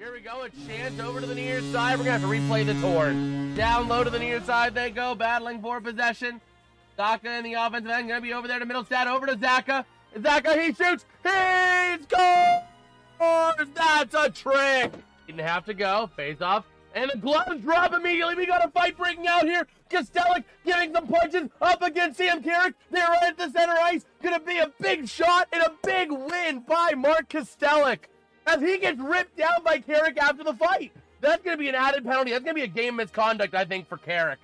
Here we go, a chance over to the near side. We're going to have to replay the torn. Down low to the near side they go, battling for possession. Zaka in the offensive end, going to be over there to Middlestad, over to Zaka. Zaka, he shoots, he scores! That's a trick! Didn't have to go, face off, and the gloves drop immediately. We got a fight breaking out here. Kostelic giving some punches up against Sam Carrick. They're right at the center ice. Gonna be a big shot and a big win by Mark Kostelic as he gets ripped down by Carrick after the fight. That's gonna be an added penalty. That's gonna be a game misconduct, I think, for Carrick.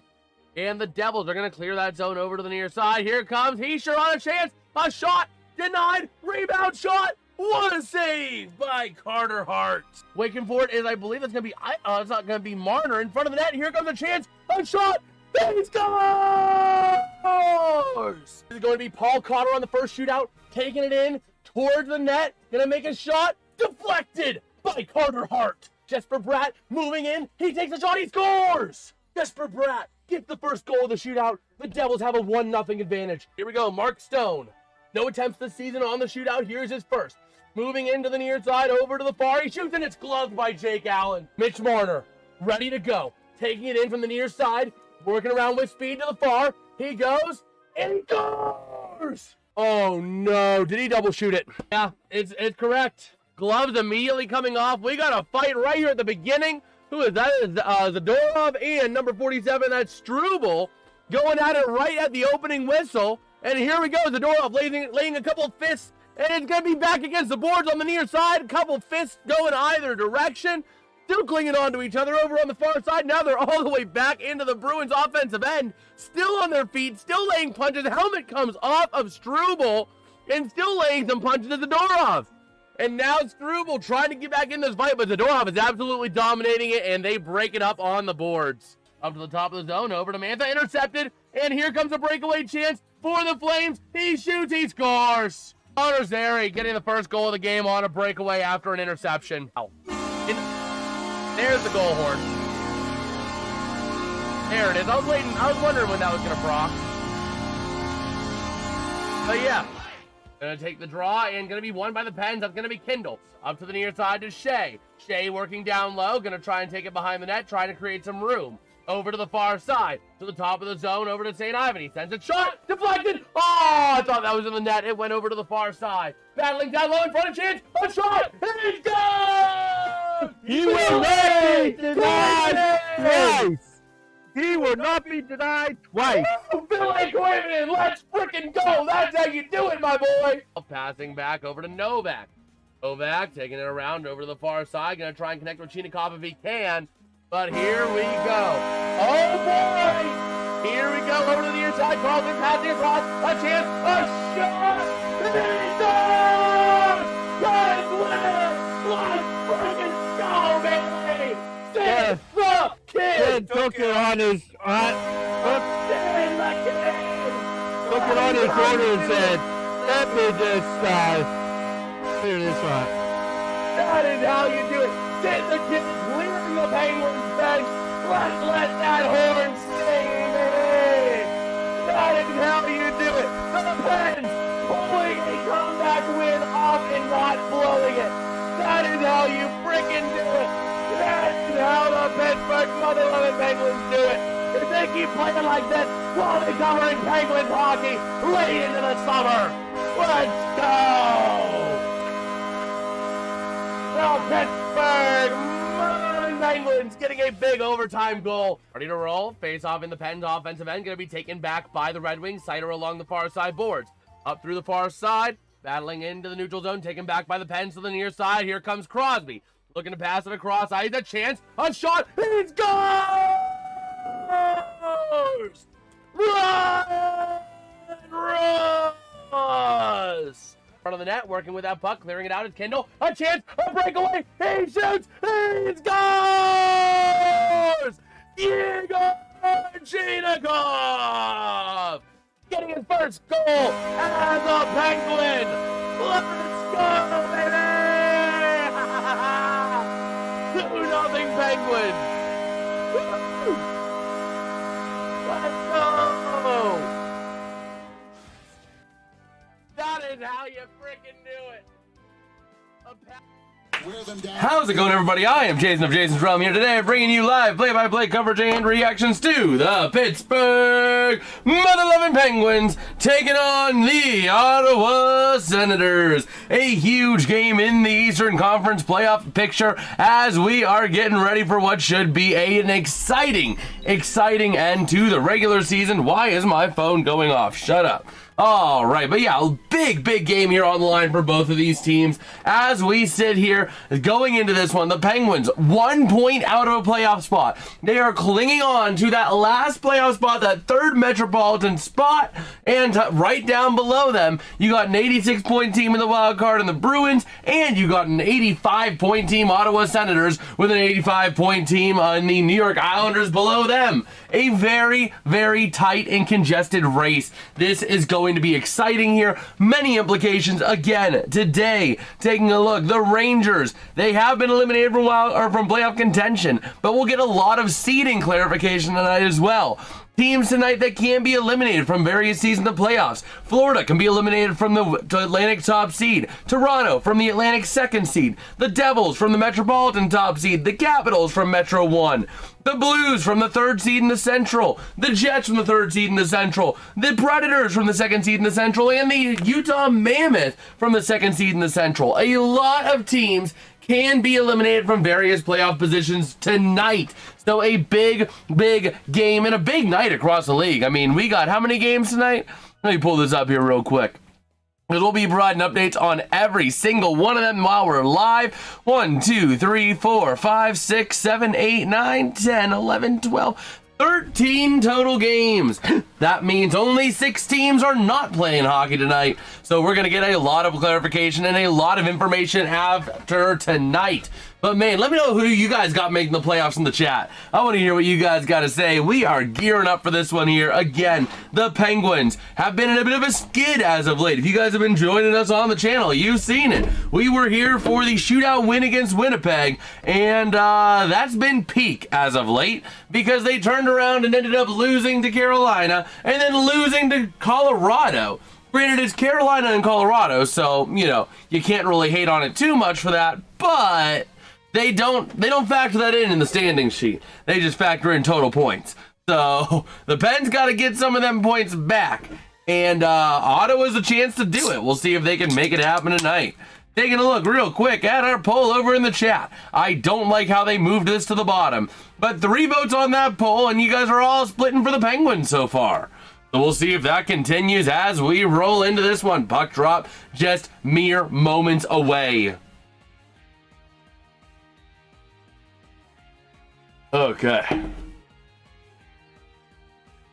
And the Devils are gonna clear that zone over to the near side. Here it comes. He's sure on a chance. A shot denied. Rebound shot. What a save by Carter Hart. Waiting for it is, I believe, it's going to be, it's not going to be Marner in front of the net. Here comes a chance. A shot. He scores! This is going to be Paul Cotter on the first shootout, taking it in towards the net. Going to make a shot. Deflected by Carter Hart. Jesper Bratt moving in. He takes a shot. He scores! Jesper Bratt gets the first goal of the shootout. The Devils have a 1-0 advantage. Here we go. Mark Stone. No attempts this season on the shootout. Here's his first. Moving into the near side, over to the far. He shoots and it's gloved by Jake Allen. Mitch Marner, ready to go. Taking it in from the near side. Working around with speed to the far. He goes and he scores! Oh no, did he double shoot it? Yeah, it's correct. Gloves immediately coming off. We got a fight right here at the beginning. Who is that? Zadorov and number 47, that's Struble, going at it right at the opening whistle. And here we go, Zadorov laying a couple of fists, and it's going to be back against the boards on the near side. A couple of fists going either direction. Still clinging on to each other over on the far side. Now they're all the way back into the Bruins offensive end. Still on their feet, still laying punches. Helmet comes off of Struble, and still laying some punches to Zadorov. And now Struble trying to get back in this fight, but Zadorov is absolutely dominating it, and they break it up on the boards. Up to the top of the zone, over to Mantha, intercepted, and here comes a breakaway chance for the Flames. He shoots, he scores. Connor Zary getting the first goal of the game on a breakaway after an interception. There's the goal horn. There it is. I was wondering when that was gonna proc. But yeah, gonna take the draw and gonna be won by the Pens. That's gonna be Kindle. Up to the near side to Shea. Shea working down low, gonna try and take it behind the net, trying to create some room. Over to the far side, to the top of the zone, over to St. Ivan. He sends a shot, deflected. Oh, I thought that was in the net. It went over to the far side. Battling down low in front of chance. A shot, he's gone! He will not be denied twice. He will not be denied twice. Bill Quaven, let's freaking go. That's how you do it, my boy. Passing back over to Novak. Novak taking it around over to the far side. Going to try and connect with Chinikov if he can. But here we go. Oh, boy. Here we go. Over to the near side. Carlson passing across. A chance. A shot. He's done. Guys, win. Let's freaking go, baby. Send the kid. Took it on his Send the kid. took it on his shoulder and said, "Let me just clear this one." That is how you do it. Send the kid. Clearing the Penguins bench. Let's let that horn sing, baby. That is how you do it. The Pens pulling a comeback win off and not blowing it. That is how you freaking do it. That is how the Pittsburgh Mother Loving Penguins do it. If they keep playing like this, we'll be covering Penguins hockey late into the summer. Let's go. The Pittsburgh Penguins getting a big overtime goal. Ready to roll. Face off in the Pens offensive end. Going to be taken back by the Red Wings. Sider along the far side boards. Up through the far side. Battling into the neutral zone. Taken back by the Pens to the near side. Here comes Crosby. Looking to pass it across. He's a chance. A shot. He scores! Russ! Front of the net, working with that puck, clearing it out is Kindle. A chance, a breakaway, he shoots, he scores! Igor Chinikov! Getting his first goal as a Penguin! Let's go, baby! 2-0 Penguins! Woo! Let's go! That is how you freaking do it. How's it going, everybody? I am Jason of JasonsRealm here today, bringing you live play-by-play coverage and reactions to the Pittsburgh mother-loving Penguins taking on the Ottawa Senators. A huge game in the Eastern Conference playoff picture as we are getting ready for what should be an exciting end to the regular season. Why is my phone going off? Shut up. All right, but yeah, big game here on the line for both of these teams. As we sit here going into this one, the Penguins 1 point out of a playoff spot. They are clinging on to that last playoff spot, that third Metropolitan spot, and right down below them, you got an 86-point team in the wild card in the Bruins, and you got an 85-point team, Ottawa Senators, with an 85-point team in the New York Islanders below them. A very tight and congested race. This is going to be exciting here. Many implications again today. Taking a look, the Rangers, they have been eliminated from playoff contention, but we'll get a lot of seeding clarification tonight as well. Teams tonight that can be eliminated from various seasons of playoffs. Florida can be eliminated from the Atlantic top seed. Toronto from the Atlantic second seed. The Devils from the Metropolitan top seed. The Capitals from Metro 1. The Blues from the third seed in the Central. The Jets from the third seed in the Central. The Predators from the second seed in the Central. And the Utah Mammoth from the second seed in the Central. A lot of teams can be eliminated from various playoff positions tonight. So a big game and a big night across the league. I mean, we got how many games tonight? Let me pull this up here real quick, because we'll be providing updates on every single one of them while we're live. 1, 2, 3, 4, 5, 6, 7, 8, 9, 10, 11, 12, 13 total games. That means only 6 teams are not playing hockey tonight. So we're going to get a lot of clarification and a lot of information after tonight. But man, let me know who you guys got making the playoffs in the chat. I want to hear what you guys got to say. We are gearing up for this one here. Again, the Penguins have been in a bit of a skid as of late. If you guys have been joining us on the channel, you've seen it. We were here for the shootout win against Winnipeg, and that's been peak as of late, because they turned around and ended up losing to Carolina and then losing to Colorado. Granted, it's Carolina and Colorado, so, you know, you can't really hate on it too much for that, but they don't factor that in the standing sheet. They just factor in total points. So the Pens got to get some of them points back, and Ottawa's a chance to do it. We'll see if they can make it happen tonight. Taking a look real quick at our poll over in the chat. I don't like how they moved this to the bottom, but 3 votes on that poll, and you guys are all splitting for the Penguins so far. So we'll see if that continues as we roll into this one. Puck drop just mere moments away. Okay.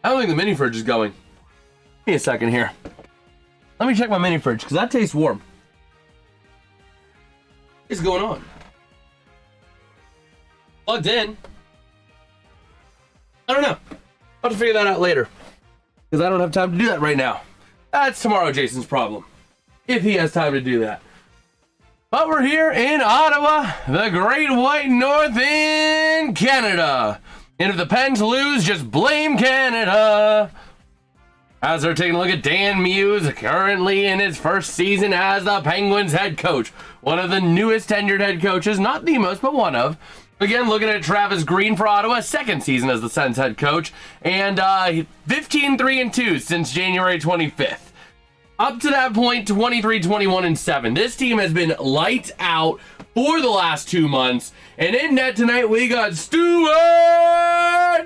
I don't think the mini fridge is going. Give me a second here. Let me check my mini fridge, because that tastes warm. What's going on? Plugged in. I don't know. I'll have to figure that out later, because I don't have time to do that right now. That's tomorrow Jason's problem, if he has time to do that. But we're here in Ottawa, the Great White North in Canada. And if the Pens lose, just blame Canada. As they're taking a look at Dan Muse, currently in his first season as the Penguins head coach. One of the newest tenured head coaches, not the most, but one of. Again, looking at Travis Green for Ottawa, second season as the Sens head coach. And 15-3-2 since January 25th. Up to that point, 23-21-7. This team has been lights out for the last 2 months. And in net tonight, we got Stuart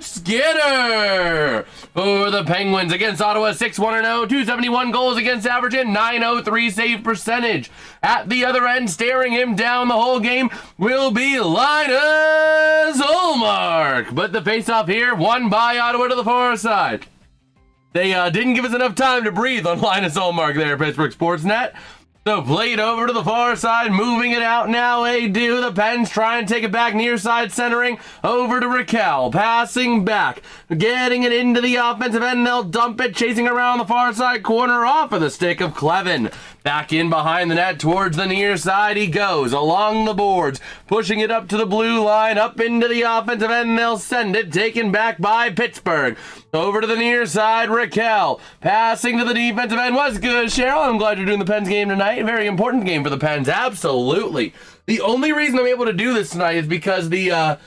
Skinner for the Penguins against Ottawa. 6-1-0, 271 goals against average, and 903 save percentage. At the other end, staring him down the whole game, will be Linus Ullmark. But the faceoff here, won by Ottawa to the far side. They didn't give us enough time to breathe on Linus Ullmark there, Pittsburgh Sportsnet. So played over to the far side, moving it out now. They do. The Pens try and take it back near side, centering over to Raquel, passing back, getting it into the offensive end. They'll dump it, chasing around the far side corner off of the stick of Clevin. Back in behind the net towards the near side he goes, along the boards, pushing it up to the blue line, up into the offensive end, they'll send it, taken back by Pittsburgh. Over to the near side, Raquel, passing to the defensive end. What's good, Cheryl? I'm glad you're doing the Pens game tonight. Very important game for the Pens, absolutely. The only reason I'm able to do this tonight is because the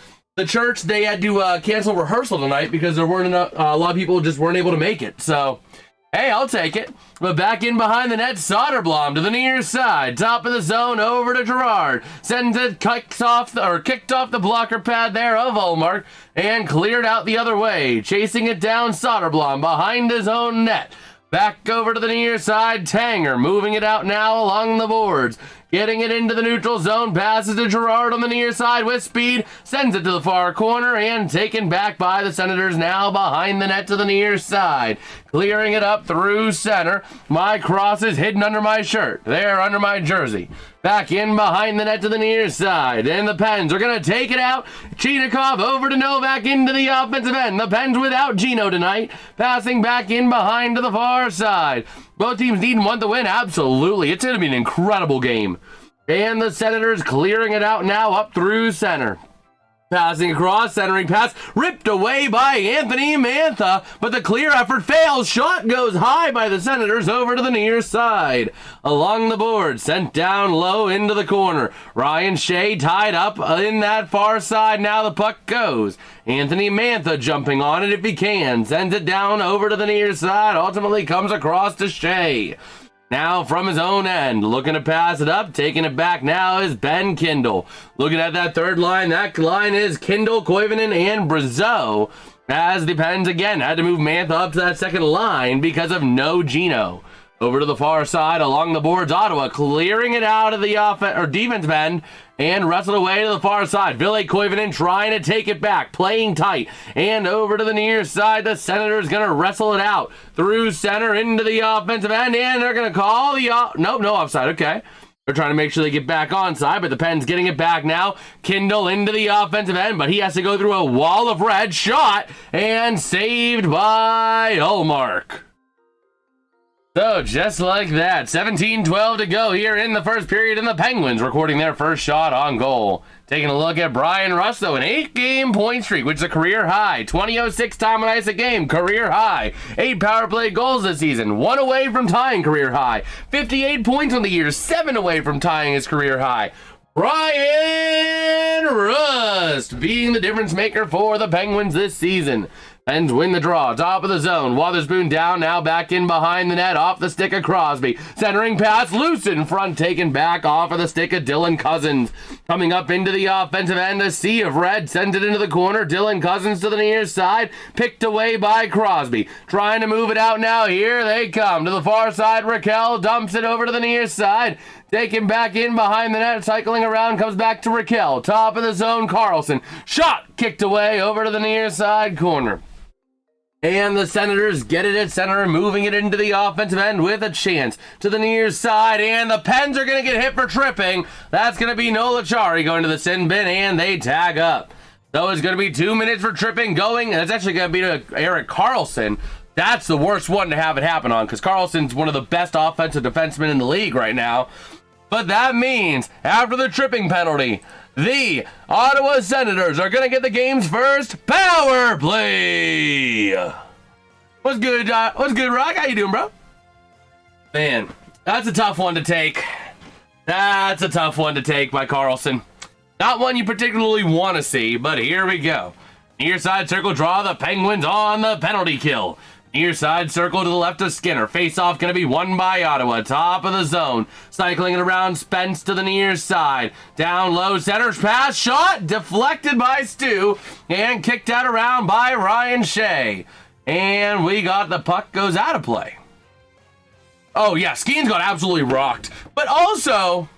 church, they had to cancel rehearsal tonight because there weren't enough, a lot of people just weren't able to make it, so... Hey, I'll take it. But back in behind the net, Soderblom to the near side. Top of the zone, over to Gerard. Sends it, kicked off the blocker pad there of Ullmark and cleared out the other way. Chasing it down, Soderblom behind his own net. Back over to the near side, Tanger moving it out now along the boards. Getting it into the neutral zone, passes to Gerard on the near side with speed, sends it to the far corner, and taken back by the Senators now behind the net to the near side. Clearing it up through center. My cross is hidden under my shirt. There, under my jersey. Back in behind the net to the near side. And the Pens are going to take it out. Chinikov over to Novak into the offensive end. The Pens without Gino tonight. Passing back in behind to the far side. Both teams need and want the win. Absolutely. It's going to be an incredible game. And the Senators clearing it out now up through center. Passing across, centering pass, ripped away by Anthony Mantha, but the clear effort fails. Shot goes high by the Senators over to the near side. Along the board, sent down low into the corner. Ryan Shea tied up in that far side. Now the puck goes. Anthony Mantha jumping on it if he can. Sends it down over to the near side. Ultimately comes across to Shea. Now from his own end, looking to pass it up, taking it back now is Ben Kindle. Looking at that third line, that line is Kindle, Koivunen, and Brazeau. As the Pens again had to move Mantha up to that second line because of no Gino. Over to the far side, along the boards, Ottawa clearing it out of the defensive end and wrestled away to the far side. Ville Koivunen trying to take it back, playing tight. And over to the near side, the Senators going to wrestle it out through center into the offensive end, and they're going to call the... Nope, no offside, okay. They're trying to make sure they get back onside, but the Pens getting it back now. Kindle into the offensive end, but he has to go through a wall of red. Shot, and saved by Ullmark. So, just like that, 17-12 to go here in the first period, and the Penguins recording their first shot on goal. Taking a look at Brian Russo, an 8-game point streak, which is a career high. 20.06 time on ice a game, career high. 8 power play goals this season, 1 away from tying career high. 58 points on the year, 7 away from tying his career high. Brian Rust being the difference maker for the Penguins this season. Pens win the draw, top of the zone. Wotherspoon down, now back in behind the net, off the stick of Crosby. Centering pass, loose in front, taken back off of the stick of Dylan Cousins. Coming up into the offensive end, a sea of red, sends it into the corner. Dylan Cousins to the near side, picked away by Crosby. Trying to move it out now, here they come. To the far side, Raquel dumps it over to the near side. Taken back in behind the net, cycling around, comes back to Raquel. Top of the zone, Carlson. Shot kicked away over to the near side corner. And the Senators get it at center, moving it into the offensive end with a chance to the near side. And the Pens are going to get hit for tripping. That's going to be Nola Chari going to the sin bin, and they tag up. So it's going to be 2 minutes for tripping going. That's actually going to be to Erik Karlsson. That's the worst one to have it happen on, because Karlsson's one of the best offensive defensemen in the league right now. But that means, after the tripping penalty, the Ottawa Senators are going to get the game's first power play. What's good, Rock? How you doing, bro? Man, that's a tough one to take. That's a tough one to take by Karlsson. Not one you particularly want to see, but here we go. Near side circle draw, the Penguins on the penalty kill. Near side circle to the left of Skinner. Face off going to be won by Ottawa. Top of the zone. Cycling it around Spence to the near side. Down low. Center's pass. Shot. Deflected by Stu. And kicked out around by Ryan Shea. And we got the puck goes out of play. Oh, yeah. Skeen's got absolutely rocked. But also,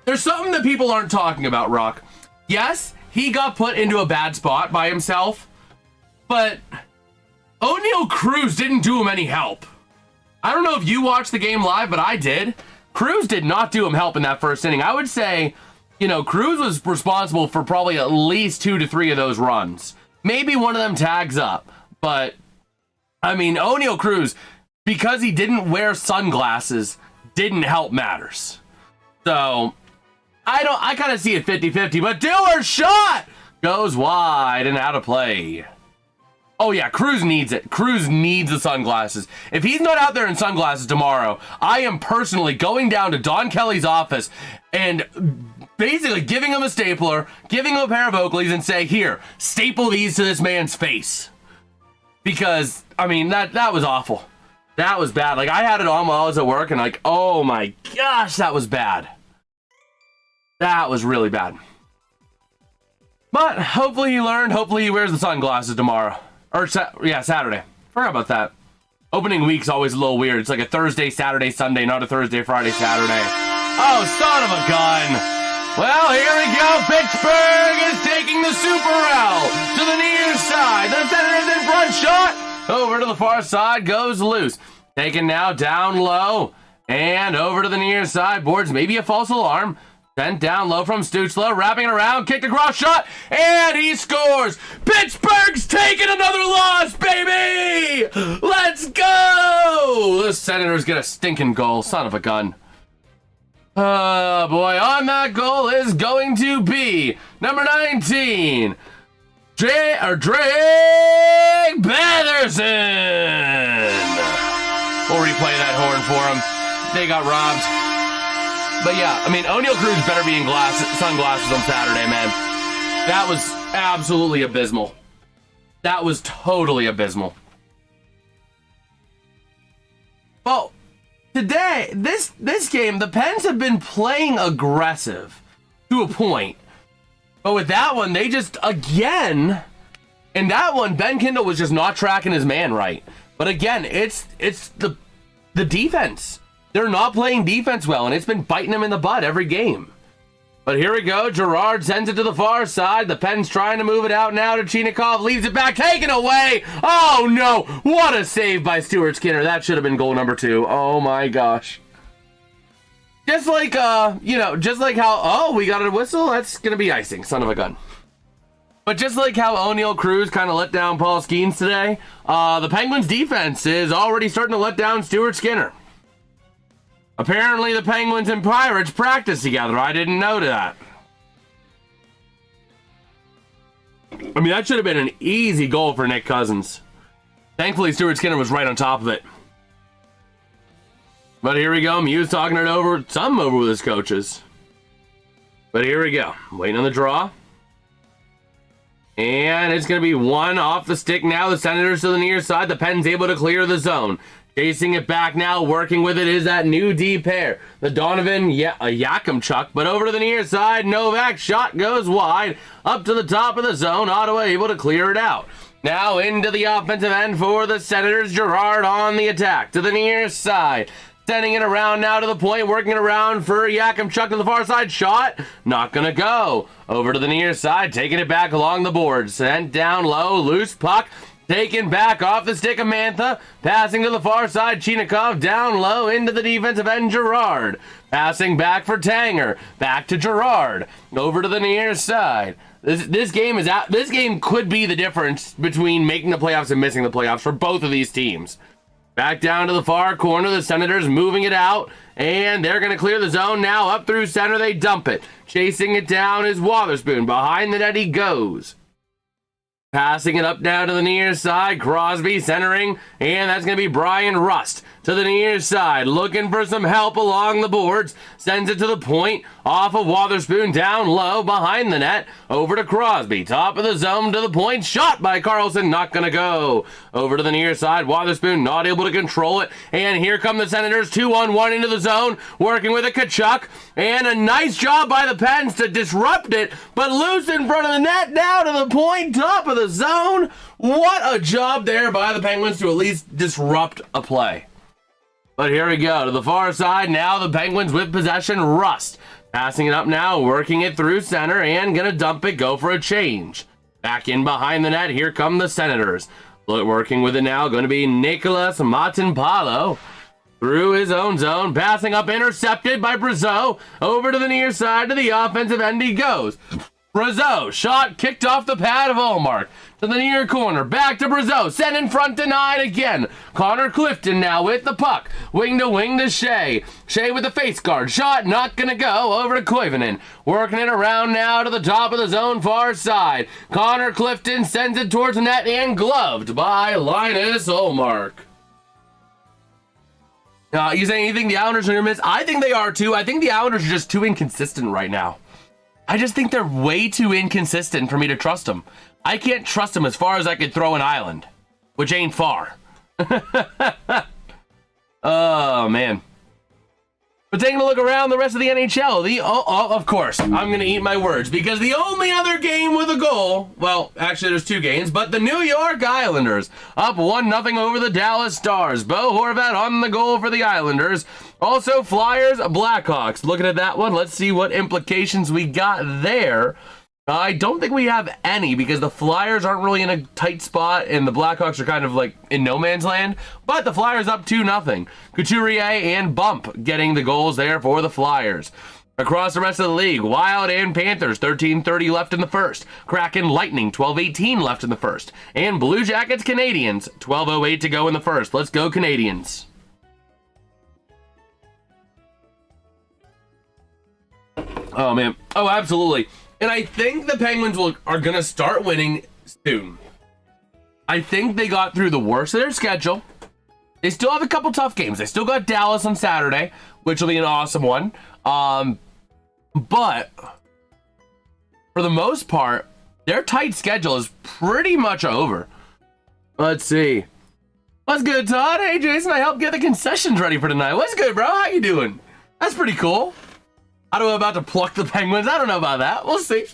there's something that people aren't talking about, Rock. Yes, he got put into a bad spot by himself. But O'Neal Cruz didn't do him any help. I don't know if you watched the game live, but I did. Cruz did not do him help in that first inning. I would say, Cruz was responsible for probably at least 2 to 3 of those runs. Maybe one of them tags up. But, O'Neal Cruz because he didn't wear sunglasses didn't help matters. So I kind of see it 50-50, but Dewar shot goes wide and out of play. Oh yeah, Cruz needs it. Cruz needs the sunglasses. If he's not out there in sunglasses tomorrow, I am personally going down to Don Kelly's office and basically giving him a stapler, giving him a pair of Oakleys, and say, here, staple these to this man's face. Because, I mean, that was awful. That was bad. Like, I had it on while I was at work, and like, oh my gosh, that was bad. That was really bad. But hopefully he learned. Hopefully he wears the sunglasses tomorrow. Or, Saturday. Forgot about that. Opening week's always a little weird. It's like a Thursday, Saturday, Sunday, not a Thursday, Friday, Saturday. Oh, son of a gun. Well, here we go. Pittsburgh is taking the Super L to the near side. The Senators in front, shot. Over to the far side, goes loose. Taken now down low. And over to the near side. Boards maybe a false alarm. Sent down low from Stutzla, wrapping it around, kicked across, shot, and he scores! Pittsburgh's taking another loss, baby! Let's go! The Senators get a stinking goal, son of a gun. Oh boy, on that goal is going to be number 19, Drake Batherson! We'll replay that horn for him. They got robbed. But yeah, I mean, O'Neal Cruz better be in sunglasses on Saturday, man. That was absolutely abysmal. That was totally abysmal. Well, today, this game, the Pens have been playing aggressive to a point. But with that one, they just, again, in that one, Ben Kindle was just not tracking his man right. But again, it's the defense. They're not playing defense well, and it's been biting them in the butt every game. But here we go. Girard sends it to the far side. The Pens trying to move it out now to Chinikov. Leaves it back. Taken away. Oh, no. What a save by Stuart Skinner. That should have been goal number 2. Oh, my gosh. Just like, just like how, oh, we got a whistle. That's going to be icing. Son of a gun. But just like how O'Neal Cruz kind of let down Paul Skeens today, the Penguins defense is already starting to let down Stuart Skinner. Apparently, the Penguins and Pirates practice together. I didn't know that. I mean, that should have been an easy goal for Nick Cousins. Thankfully, Stuart Skinner was right on top of it. But here we go. Muse talking it over with his coaches. But here we go. Waiting on the draw. And it's going to be one off the stick now. The Senators to the near side. The Pens able to clear the zone. Chasing it back now, working with it is that new D pair. The Donovan, a Yakimchuk, but over to the near side. Novak shot goes wide, up to the top of the zone. Ottawa able to clear it out. Now into the offensive end for the Senators. Girard on the attack to the near side. Sending it around now to the point, working it around for Yakimchuk to the far side. Shot, not gonna go. Over to the near side, taking it back along the board. Sent down low, loose puck. Taken back off the stick of Mantha. Passing to the far side. Chinikov down low into the defensive end. Girard. Passing back for Tanger. Back to Girard. Over to the near side. This game is out. This game could be the difference between making the playoffs and missing the playoffs for both of these teams. Back down to the far corner. The Senators moving it out. And they're going to clear the zone now. Up through center. They dump it. Chasing it down is Wotherspoon. Behind the net he goes. Passing it up now to the near side. Crosby centering. And that's going to be Brian Rust to the near side. Looking for some help along the boards. Sends it to the point. Off of Wotherspoon. Down low behind the net. Over to Crosby. Top of the zone to the point. Shot by Carlson. Not going to go. Over to the near side. Wotherspoon not able to control it. And here come the Senators. 2-on-1 into the zone. Working with a Tkachuk. And a nice job by the Pens to disrupt it. But loose in front of the net. Now to the point. Top of the zone. What a job there by the Penguins to at least disrupt a play. But here we go to the far side. Now the Penguins with possession. Rust passing it up now, working it through center and gonna dump it, go for a change. Back in behind the net. Here come the Senators. Working with it now, going to be Nicholas Matinpalo. Through his own zone, passing up, intercepted by Brazeau. Over to the near side to the offensive end he goes. Brazeau, shot kicked off the pad of Ullmark. To the near corner, back to Brazeau, sent in front, denied again. Connor Clifton now with the puck. Wing to Shea. Shea with the face guard, shot not gonna go, over to Koivunen. Working it around now to the top of the zone, far side. Connor Clifton sends it towards the net and gloved by Linus Ullmark. You saying anything the Islanders are gonna miss? I think they are too. I think the Islanders are just too inconsistent right now. I just think they're way too inconsistent for me to trust them. I can't trust them as far as I could throw an island, which ain't far. Oh, man. But taking a look around the rest of the NHL, of course, I'm going to eat my words, because the only other game with a goal, well, actually there's two games, but the New York Islanders up 1-0 over the Dallas Stars. Bo Horvat on the goal for the Islanders. Also, Flyers, Blackhawks. Looking at that one, let's see what implications we got there. I don't think we have any, because the Flyers aren't really in a tight spot and the Blackhawks are kind of like in no man's land. But the Flyers up 2-0. Couturier and Bump getting the goals there for the Flyers. Across the rest of the league, Wild and Panthers, 13:30 left in the first. Kraken Lightning, 12:18 left in the first. And Blue Jackets Canadiens, 12:08 to go in the first. Let's go Canadiens. Oh, man. Oh, absolutely. And I think the Penguins are going to start winning soon. I think they got through the worst of their schedule. They still have a couple tough games. They still got Dallas on Saturday, which will be an awesome one. But for the most part, their tight schedule is pretty much over. Let's see. What's good, Todd? Hey, Jason, I helped get the concessions ready for tonight. What's good, bro? How you doing? That's pretty cool. I don't know about to pluck the Penguins. I don't know about that. We'll see.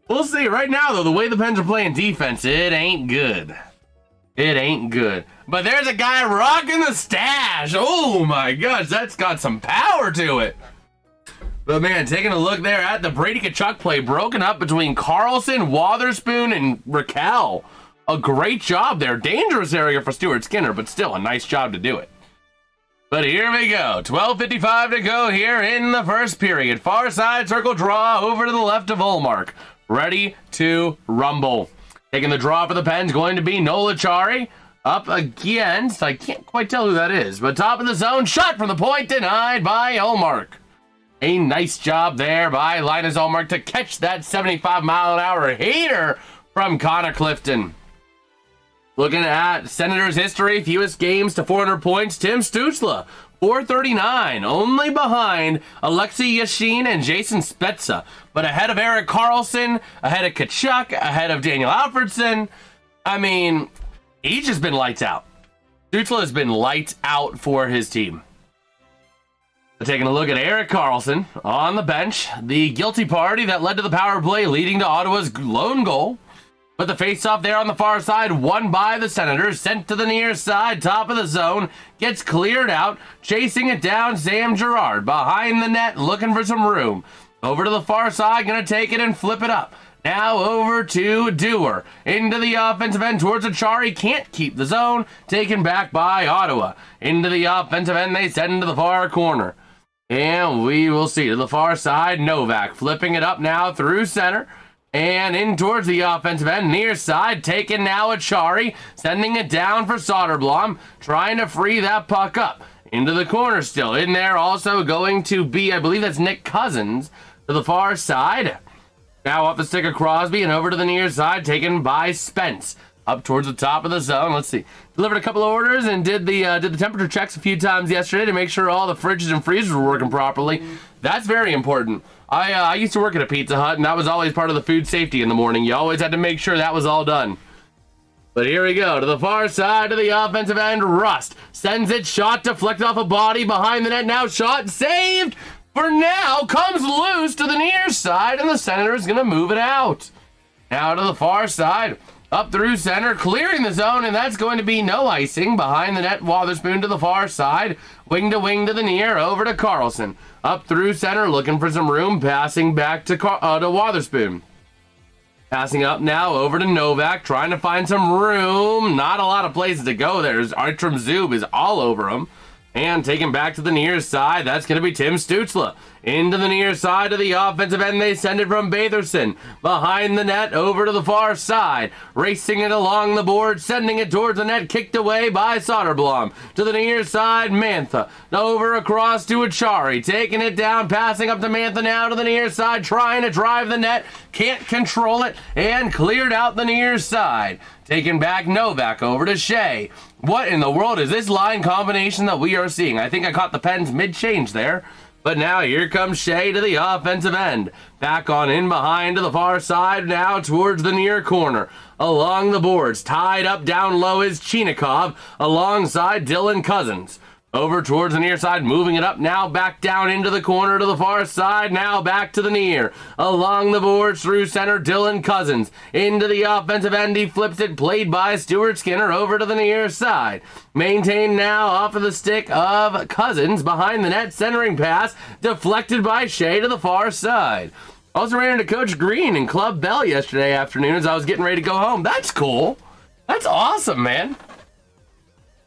We'll see. Right now, though, the way the Pens are playing defense, it ain't good. It ain't good. But there's a guy rocking the stash. Oh, my gosh. That's got some power to it. But, man, taking a look there at the Brady Tkachuk play, broken up between Carlson, Wotherspoon, and Raquel. A great job there. Dangerous area for Stuart Skinner, but still a nice job to do it. But here we go. 12:55 to go here in the first period. Far side circle draw over to the left of Ullmark. Ready to rumble. Taking the draw for the Pens going to be Nola Chari. Up against, I can't quite tell who that is, but top of the zone, shot from the point, denied by Ullmark. A nice job there by Linus Ullmark to catch that 75-mile-an-hour heater from Connor Clifton. Looking at Senators' history, fewest games to 400 points, Tim Stützle, 439, only behind Alexei Yashin and Jason Spezza, but ahead of Erik Karlsson, ahead of Tkachuk, ahead of Daniel Alfredsson. I mean, he's just been lights out. Stützle has been lights out for his team. Taking a look at Erik Karlsson on the bench, the guilty party that led to the power play leading to Ottawa's lone goal. But the face-off there on the far side, won by the Senators, sent to the near side, top of the zone, gets cleared out, chasing it down, Sam Girard, behind the net, looking for some room. Over to the far side, gonna take it and flip it up. Now over to Dewar, into the offensive end towards Achari, can't keep the zone, taken back by Ottawa. Into the offensive end, they send to the far corner. And we will see to the far side, Novak, flipping it up now through center. And in towards the offensive end, near side, taken now Achari, sending it down for Soderblom, trying to free that puck up. Into the corner still. In there also going to be, I believe that's Nick Cousins, to the far side. Now off the stick of Crosby and over to the near side, taken by Spence. Up towards the top of the zone. Let's see. Delivered a couple of orders and did the temperature checks a few times yesterday to make sure all the fridges and freezers were working properly. That's very important. I used to work at a Pizza Hut, and that was always part of the food safety in the morning. You always had to make sure that was all done. But here we go. To the far side of the offensive end, Rust sends it, shot deflected off a body behind the net. Now shot saved for now. Comes loose to the near side, and the Senators going to move it out. Now to the far side. Up through center, clearing the zone, and that's going to be no icing. Behind the net, Wotherspoon to the far side. Wing to the near, over to Karlsson. Up through center, looking for some room, passing back to Wotherspoon. Passing up now, over to Novak, trying to find some room. Not a lot of places to go there. Artrum Zub is all over him. And taken back to the near side, that's going to be Tim Stützle. Into the near side of the offensive end, they send it from Batherson. Behind the net, over to the far side. Racing it along the board, sending it towards the net, kicked away by Soderblom. To the near side, Mantha. Over across to Achari, taking it down, passing up to Mantha now to the near side, trying to drive the net. Can't control it, and cleared out the near side. Taken back Novak over to Shea. What in the world is this line combination that we are seeing? I think I caught the Pens mid-change there. But now here comes Shea to the offensive end. Back on in behind to the far side now towards the near corner. Along the boards, tied up down low is Chinikov alongside Dylan Cousins. Over towards the near side, moving it up now, back down into the corner to the far side, now back to the near. Along the boards through center, Dylan Cousins. Into the offensive end, he flips it, played by Stuart Skinner over to the near side. Maintained now off of the stick of Cousins, behind the net, centering pass, deflected by Shea to the far side. Also ran into Coach Green in Club Bell yesterday afternoon as I was getting ready to go home. That's cool. That's awesome, man.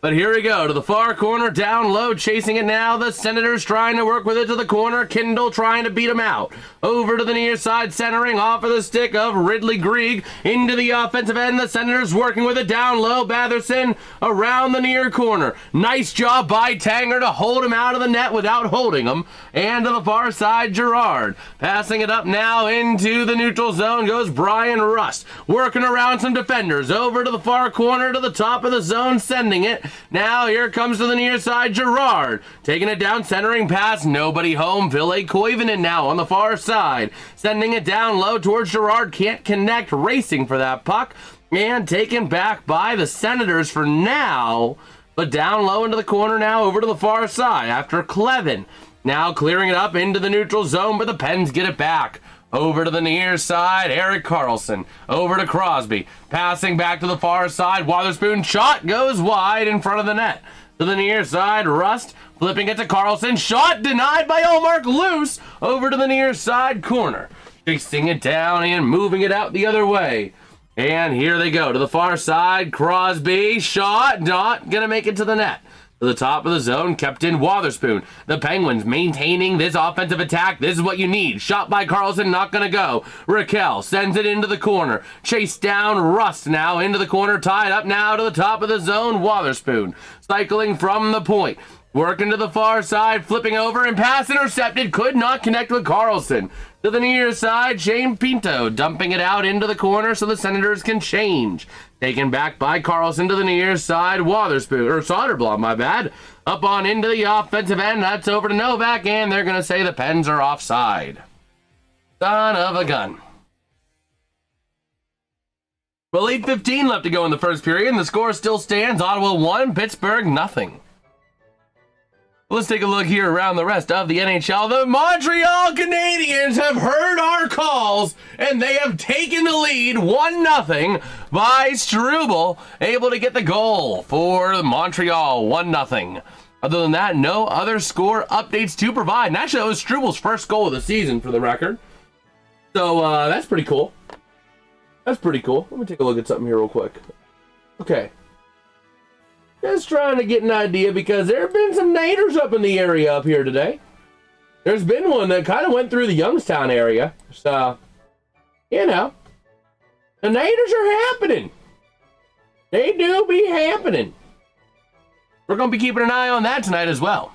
But here we go to the far corner, down low, chasing it now. The Senators trying to work with it to the corner. Kindle trying to beat him out. Over to the near side, centering off of the stick of Ridley Grieg. Into the offensive end, the Senators working with it down low. Batherson around the near corner. Nice job by Tanger to hold him out of the net without holding him. And to the far side, Gerard. Passing it up now into the neutral zone goes Brian Rust. Working around some defenders. Over to the far corner to the top of the zone, sending it. Now here comes to the near side, Gerard. Taking it down, centering pass, nobody home. Ville Koivunen now on the far side. Sending it down low towards Gerard, can't connect, racing for that puck. And taken back by the Senators for now. But down low into the corner now, over to the far side after Clevin. Now clearing it up into the neutral zone, but the Pens get it back. Over to the near side, Erik Karlsson. Over to Crosby. Passing back to the far side. Wotherspoon shot goes wide in front of the net. To the near side, Rust. Flipping it to Karlsson. Shot denied by Olmark. Loose. Over to the near side corner. Chasing it down and moving it out the other way. And here they go to the far side. Crosby. Shot. Not going to make it to the net. To the top of the zone, kept in Wotherspoon. The Penguins maintaining this offensive attack. This is what you need. Shot by Karlsson, not going to go. Raquel sends it into the corner. Chased down, Rust now into the corner. Tied up now to the top of the zone, Wotherspoon. Cycling from the point. Working to the far side, flipping over, and pass intercepted. Could not connect with Karlsson. To the near side, Shane Pinto dumping it out into the corner so the Senators can change. Taken back by Karlsson to the near side, Wotherspoon, or Soderblom, my bad. Up on into the offensive end, that's over to Novak, and they're going to say the Pens are offside. Son of a gun. Well, 8:15 left to go in the first period, and the score still stands. Ottawa 1, Pittsburgh nothing. Let's take a look here around the rest of the NHL. The Montreal Canadiens have heard our calls, and they have taken the lead 1-0 by Struble, able to get the goal for Montreal, 1-0. Other than that, no other score updates to provide. And actually, that was Struble's first goal of the season, for the record. So, that's pretty cool. That's pretty cool. Let me take a look at something here real quick. Okay. Just trying to get an idea because there have been some naders up in the area up here today. There's been one that kind of went through the Youngstown area. So, you know, the naders are happening. They do be happening. We're going to be keeping an eye on that tonight as well.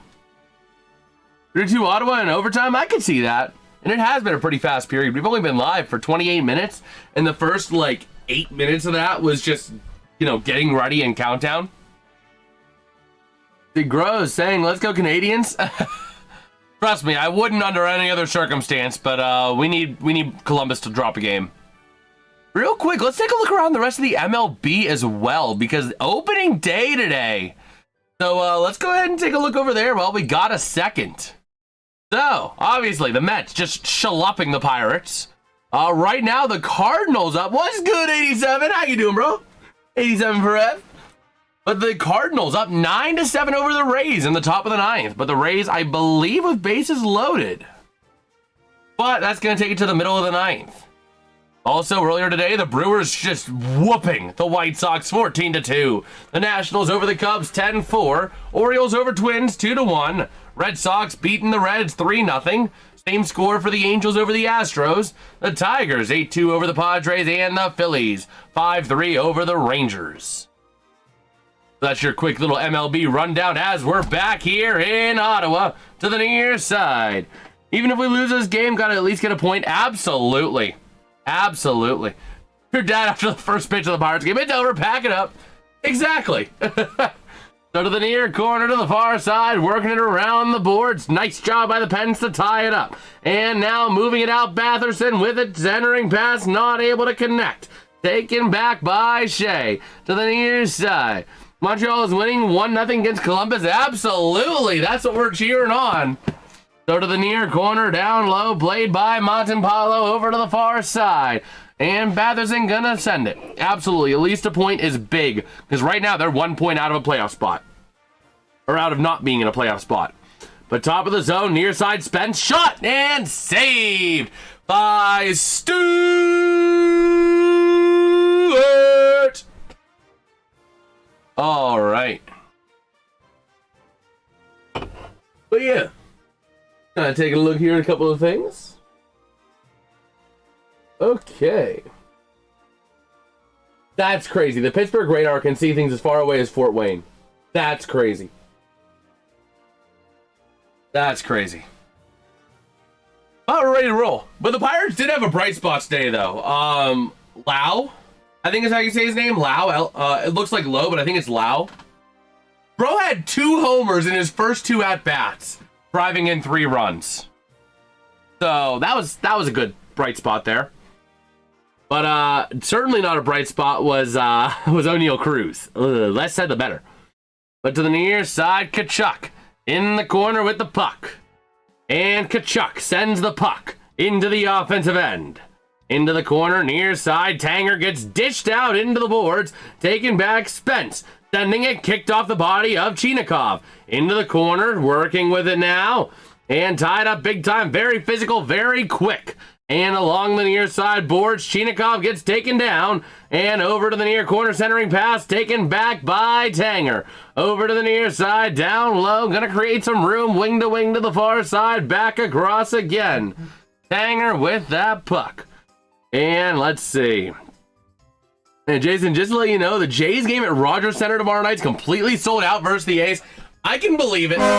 3-2 Ottawa in overtime, I could see that. And it has been a pretty fast period. We've only been live for 28 minutes. And the first, 8 minutes of that was just, getting ready and countdown. Big Gross saying, let's go Canadians. Trust me, I wouldn't under any other circumstance, but we need Columbus to drop a game. Real quick, let's take a look around the rest of the MLB as well, because opening day today. So let's go ahead and take a look over there while we got a second. So, obviously, the Mets just shalloping the Pirates. Right now, the Cardinals up. What's good, 87? How you doing, bro? 87 for F. But the Cardinals up 9-7 over the Rays in the top of the ninth. But the Rays, I believe, with bases loaded. But that's going to take it to the middle of the ninth. Also, earlier today, the Brewers just whooping the White Sox 14-2. The Nationals over the Cubs 10-4. Orioles over Twins 2-1. Red Sox beating the Reds 3-0. Same score for the Angels over the Astros. The Tigers 8-2 over the Padres and the Phillies 5-3 over the Rangers. That's your quick little MLB rundown as we're back here in Ottawa to the near side. Even if we lose this game, got to at least get a point? Absolutely. Absolutely. Your dad after the first pitch of the Pirates game, it's over, pack it up. Exactly. So to the near corner to the far side, working it around the boards. Nice job by the Pens to tie it up. And now moving it out, Batherson with it, centering pass, not able to connect. Taken back by Shea to the near side. Montreal is winning 1-0 against Columbus. Absolutely. That's what we're cheering on. So to the near corner, down low, played by Montempalo over to the far side. And Batherson gonna send it. Absolutely, at least a point is big. Because right now, they're 1 point out of a playoff spot. Or out of not being in a playoff spot. But top of the zone, near side, Spence, shot, and saved by Stewart. All right. But yeah. Taking a look here at a couple of things. Okay. That's crazy. The Pittsburgh radar can see things as far away as Fort Wayne. That's crazy. That's crazy. Well, we're ready to roll. But the Pirates did have a bright spot today, though. Lau, I think is how you say his name. Lau. It looks like Low, but I think it's Lau. Bro had 2 homers in his first 2 at-bats, driving in 3 runs. So that was a good bright spot there. But certainly not a bright spot was O'Neal Cruz. Less said the better. But to the near side, Tkachuk in the corner with the puck. And Tkachuk sends the puck into the offensive end. Into the corner, near side, Tanger gets dished out into the boards, taken back Spence, sending it kicked off the body of Chinakhov. Into the corner, working with it now, and tied up big time, very physical, very quick. And along the near side boards, Chinakhov gets taken down, and over to the near corner, centering pass, taken back by Tanger. Over to the near side, down low, gonna create some room, wing to the far side, back across again. Tanger with that puck. And let's see. And Jason, just to let you know, the Jays game at Rogers Center tomorrow night's completely sold out versus the A's. I can believe it. Let's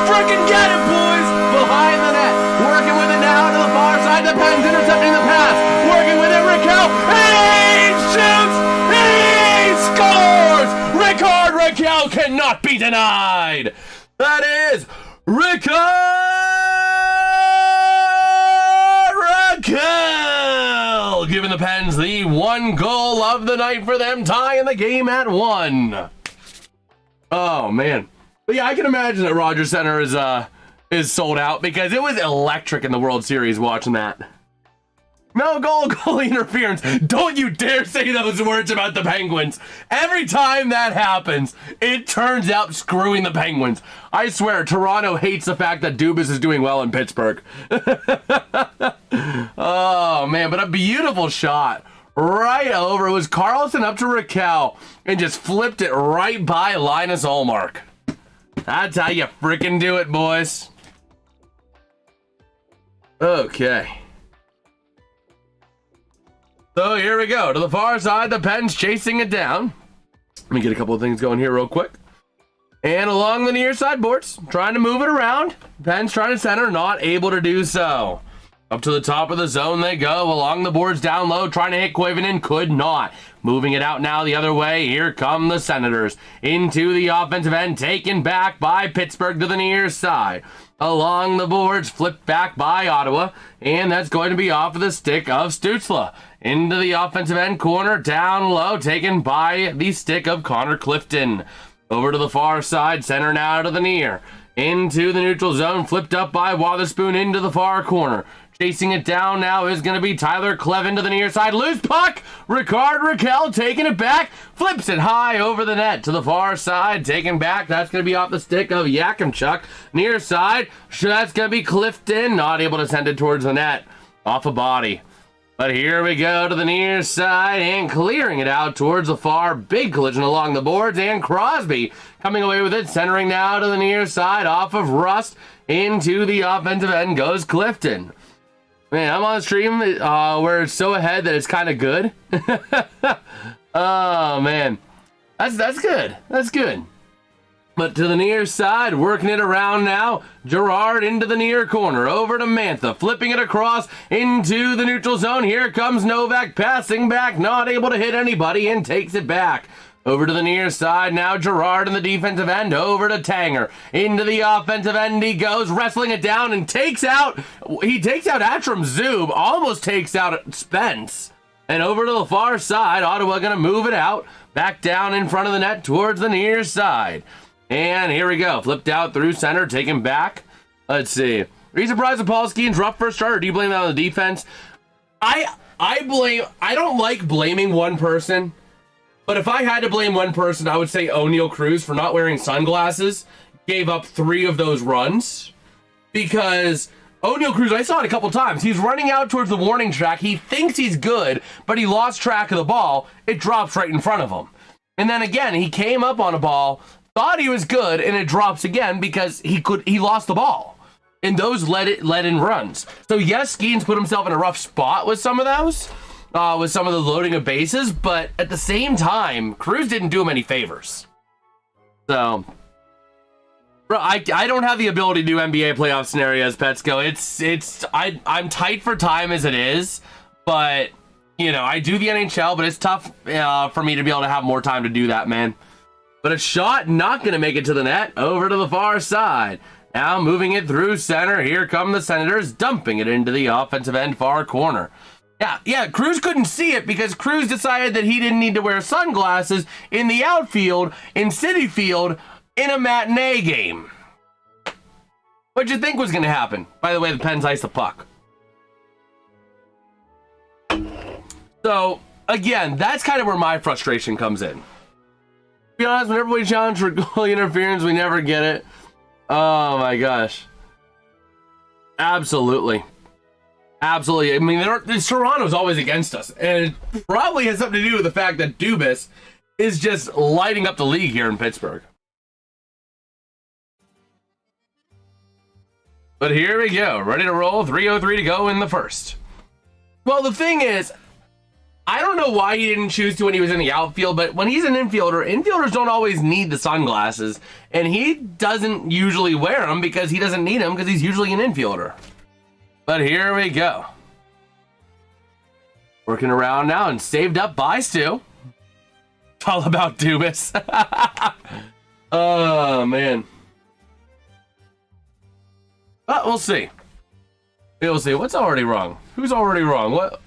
frickin' get it, boys! Behind the net. Working with it now to the far side. The Pens intercepting the pass. Working with it, Raquel. He shoots! He scores! Ricard Raquel cannot be denied. That is Raquel! Giving the Pens the 1 goal of the night for them, tying the game at 1. Oh, man. But yeah, I can imagine that Rogers Center is sold out because it was electric in the World Series watching that. No goalie interference. Don't you dare say those words about the Penguins. Every time that happens, it turns out screwing the Penguins. I swear, Toronto hates the fact that Dubas is doing well in Pittsburgh. Oh, man, but a beautiful shot. Right over. It was Carlson up to Raquel and just flipped it right by Linus Ullmark. That's how you frickin' do it, boys. Okay. So here we go. To the far side, the Pens chasing it down. Let me get a couple of things going here real quick. And along the near side boards, trying to move it around. Pens trying to center, not able to do so. Up to the top of the zone they go. Along the boards down low, trying to hit Koivunen, could not. Moving it out now the other way. Here come the Senators. Into the offensive end, taken back by Pittsburgh to the near side. Along the boards, flipped back by Ottawa. And that's going to be off of the stick of Stützle. Into the offensive end corner, down low, taken by the stick of Connor Clifton. Over to the far side, center now to the near. Into the neutral zone, flipped up by Wotherspoon into the far corner. Chasing it down now is going to be Tyler Clevin to the near side. Loose puck! Ricard Raquel taking it back. Flips it high over the net to the far side. Taken back. That's going to be off the stick of Yakimchuk. Near side. That's going to be Clifton. Not able to send it towards the net. off a body. But here we go to the near side and clearing it out towards the far. Big collision along the boards, and Crosby coming away with it, centering now to the near side off of Rust. Into the offensive end goes Clifton. Man, I'm on a stream where it's so ahead that it's kind of good. Oh, man. That's good. That's good. But to the near side, working it around now. Gerard into the near corner. Over to Mantha. Flipping it across into the neutral zone. Here comes Novak passing back. Not able to hit anybody and takes it back. Over to the near side now. Gerard in the defensive end. Over to Tanger. Into the offensive end he goes. Wrestling it down and takes out. He takes out Atram Zub. Almost takes out Spence. And over to the far side. Ottawa going to move it out. Back down in front of the net towards the near side. And here we go. Flipped out through center, taken back. Let's see. Are you surprised that Paul Skeens rough first start, or do you blame that on the defense? I don't like blaming one person, but if I had to blame one person, I would say O'Neal Cruz for not wearing sunglasses. Gave up 3 of those runs. Because O'Neal Cruz, I saw it a couple times. He's running out towards the warning track. He thinks he's good, but he lost track of the ball. It drops right in front of him. And then again, he came up on a ball, thought he was good, and it drops again because he lost the ball. And those let in runs. So yes, Skeens put himself in a rough spot with some of those, with some of the loading of bases, but at the same time, Cruz didn't do him any favors. So, bro, I don't have the ability to do NBA playoff scenarios, Petsko. I'm tight for time as it is, but you know, I do the NHL, but it's tough for me to be able to have more time to do that, man. But a shot not going to make it to the net. Over to the far side. Now moving it through center. Here come the Senators, dumping it into the offensive end far corner. Yeah, Cruz couldn't see it because Cruz decided that he didn't need to wear sunglasses in the outfield, in Citi Field, in a matinee game. What'd you think was going to happen? By the way, the Pens ice the puck. So, again, that's kind of where my frustration comes in. To be honest, whenever we challenge for goalie interference, we never get it. Oh my gosh. Absolutely. Absolutely. I mean, Toronto's always against us. And it probably has something to do with the fact that Dubas is just lighting up the league here in Pittsburgh. But here we go. Ready to roll. 3:03 to go in the first. Well, the thing is, I don't know why he didn't choose to when he was in the outfield, but when he's an infielder, infielders don't always need the sunglasses, and he doesn't usually wear them because he doesn't need them because he's usually an infielder. But here we go. Working around now and saved up by Stu. It's all about Dubas. Oh, man. But we'll see. We'll see. What's already wrong? Who's already wrong? What?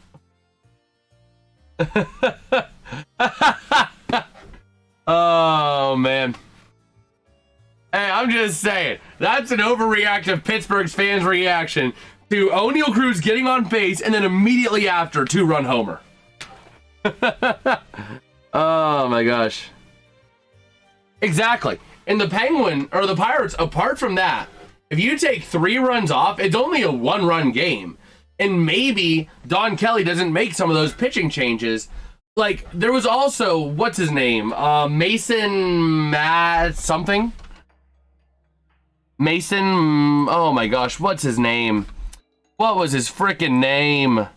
Oh, man. Hey, I'm just saying. That's an overreactive Pittsburgh fans' reaction to O'Neal Cruz getting on base and then immediately after 2-run homer. Oh, my gosh. Exactly. And the Pirates, apart from that, if you take 3 runs off, it's only a 1-run game. And maybe Don Kelly doesn't make some of those pitching changes. Like, there was also, what's his name? Mason Matt something? Mason, oh my gosh, what's his name? What was his freaking name?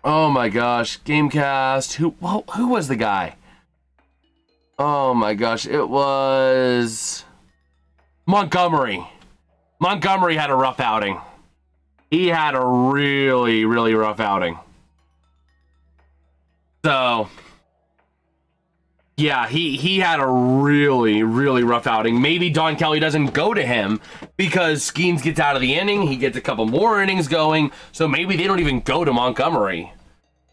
Oh my gosh, Gamecast. Who was the guy? Oh my gosh, it was Montgomery. Montgomery had a rough outing. He had a really, really rough outing. So, yeah, he had a really, really rough outing. Maybe Don Kelly doesn't go to him because Skeens gets out of the inning. He gets a couple more innings going. So maybe they don't even go to Montgomery.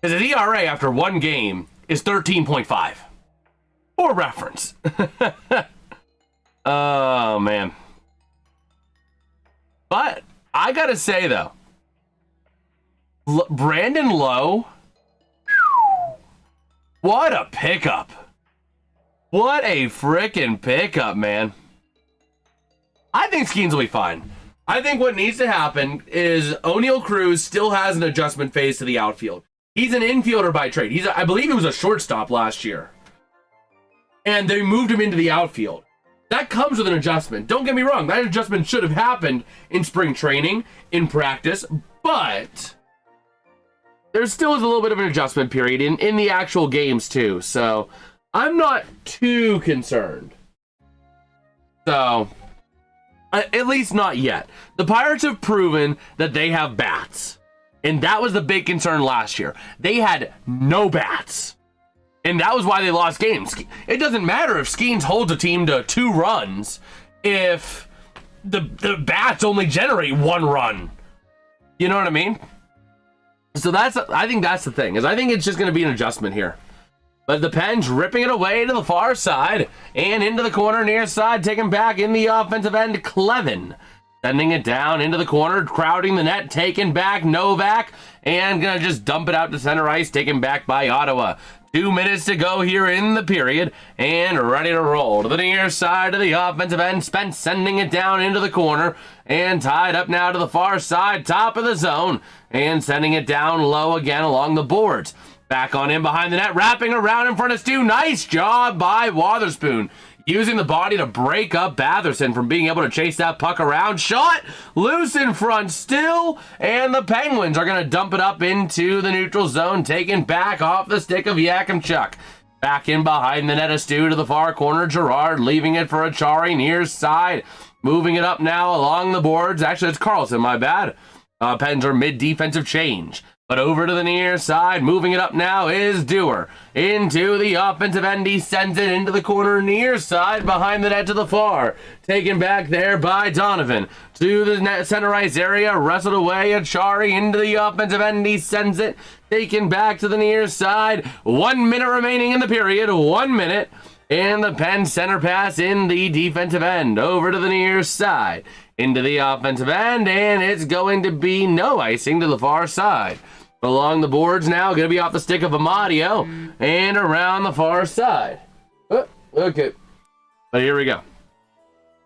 Because his ERA after 1 game is 13.5. For reference. Oh, man. But I gotta say, though, Brandon Lowe, what a pickup. What a freaking pickup, man. I think Skeens will be fine. I think what needs to happen is O'Neal Cruz still has an adjustment phase to the outfield. He's an infielder by trade. I believe he was a shortstop last year. And they moved him into the outfield. That comes with an adjustment. Don't get me wrong. That adjustment should have happened in spring training, in practice, but there still is a little bit of an adjustment period in the actual games too. So I'm not too concerned. So, at least not yet. The Pirates have proven that they have bats. And that was the big concern last year. They had no bats. And that was why they lost games. It doesn't matter if Skeens holds a team to 2 runs if the bats only generate 1 run. You know what I mean? So I think that's the thing. I think it's just going to be an adjustment here. But the Pens ripping it away to the far side and into the corner near side, taken back in the offensive end, Clevin. Sending it down into the corner, crowding the net, taken back, Novak, and gonna just dump it out to center ice, taken back by Ottawa. 2 minutes to go here in the period, and ready to roll to the near side of the offensive end. Spence sending it down into the corner, and tied up now to the far side, top of the zone, and sending it down low again along the boards. Back on in behind the net, wrapping around in front of Stu. Nice job by Wotherspoon, using the body to break up Batherson from being able to chase that puck around. Shot loose in front still, and the Penguins are going to dump it up into the neutral zone, taken back off the stick of Yakimchuk. Back in behind the net of Stu to the far corner. Gerard leaving it for Achari near side. Moving it up now along the boards. Actually, it's Carlson, my bad. Pens are mid-defensive change. But over to the near side, moving it up now is Dewar. Into the offensive end, he sends it into the corner near side, behind the net to the far. Taken back there by Donovan. To the net, center ice area, wrestled away, Achari into the offensive end, he sends it. Taken back to the near side. 1 minute remaining in the period, 1 minute. And the Pen center pass in the defensive end, over to the near side. Into the offensive end, and it's going to be no icing to the far side. Along the boards now, going to be off the stick of Amadio, and around the far side. Oh, okay. But here we go.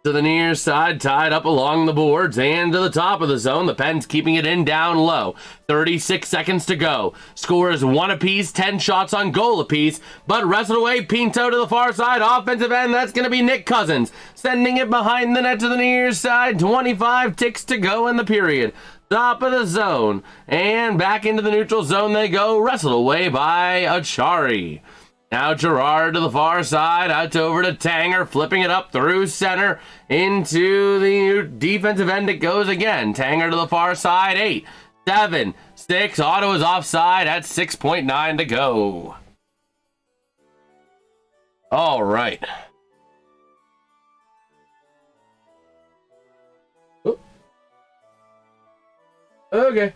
To the near side, tied up along the boards, and to the top of the zone. The Pens keeping it in down low. 36 seconds to go. Score is 1 apiece, 10 shots on goal apiece, but wrestled away, Pinto to the far side, offensive end, that's going to be Nick Cousins. Sending it behind the net to the near side, 25 ticks to go in the period. Top of the zone, and back into the neutral zone they go, wrestled away by Achari. Now Gerard to the far side, out over to Tanger, flipping it up through center, into the defensive end it goes again. Tanger to the far side, 8, 7, 6, Ottawa's offside at 6.9 to go. All right. Okay.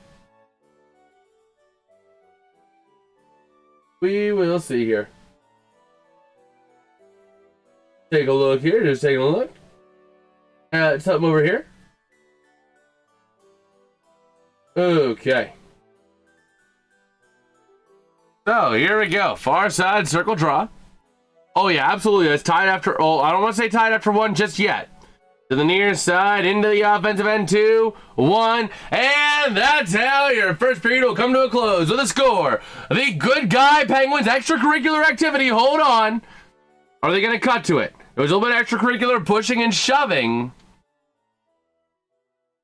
We will see here. Take a look here. Just taking a look. Something over here. Okay. So here we go. Far side circle draw. Oh yeah, absolutely. That's tied after. Oh, I don't want to say tied after 1 just yet. To the near side, into the offensive end, 2, 1, and that's how your first period will come to a close with a score. The Good Guy Penguins extracurricular activity. Hold on. Are they going to cut to it? It was a little bit extracurricular pushing and shoving.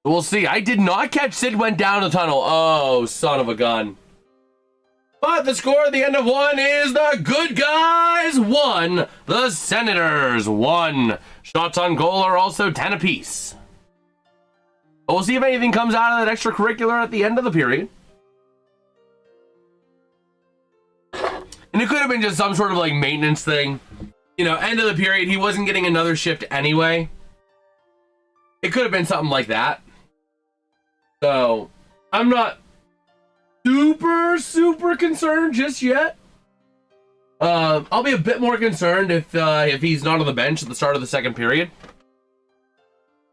We'll see. I did not catch Sid went down the tunnel. Oh, son of a gun. But the score at the end of 1 is the Good Guys 1, the Senators 1. Shots on goal are also 10 apiece. But we'll see if anything comes out of that extracurricular at the end of the period. And it could have been just some sort of like maintenance thing. You know, end of the period, he wasn't getting another shift anyway. It could have been something like that. So, I'm not super concerned just yet. I'll be a bit more concerned if he's not on the bench at the start of the second period.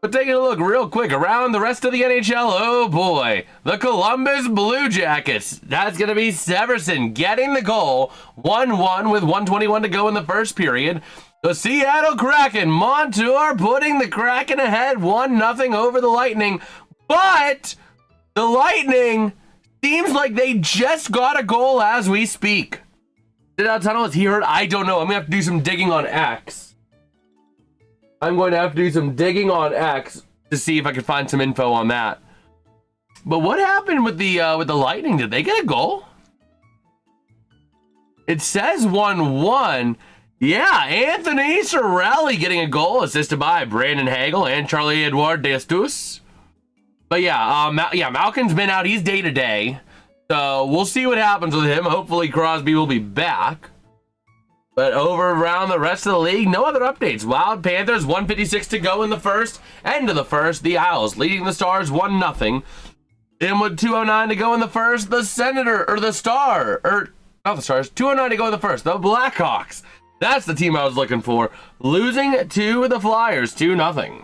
But taking a look real quick around the rest of the NHL, oh boy, the Columbus Blue Jackets. That's going to be Severson getting the goal, 1-1 with 1:21 to go in the first period. The Seattle Kraken, Montour putting the Kraken ahead 1-0 over the Lightning. But the Lightning seems like they just got a goal as we speak. Shootout tunnel, is he hurt? I don't know. I'm going to have to do some digging on X. To see if I can find some info on that. But what happened with the Lightning? Did they get a goal? It says 1-1. Yeah, Anthony Cirelli getting a goal, assisted by Brandon Hagel and Charlie-Edouard Destus. But yeah, Malkin's been out. He's day-to-day. So we'll see what happens with him. Hopefully Crosby will be back. But over around the rest of the league, no other updates. Wild Panthers, 1:56 to go in the first. End of the first, the Isles leading the Stars 1-0. Then with 2:09 to go in the first, the not the Stars, 2:09 to go in the first, the Blackhawks. That's the team I was looking for. Losing to the Flyers, 2-0. Let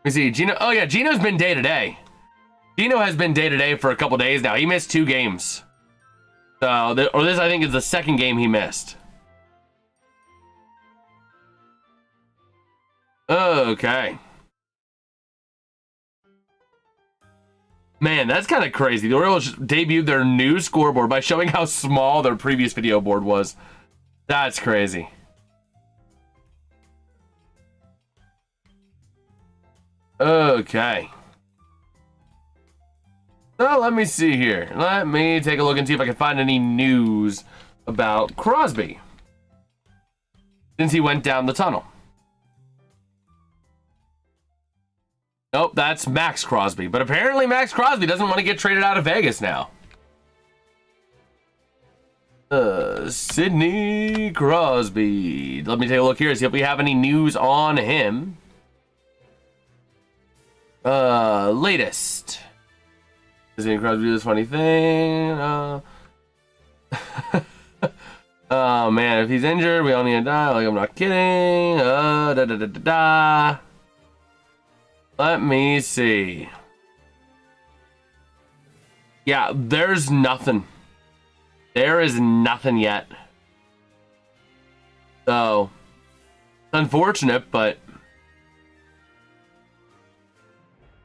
me see, Gino. Oh yeah, Gino's been day-to-day. Gino has been day-to-day for a couple days now. He missed 2 games. So, this I think is the second game he missed. Okay. Man, that's kind of crazy. The Orioles debuted their new scoreboard by showing how small their previous video board was. That's crazy. Okay. So let me see here. Let me take a look and see if I can find any news about Crosby since he went down the tunnel. Nope, that's Max Crosby. But apparently Max Crosby doesn't want to get traded out of Vegas now. Sidney Crosby. Let me take a look here, see if we have any news on him. Latest. Sidney Crosby do this funny thing. Oh man, if he's injured, we all need to die. Like, I'm not kidding. Let me see. Yeah, there's nothing. There is nothing yet. So, it's unfortunate, but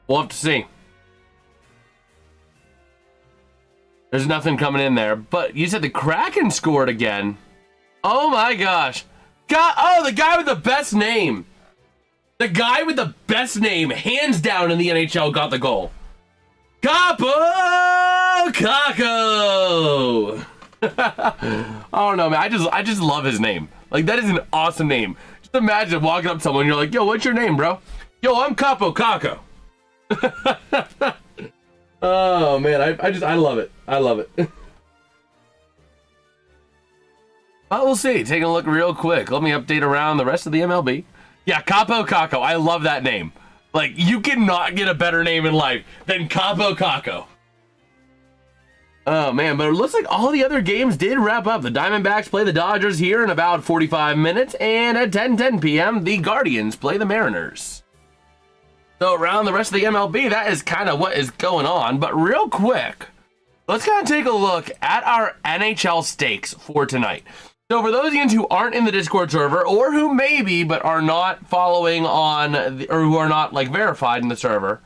we'll have to see. There's nothing coming in there. But you said the Kraken scored again. Oh my gosh. Oh, the guy with the best name. The guy with the best name, hands down in the NHL, got the goal. Capo Caco. I don't know, man. I just love his name. Like, that is an awesome name. Just imagine walking up to someone and you're like, yo, what's your name, bro? Yo, I'm Capo Caco. Oh man, I love it. I love it. Well, we'll see. Taking a look real quick. Let me update around the rest of the MLB. Yeah, Capo Caco. I love that name. Like, you cannot get a better name in life than Capo Caco. Oh man, but it looks like all the other games did wrap up. The Diamondbacks play the Dodgers here in about 45 minutes, and at 10:10 p.m., the Guardians play the Mariners. So around the rest of the MLB, that is kind of what is going on. But real quick, let's kind of take a look at our NHL stakes for tonight. So for those of you who aren't in the Discord server, or who maybe but are not following on, or who are not like verified in the server,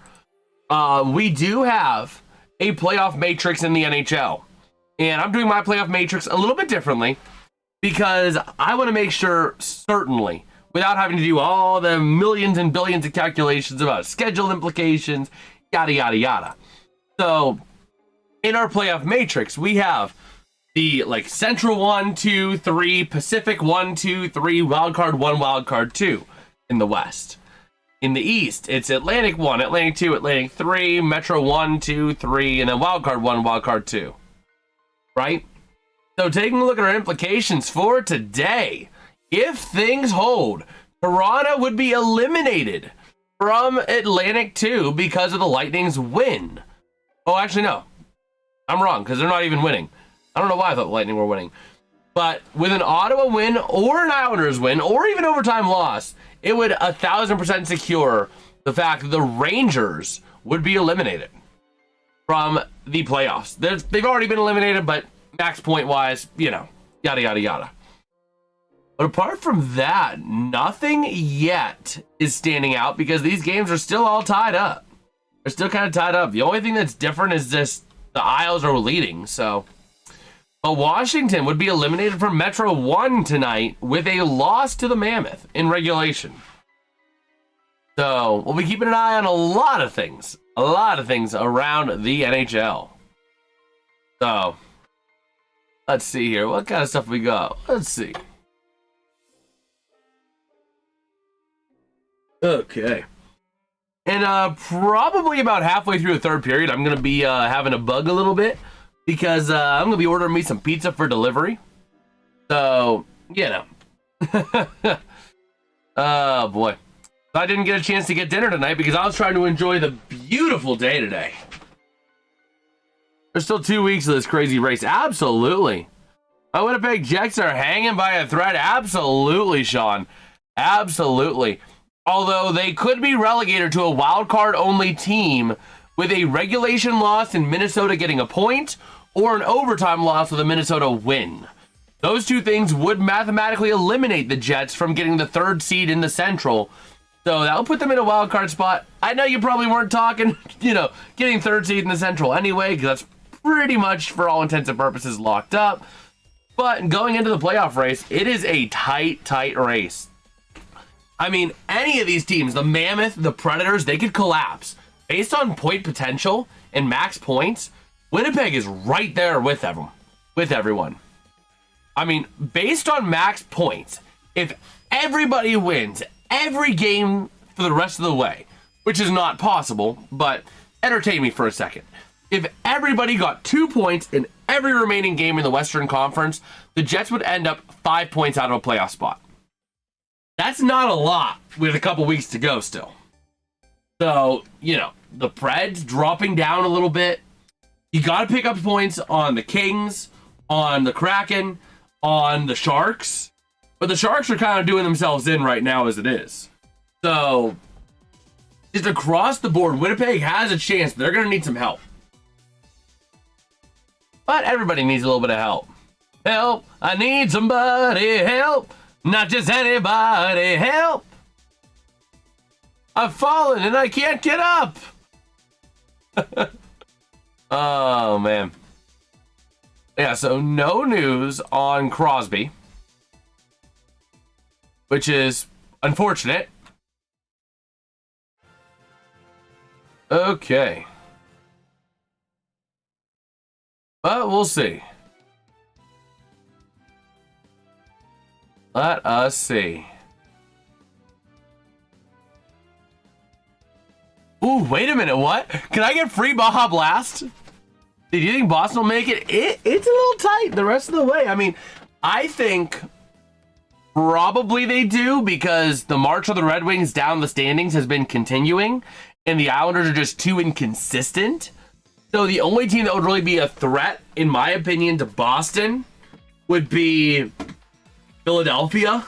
we do have a playoff matrix in the NHL. And I'm doing my playoff matrix a little bit differently because I want to make sure, certainly, without having to do all the millions and billions of calculations about schedule implications, yada, yada, yada. So, in our playoff matrix, we have the, like, Central 1, 2, 3, Pacific 1, 2, 3, Wildcard 1, Wildcard 2 in the West. In the East, it's Atlantic 1, Atlantic 2, Atlantic 3, Metro 1, 2, 3, and then Wildcard 1, Wildcard 2. Right? So, taking a look at our implications for today, if things hold, Toronto would be eliminated from Atlantic 2 because of the Lightning's win. Oh, actually, no. I'm wrong, because they're not even winning. I don't know why I thought the Lightning were winning. But with an Ottawa win, or an Islanders win, or even overtime loss, it would 1,000% secure the fact that the Rangers would be eliminated from the playoffs. They've already been eliminated, but max point-wise, you know, yada, yada, yada. But apart from that, nothing yet is standing out because these games are still all tied up. They're still kind of tied up. The only thing that's different is just the Isles are leading. So, but Washington would be eliminated from Metro 1 tonight with a loss to the Mammoth in regulation. So we'll be keeping an eye on a lot of things around the NHL. So let's see here. What kind of stuff we got? Let's see. Okay. And probably about halfway through the third period, I'm going to be having a bug a little bit because I'm going to be ordering me some pizza for delivery. So, you know. Oh, boy. I didn't get a chance to get dinner tonight because I was trying to enjoy the beautiful day today. There's still 2 weeks of this crazy race. Absolutely. My Winnipeg Jets are hanging by a thread. Absolutely, Sean. Absolutely. Although they could be relegated to a wild card only team with a regulation loss in Minnesota getting a point or an overtime loss with a Minnesota win. Those two things would mathematically eliminate the Jets from getting the third seed in the Central. So that'll put them in a wild card spot. I know you probably weren't talking, getting third seed in the Central anyway, because that's pretty much, for all intents and purposes, locked up. But going into the playoff race, it is a tight race. I mean, any of these teams, the Mammoth, the Predators, they could collapse. Based on point potential and max points, Winnipeg is right there with everyone. I mean, based on max points, if everybody wins every game for the rest of the way, which is not possible, but entertain me for a second. If everybody got 2 points in every remaining game in the Western Conference, the Jets would end up 5 points out of a playoff spot. That's not a lot with a couple weeks to go still. So, the Preds dropping down a little bit. You got to pick up points on the Kings, on the Kraken, on the Sharks. But the Sharks are kind of doing themselves in right now as it is. So, just across the board, Winnipeg has a chance. They're going to need some help. But everybody needs a little bit of help. Help! I need somebody help! Not just anybody help! I've fallen and I can't get up! Oh, man. Yeah, so no news on Crosby, which is unfortunate. Okay. But we'll see. Let us see. Ooh, wait a minute, what? Can I get free Baja Blast? Do you think Boston will make it? It's a little tight the rest of the way. I mean, I think probably they do because the march of the Red Wings down the standings has been continuing and the Islanders are just too inconsistent. So the only team that would really be a threat, in my opinion, to Boston would be Philadelphia.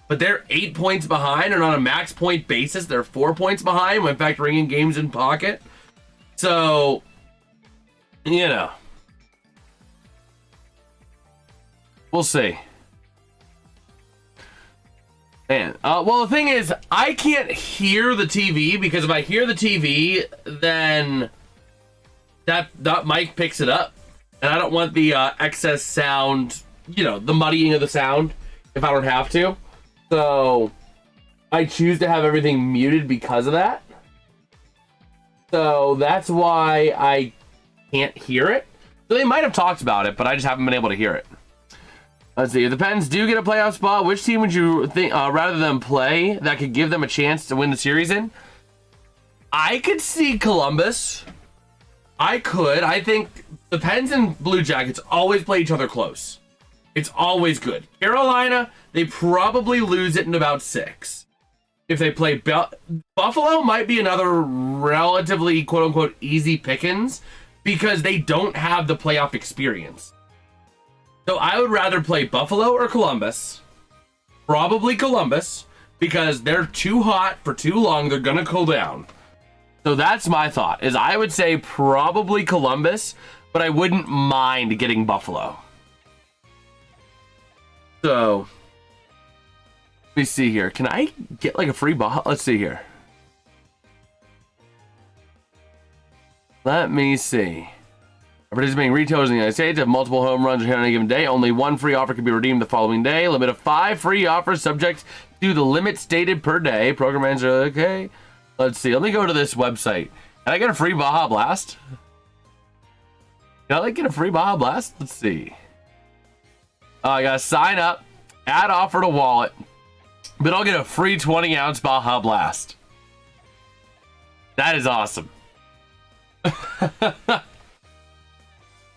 But they're 8 points behind, and on a max point basis, they're 4 points behind when factoring in games in pocket. So, we'll see. Man, well, the thing is, I can't hear the TV because if I hear the TV, then that mic picks it up, and I don't want the excess sound, the muddying of the sound if I don't have to. So I choose to have everything muted because of that. So that's why I can't hear it. So they might have talked about it, but I just haven't been able to hear it. Let's see. If the Pens do get a playoff spot, which team would you think, rather than play, that could give them a chance to win the series in? I could see Columbus. I think the Pens and Blue Jackets always play each other close. It's always good. Carolina, they probably lose it in about 6. If they play Buffalo, might be another relatively quote-unquote easy pickings because they don't have the playoff experience. So I would rather play Buffalo or Columbus. Probably Columbus because they're too hot for too long. They're going to cool down. So that's my thought, is I would say probably Columbus, but I wouldn't mind getting Buffalo. So, Let me see here. Can I get like a free Baja? Let's see here. Let me see. Participating retailers in the United States have multiple home runs on any given day. Only one free offer can be redeemed the following day. Limit of 5 free offers subject to the limit stated per day. Program manager, okay. Let's see. Let me go to this website. Can I get a free Baja Blast? Can I like get a free Baja Blast? Let's see. Oh, I gotta sign up, add offer to wallet, but I'll get a free 20-ounce Baja Blast. That is awesome.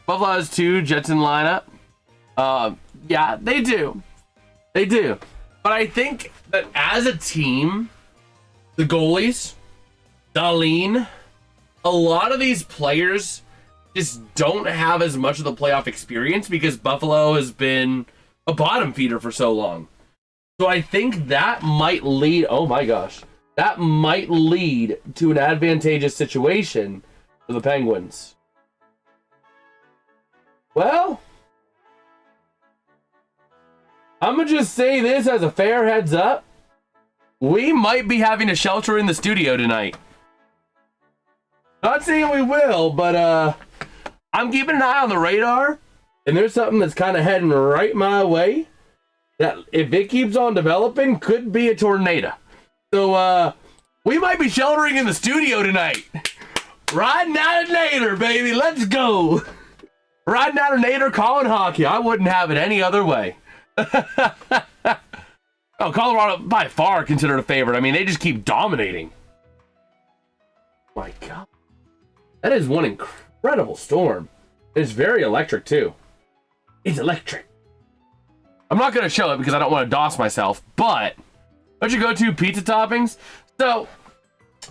Buffalo has 2 Jetson lineup. Yeah, they do. They do. But I think that as a team, the goalies, Darlene, a lot of these players just don't have as much of the playoff experience because Buffalo has been a bottom feeder for so long. So I think that might lead, oh my gosh, that might lead to an advantageous situation for the Penguins. Well, I'm going to just say this as a fair heads up. We might be having a shelter in the studio tonight. Not saying we will, but I'm keeping an eye on the radar. And there's something that's kind of heading right my way that if it keeps on developing, could be a tornado. So we might be sheltering in the studio tonight. Riding out a nader, baby. Let's go. Riding out a nader, calling hockey. I wouldn't have it any other way. Oh, Colorado by far considered a favorite. I mean, they just keep dominating. My God. That is one incredible storm. It's very electric, too. It's electric. I'm not going to show it because I don't want to doss myself, but don't you go to pizza toppings? So,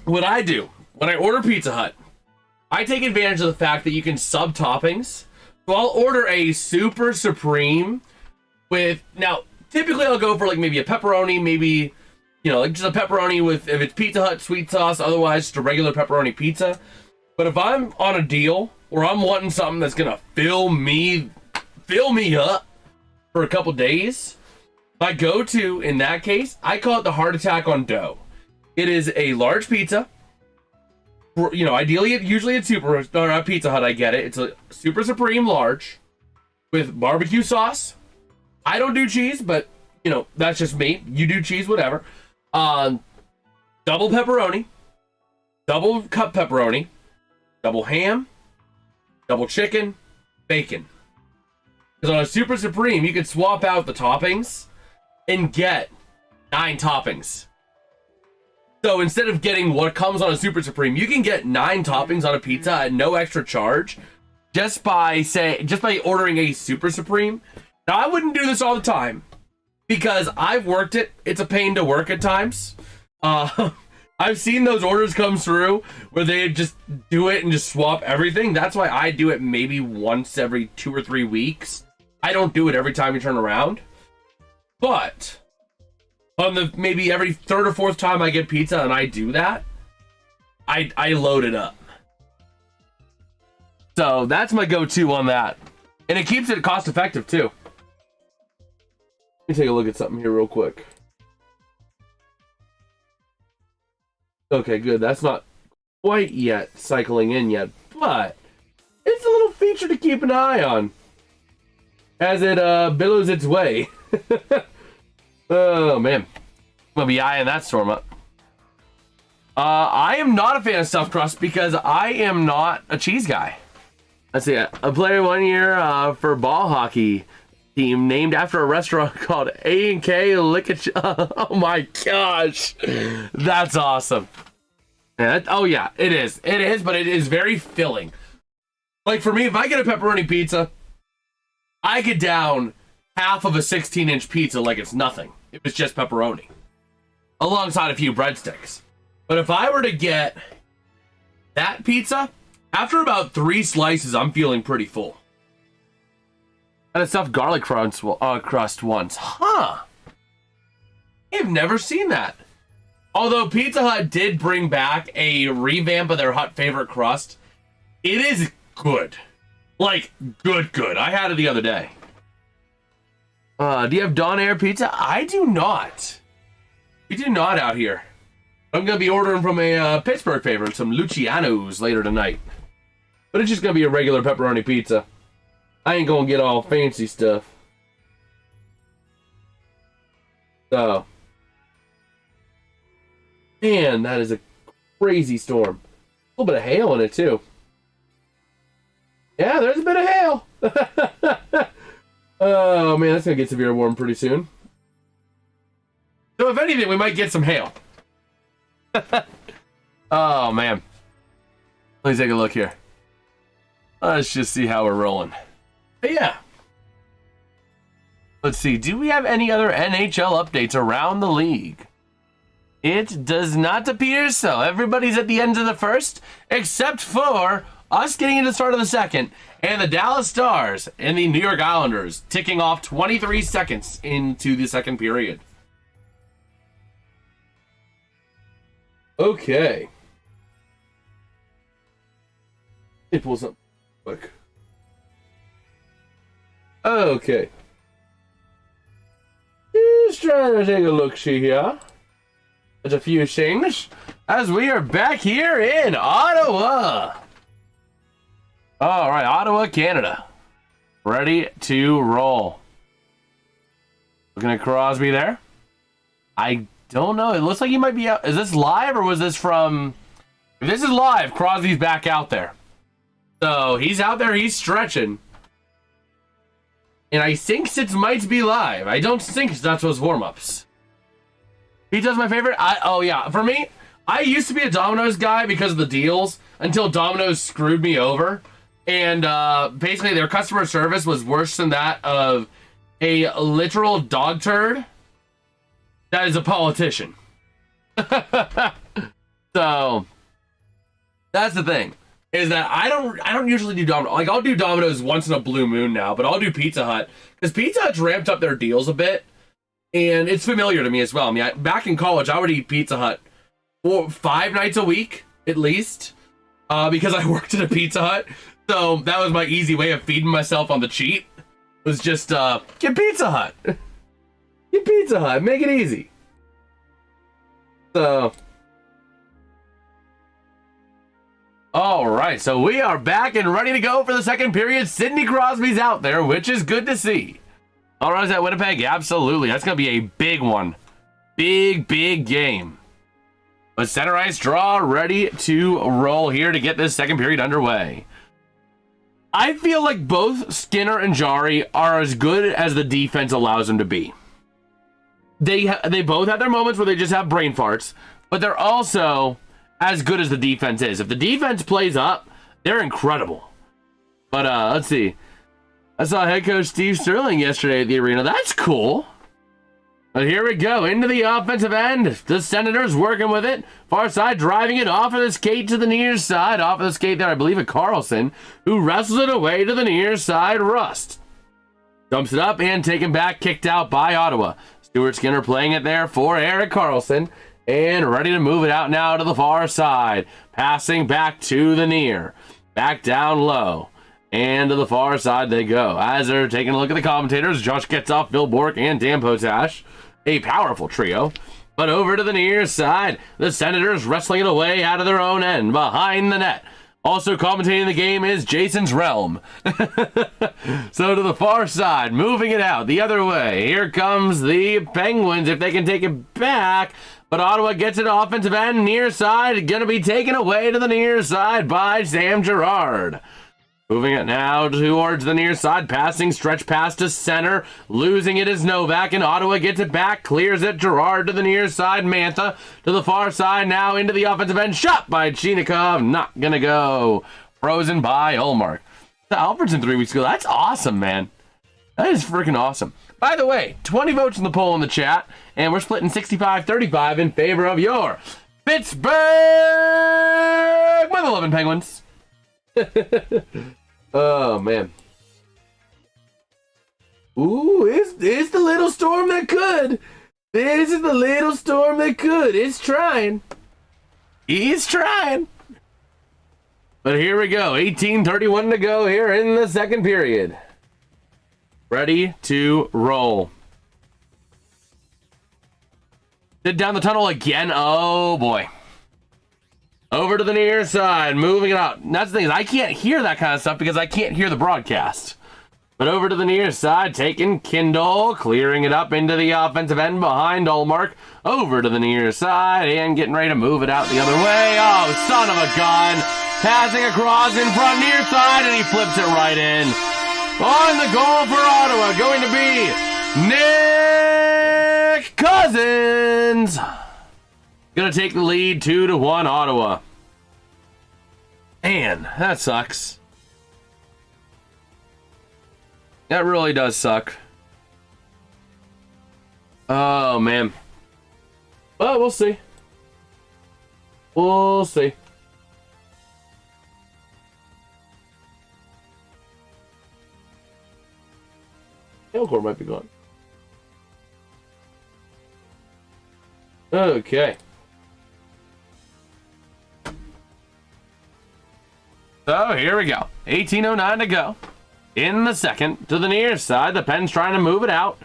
what I do when I order Pizza Hut, I take advantage of the fact that you can sub toppings. So I'll order a Super Supreme with, now, typically I'll go for like maybe a pepperoni, maybe, you know, like just a pepperoni with, if it's Pizza Hut sweet sauce, otherwise just a regular pepperoni pizza. But if I'm on a deal or I'm wanting something that's going to fill me up for a couple days, my go-to in that case, I call it the heart attack on dough. It is a large pizza. You know, ideally, usually it's Pizza Hut, I get it. It's a Super Supreme large with barbecue sauce. I don't do cheese, but, you know, that's just me. You do cheese, whatever. Double pepperoni, double cup pepperoni, double ham, double chicken, bacon. Because on a Super Supreme, you can swap out the toppings and get 9 toppings. So instead of getting what comes on a Super Supreme, you can get 9 toppings on a pizza at no extra charge just by ordering a Super Supreme. Now, I wouldn't do this all the time because I've worked it. It's a pain to work at times. I've seen those orders come through where they just do it and just swap everything. That's why I do it maybe once every 2 or 3 weeks. I don't do it every time you turn around. But on the maybe every 3rd or 4th time I get pizza and I do that, I load it up. So that's my go-to on that. And it keeps it cost effective too. Let me take a look at something here real quick. Okay, good. That's not quite yet cycling in yet, but it's a little feature to keep an eye on as it billows its way. Oh, man. I'm going to be eyeing that storm up. I am not a fan of stuffed crust because I am not a cheese guy. Let's see. A player 1 year for ball hockey team named after a restaurant called A&K Lickage. Oh, my gosh. That's awesome. Yeah, oh, yeah. It is. It is, but it is very filling. Like, for me, if I get a pepperoni pizza, I get down half of a 16-inch pizza like it's nothing. It was just pepperoni, alongside a few breadsticks. But if I were to get that pizza, after about 3 slices, I'm feeling pretty full. I had a stuffed garlic crust once. Huh. I've never seen that. Although Pizza Hut did bring back a revamp of their Hut favorite crust, it is good. Like, good. I had it the other day. Do you have Dawn Air Pizza? I do not. We do not out here. I'm going to be ordering from a Pittsburgh favorite, some Luciano's later tonight. But it's just going to be a regular pepperoni pizza. I ain't going to get all fancy stuff. So. Man, that is a crazy storm. A little bit of hail in it, too. Yeah, there's a bit of hail. Oh, man, that's going to get severe warm pretty soon. So, if anything, we might get some hail. Oh, man. Let me take a look here. Let's just see how we're rolling. But yeah. Let's see. Do we have any other NHL updates around the league? It does not appear so. Everybody's at the end of the first, except for us getting into the start of the second, and the Dallas Stars and the New York Islanders ticking off 23 seconds into the second period. Okay. It pulls up quick. Okay. Just trying to take a look-see here. There's a few things as we are back here in Ottawa. All right, Ottawa, Canada. Ready to roll. Looking at Crosby there. I don't know. It looks like he might be out. Is this live or was this from... If this is live, Crosby's back out there. So he's out there. He's stretching. And I think it might be live. I don't think that's those warm-ups. Pizza's my favorite. Oh, yeah. For me, I used to be a Domino's guy because of the deals until Domino's screwed me over. And basically, their customer service was worse than that of a literal dog turd that is a politician. So, that's the thing. Is that I don't usually do Domino's. Like, I'll do Domino's once in a blue moon now, but I'll do Pizza Hut. Because Pizza Hut's ramped up their deals a bit. And it's familiar to me as well. I mean, back in college, I would eat Pizza Hut 5 nights a week, at least, because I worked at a Pizza Hut. So that was my easy way of feeding myself on the cheap, was just get Pizza Hut. Get Pizza Hut. Make it easy. So, all right. So we are back and ready to go for the second period. Sidney Crosby's out there, which is good to see. All right, is that Winnipeg? Absolutely. That's going to be a big one. Big, big game. But center ice draw ready to roll here to get this second period underway. I feel like both Skinner and Jari are as good as the defense allows them to be. They both have their moments where they just have brain farts, but they're also as good as the defense is. If the defense plays up, they're incredible. But let's see. I saw head coach Steve Sterling yesterday at the arena. That's cool. But here we go. Into the offensive end. The Senators working with it. Far side driving it off of the skate to the near side. Off of the skate there, I believe, at Carlson, who wrestles it away to the near side. Rust dumps it up and taken back. Kicked out by Ottawa. Stuart Skinner playing it there for Erik Karlsson. And ready to move it out now to the far side. Passing back to the near. Back down low. And to the far side they go. As they're taking a look at the commentators, Josh Getzoff, Phil Bork, and Dan Potash. A powerful trio. But over to the near side, the Senators wrestling it away out of their own end, behind the net. Also commentating the game is JasonsRealm. So to the far side, moving it out the other way. Here comes the Penguins, if they can take it back. But Ottawa gets it offensive end, near side. Going to be taken away to the near side by Sam Girard. Moving it now towards the near side, passing, stretch pass to center, losing it is Novak, and Ottawa gets it back, clears it, Girard to the near side, Mantha to the far side, now into the offensive end, shot by Chinikov, not gonna go, frozen by Ullmark. The Alfredson 3 weeks ago, that's awesome, man. That is freaking awesome. By the way, 20 votes in the poll in the chat, and we're splitting 65-35 in favor of your Pittsburgh 11 Penguins. Oh, man. Ooh, it's the little storm that could. This is the little storm that could. It's trying. He's trying. But here we go. 18:31 to go here in the second period. Ready to roll. Did down the tunnel again. Oh, boy. Over to the near side, moving it out. And that's the thing, is I can't hear that kind of stuff because I can't hear the broadcast. But over to the near side, taking Kindle, clearing it up into the offensive end behind Ullmark. Over to the near side and getting ready to move it out the other way. Oh, son of a gun. Passing across in front near side, and he flips it right in. On the goal for Ottawa, going to be Nick Cousins. Gonna take the lead 2-1 Ottawa. Man, that sucks. That really does suck. Oh, man. Well, we'll see. We'll see. Elcor might be gone. Okay. So here we go. 18:09 to go. In the second, to the near side, the Pens trying to move it out.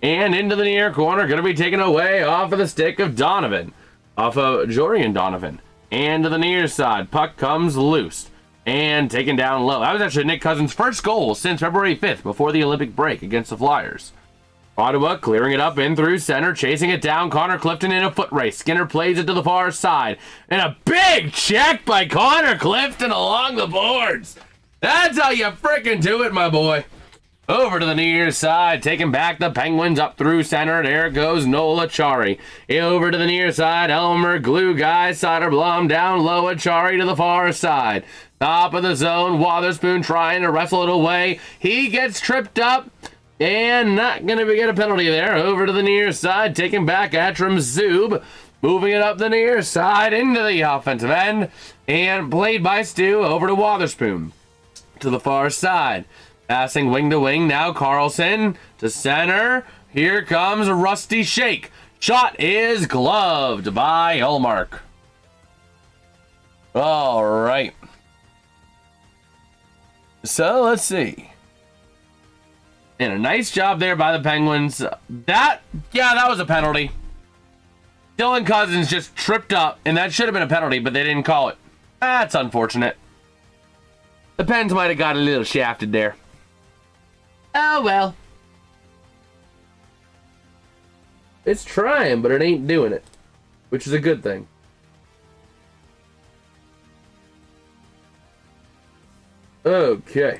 And into the near corner, going to be taken away off of the stick of Donovan. Off of Jorian Donovan. And to the near side, puck comes loose. And taken down low. That was actually Nick Cousins' first goal since February 5th, before the Olympic break against the Flyers. Ottawa clearing it up in through center, chasing it down. Connor Clifton in a foot race. Skinner plays it to the far side. And a big check by Connor Clifton along the boards. That's how you frickin' do it, my boy. Over to the near side, taking back the Penguins up through center. There goes Nola Chari. Over to the near side, Elmer, glue guy, Soderblom down low. Chari to the far side. Top of the zone, Wotherspoon trying to wrestle it away. He gets tripped up. And not going to get a penalty there. Over to the near side, taking back Atram Zub. Moving it up the near side into the offensive end. And played by Stu over to Wotherspoon. To the far side. Passing wing to wing. Now Carlson to center. Here comes Rusty Shake. Shot is gloved by Ullmark. All right. So let's see. And a nice job there by the Penguins. That was a penalty. Dylan Cousins just tripped up, and that should have been a penalty, but they didn't call it. That's unfortunate. The Pens might have got a little shafted there. Oh, well. It's trying, but it ain't doing it, which is a good thing. Okay.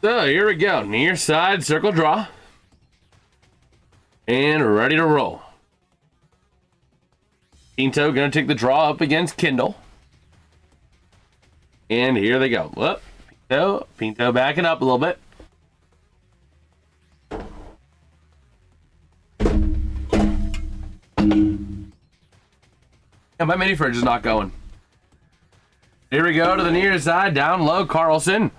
So here we go. Near side circle draw. And ready to roll. Pinto going to take the draw up against Kindle. And here they go. Whoop. Pinto backing up a little bit. And my mini fridge is not going. Here we go to the near side. Down low, Carlson.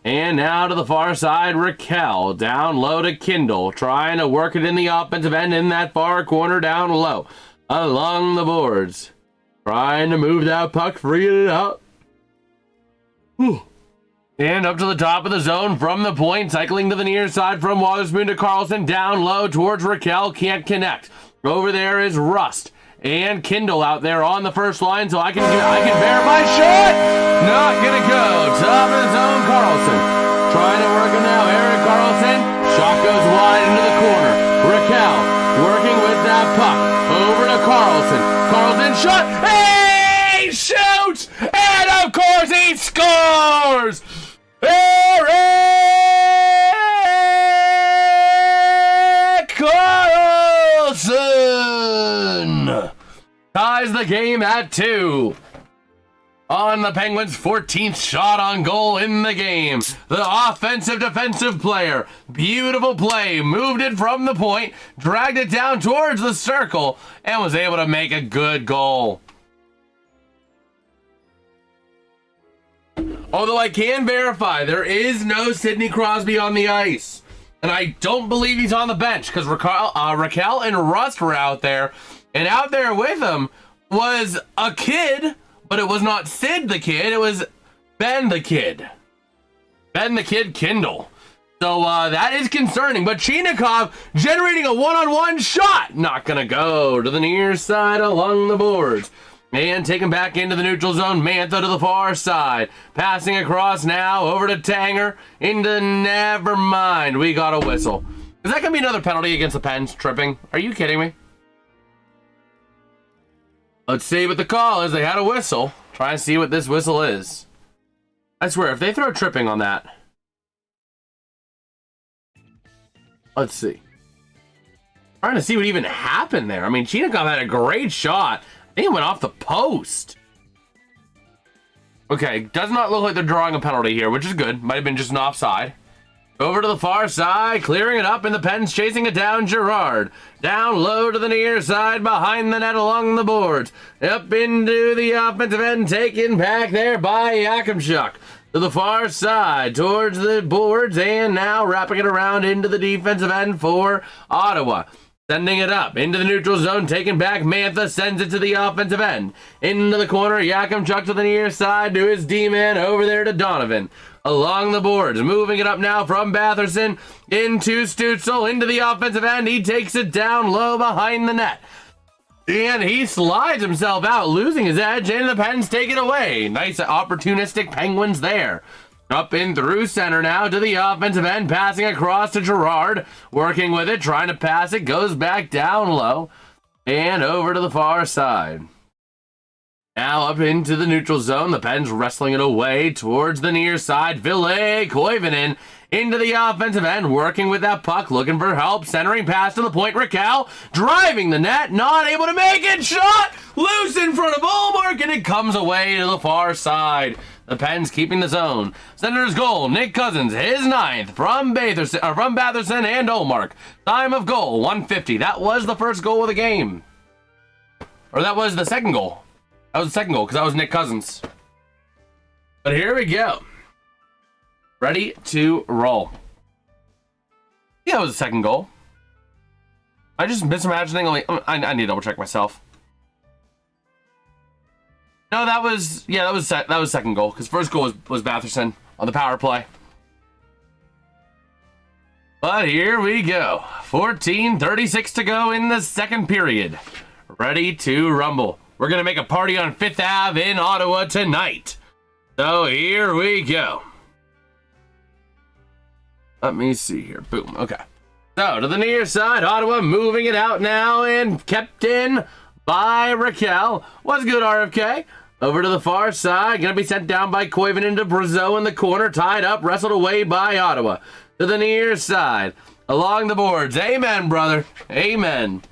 And now to the far side, Raquel. Down low to Kindle. Trying to work it in the offensive end in that far corner down low. Along the boards. Trying to move that puck, freeing it out. Whew. And up to the top of the zone from the point. Cycling to the near side from Wotherspoon to Carlson. Down low towards Raquel. Can't connect. Over there is Rust. And Kindle out there on the first line, so I can verify. Shot! Not gonna go. Top of the zone, Carlson. Trying to work it now. Eric Carlson. Shot goes wide into the corner. Raquel working with that puck. Over to Carlson. Carlson shot. He shoots! And of course he scores! Eric Carlson ties the game at 2. On the Penguins' 14th shot on goal in the game. The offensive defensive player. Beautiful play. Moved it from the point. Dragged it down towards the circle. And was able to make a good goal. Although I can verify there is no Sidney Crosby on the ice. And I don't believe he's on the bench because Raquel and Rust were out there. And out there with him was a kid, but it was not Sid the kid. It was Ben the kid. Ben the Kid Kindle. So that is concerning, but Chinakhov generating a one-on-one shot. Not going to go to the near side along the boards. And taken back into the neutral zone, Mantha to the far side. Passing across now over to Tanger. Into never mind, we got a whistle. Is that going to be another penalty against the Pens? Tripping? Are you kidding me? Let's see what the call is. They had a whistle. Try and see what this whistle is. I swear, if they throw tripping on that. Let's see. Trying to see what even happened there. I mean, Chinakhov had a great shot. I think it went off the post. Okay, does not look like they're drawing a penalty here, which is good. Might have been just an offside. Over to the far side, clearing it up, and the Pens chasing it down. Gerard down low to the near side, behind the net along the boards. Up into the offensive end, taken back there by Yakimchuk. To the far side, towards the boards, and now wrapping it around into the defensive end for Ottawa. Sending it up into the neutral zone, taken back. Mantha sends it to the offensive end. Into the corner, Yakimchuk to the near side to his D-man, over there to Donovan. Along the boards, moving it up now from Batherson into Stützle, into the offensive end. He takes it down low behind the net. And he slides himself out, losing his edge, and the Pens take it away. Nice opportunistic Penguins there. Up in through center now to the offensive end, passing across to Gerard. Working with it, trying to pass it, goes back down low. And over to the far side. Now up into the neutral zone, the Pens wrestling it away towards the near side. Ville Koivunen into the offensive end, working with that puck, looking for help, centering pass to the point. Raquel driving the net, not able to make it. Shot loose in front of Ullmark, and it comes away to the far side. The Pens keeping the zone. Senators goal, Nick Cousins, his 9th from Batherson and Ullmark. Time of goal, 150. That was the first goal of the game. Or that was the second goal. That was the second goal, because that was Nick Cousins. But here we go. Ready to roll. Yeah, that was the second goal. I just misimagining. I need to double check myself. No, that was second goal, because first goal was Batherson on the power play. But here we go. 14:36 to go in the second period. Ready to rumble. We're going to make a party on 5th Ave in Ottawa tonight. So here we go. Let me see here. Boom. Okay. So to the near side, Ottawa moving it out now and kept in by Raquel. What's good, RFK? Over to the far side. Going to be sent down by Koivunen into Brazeau in the corner. Tied up. Wrestled away by Ottawa. To the near side. Along the boards. Amen, brother. Amen.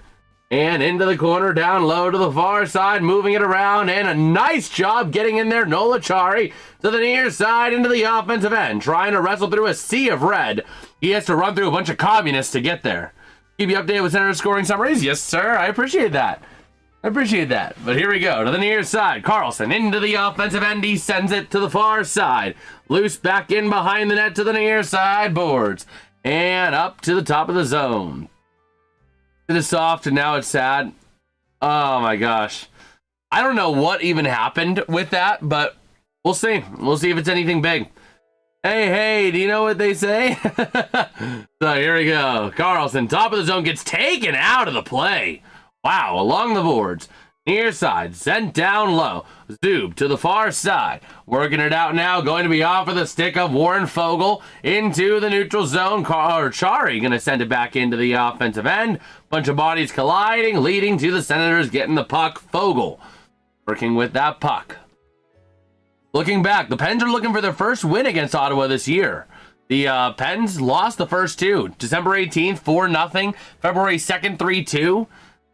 And into the corner, down low to the far side, moving it around, and a nice job getting in there. Nola Chari to the near side into the offensive end, trying to wrestle through a sea of red. He has to run through a bunch of communists to get there. Keep you updated with Senator scoring summaries? Yes, sir. I appreciate that. But here we go. To the near side. Carlson into the offensive end. He sends it to the far side. Loose back in behind the net to the near side boards. And up to the top of the zone. It is soft and now it's sad. Oh my gosh. I don't know what even happened with that, but we'll see. We'll see if it's anything big. Hey, do you know what they say? So here we go. Carlson, top of the zone, gets taken out of the play. Wow, along the boards. Near side, sent down low. Zub to the far side. Working it out now, going to be off of the stick of Warren Fogle into the neutral zone. Chari going to send it back into the offensive end. Bunch of bodies colliding, leading to the Senators getting the puck. Fogle working with that puck. Looking back, the Pens are looking for their first win against Ottawa this year. The Pens lost the first two. December 18th, 4-0. February 2nd, 3-2.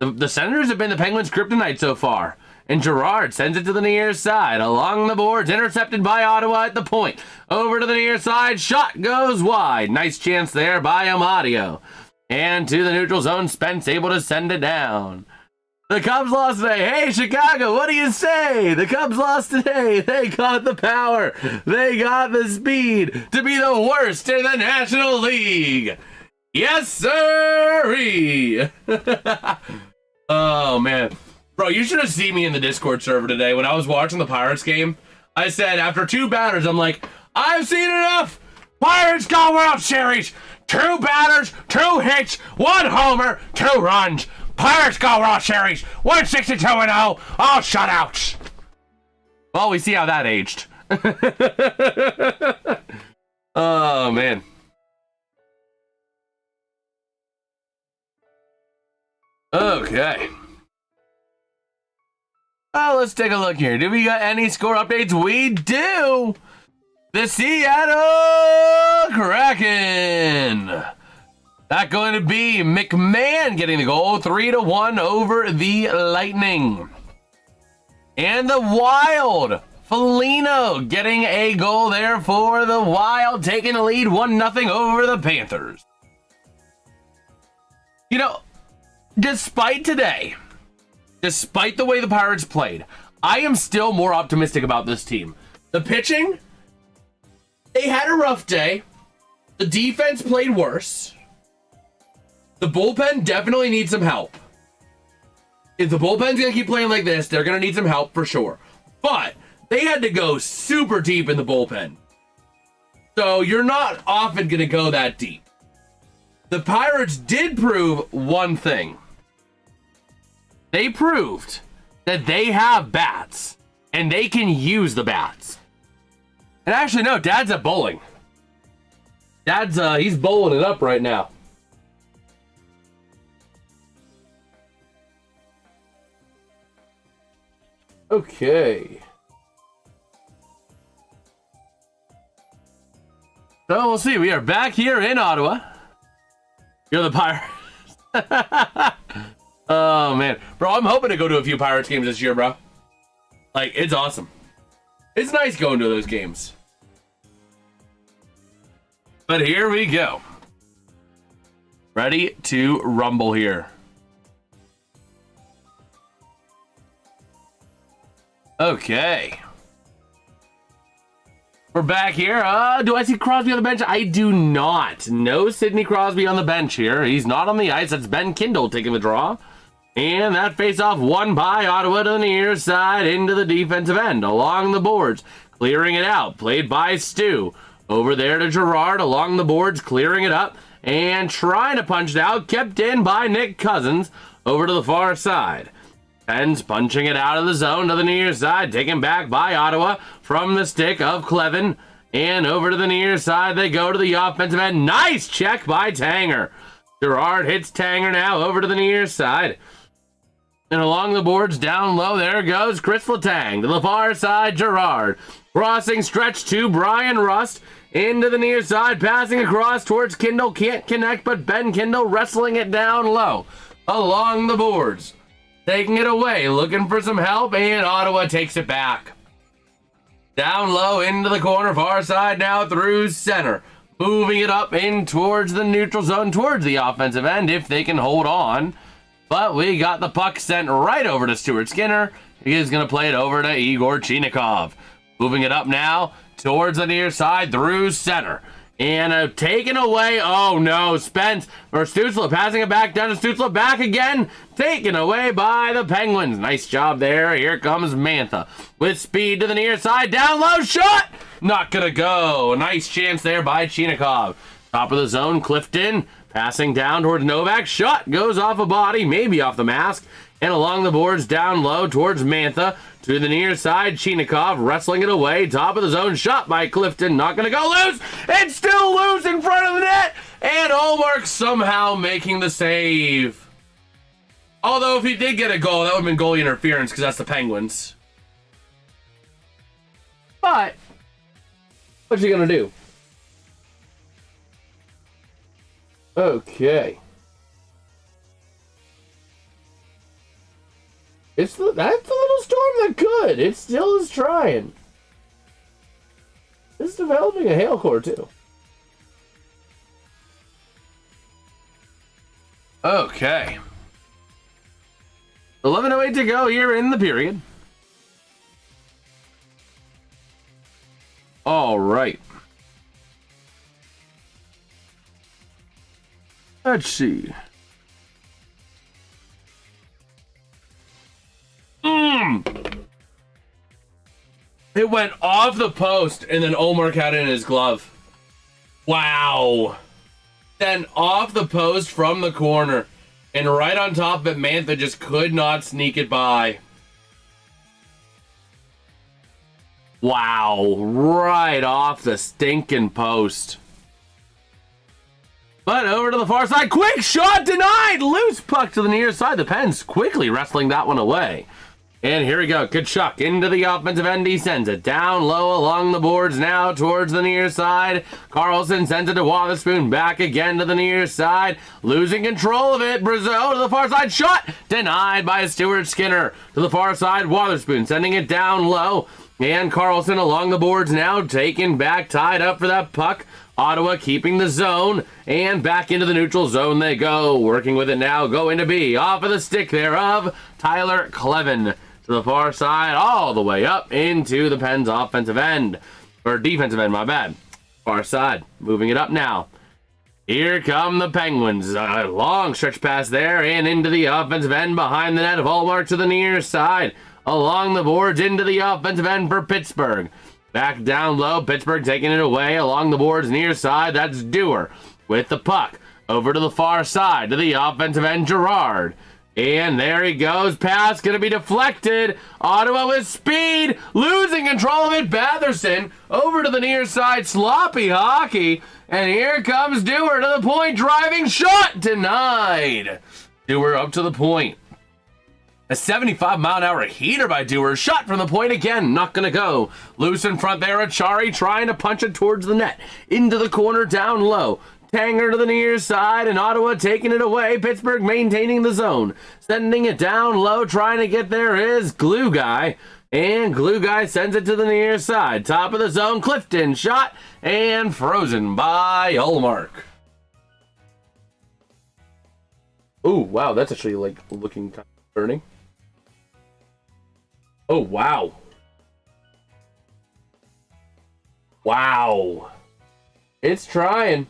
The Senators have been the Penguins' kryptonite so far. And Gerard sends it to the near side. Along the boards, intercepted by Ottawa at the point. Over to the near side, shot goes wide. Nice chance there by Amadio. And to the neutral zone, Spence able to send it down. The Cubs lost today. Hey, Chicago, what do you say? The Cubs lost today. They got the power. They got the speed to be the worst in the National League. Yes, sir. Oh, man. Bro, you should have seen me in the Discord server today when I was watching the Pirates game. I said, after 2 batters, I'm like, I've seen enough. Pirates go World Series. 2 batters, 2 hits, 1 homer, 2 runs. Pirates go World Series. 162-0. All shutouts. Well, we see how that aged. Oh, man. Okay. Let's take a look here. Do we got any score updates? We do. The Seattle Kraken. That going to be McMahon getting the goal, 3-1 over the Lightning. And the Wild, Foligno getting a goal there for the Wild, taking the lead 1-0 over the Panthers. You know, despite today, despite the way the Pirates played, I am still more optimistic about this team. The pitching, they had a rough day. The defense played worse. The bullpen definitely needs some help. If the bullpen's going to keep playing like this, they're going to need some help for sure. But they had to go super deep in the bullpen. So you're not often going to go that deep. The Pirates did prove one thing. They proved that they have bats and they can use the bats. And actually, no, Dad's at bowling. He's bowling it up right now. Okay. So we'll see. We are back here in Ottawa. You're the Pirates. Oh, man. Bro, I'm hoping to go to a few Pirates games this year, bro. Like, it's awesome. It's nice going to those games. But here we go. Ready to rumble here. Okay. We're back here. Do I see Crosby on the bench? I do not. No Sidney Crosby on the bench here. He's not on the ice. That's Ben Kindle taking the draw. And that face-off won by Ottawa to the near side into the defensive end. Along the boards, clearing it out. Played by Stu. Over there to Gerard along the boards, clearing it up. And trying to punch it out. Kept in by Nick Cousins over to the far side. Sens punching it out of the zone to the near side, taken back by Ottawa from the stick of Clevin. And over to the near side, they go to the offensive end. Nice check by Tanger. Gerard hits Tanger now over to the near side. And along the boards, down low, there goes Chris Letang. To the far side, Gerard. Crossing stretch to Brian Rust. Into the near side, passing across towards Kindle. Can't connect, but Ben Kindle wrestling it down low. Along the boards. Taking it away, looking for some help, and Ottawa takes it back. Down low into the corner, far side now through center. Moving it up in towards the neutral zone, towards the offensive end, if they can hold on. But we got the puck sent right over to Stuart Skinner. He is going to play it over to Igor Chinikov. Moving it up now towards the near side through center. And taken away. Oh no, Spence or Stutzla passing it back down to Stutzla. Back again. Taken away by the Penguins. Nice job there. Here comes Mantha with speed to the near side. Down low shot. Not gonna go. Nice chance there by Chinikov. Top of the zone, Clifton passing down towards Novak. Shot goes off a body, maybe off the mask. And along the boards, down low towards Mantha. To the near side, Chinikov wrestling it away. Top of the zone, shot by Clifton. Not going to go loose. It's still loose in front of the net. And Olmark somehow making the save. Although if he did get a goal, that would have been goalie interference because that's the Penguins. But, what's he going to do? Okay. That's the little storm that could. It still is trying. It's developing a hail core too. Okay. 11:08 to go here in the period. All right. Let's see. It went off the post, and then Olmark had it in his glove. Wow. Then off the post from the corner. And right on top of it, Mantha just could not sneak it by. Wow. Right off the stinking post. But over to the far side. Quick shot denied. Loose puck to the near side. The Pens quickly wrestling that one away. And here we go. Kachuk into the offensive end. He sends it down low along the boards now towards the near side. Carlson sends it to Wotherspoon. Back again to the near side. Losing control of it. Brazeau to the far side. Shot denied by Stuart Skinner. To the far side. Wotherspoon sending it down low. And Carlson along the boards now. Taken back. Tied up for that puck. Ottawa keeping the zone, and back into the neutral zone they go. Working with it now, going to be off of the stick there of Tyler Clevin. To the far side, all the way up into the Pens offensive end. Or defensive end, my bad. Far side, moving it up now. Here come the Penguins. A long stretch pass there, and into the offensive end behind the net of Ullmark to the near side. Along the boards, into the offensive end for Pittsburgh. Back down low, Pittsburgh taking it away along the boards near side. That's Dewar with the puck. Over to the far side to the offensive end, Gerard. And there he goes. Pass going to be deflected. Ottawa with speed. Losing control of it. Batherson over to the near side. Sloppy hockey. And here comes Dewar to the point. Driving shot denied. Dewar up to the point. A 75-mile-an-hour heater by Dewar. Shot from the point again. Not going to go. Loose in front there. Achari trying to punch it towards the net. Into the corner down low. Tanger to the near side. And Ottawa taking it away. Pittsburgh maintaining the zone. Sending it down low. Trying to get there is Glue Guy. And Glue Guy sends it to the near side. Top of the zone. Clifton shot. And frozen by Ullmark. Ooh, wow. That's actually like looking kind of burning. Oh, wow. Wow. It's trying.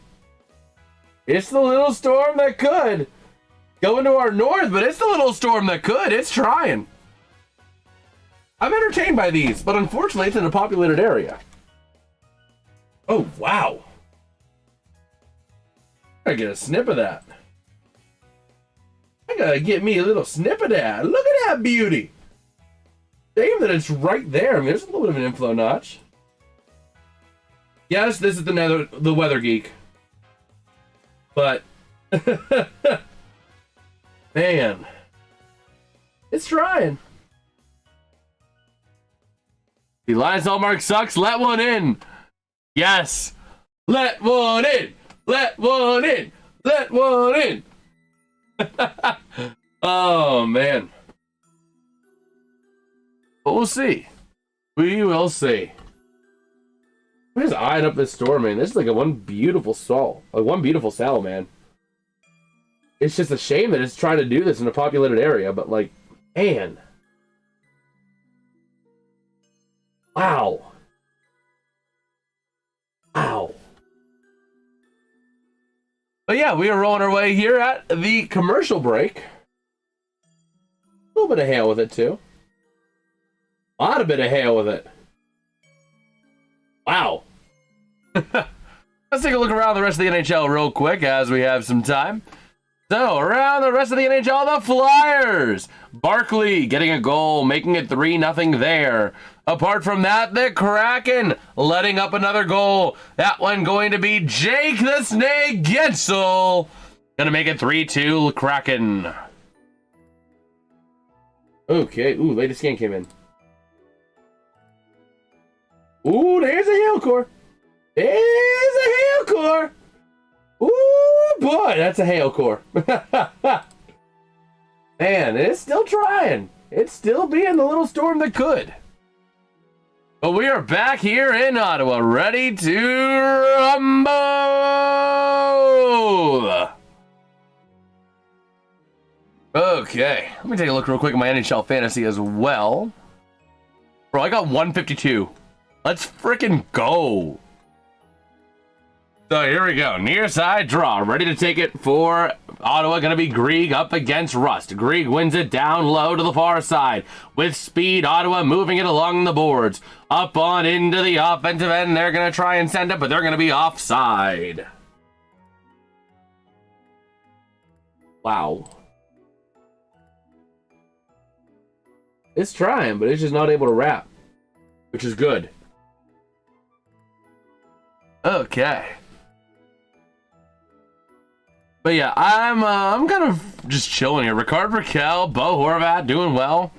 It's the little storm that could. Going to our north, but it's the little storm that could. It's trying. I'm entertained by these, but unfortunately it's in a populated area. Oh, wow. I gotta get a snip of that. I gotta get me a little snip of that. Look at that beauty. Shame that it's right there. I mean, there's a little bit of an inflow notch. Yes, this is the weather geek. But, man, it's trying. The Elias Ullmark sucks. Let one in. Yes. Let one in. Let one in. Let one in. Oh, man. But we'll see. We will see. I'm just eyeing up this store, man. This is like one beautiful stall. Like one beautiful cell, man. It's just a shame that it's trying to do this in a populated area, but like, man. Wow. Wow. But yeah, we are rolling our way here at the commercial break. A little bit of hail with it, too. A lot of bit of hail with it. Wow. Let's take a look around the rest of the NHL real quick as we have some time. So, around the rest of the NHL, the Flyers. Barkley getting a goal, making it 3-0 there. Apart from that, the Kraken letting up another goal. That one going to be Jake the Snake Gensel. Gonna make it 3-2 Kraken. Okay, ooh, latest scan came in. Ooh, there's a hail core. There's a hail core. Ooh, boy, that's a hail core. Man, it's still trying. It's still being the little storm that could. But we are back here in Ottawa, ready to rumble. Okay, let me take a look real quick at my NHL fantasy as well. Bro, I got 152. Let's frickin' go. So here we go. Near side draw. Ready to take it for Ottawa. Going to be Grieg up against Rust. Grieg wins it down low to the far side. With speed, Ottawa moving it along the boards. Up on into the offensive end. They're going to try and send it, but they're going to be offside. Wow. It's trying, but it's just not able to wrap, which is good. Okay. But yeah, I'm kind of just chilling here. Ricard Raquel, Bo Horvat doing well.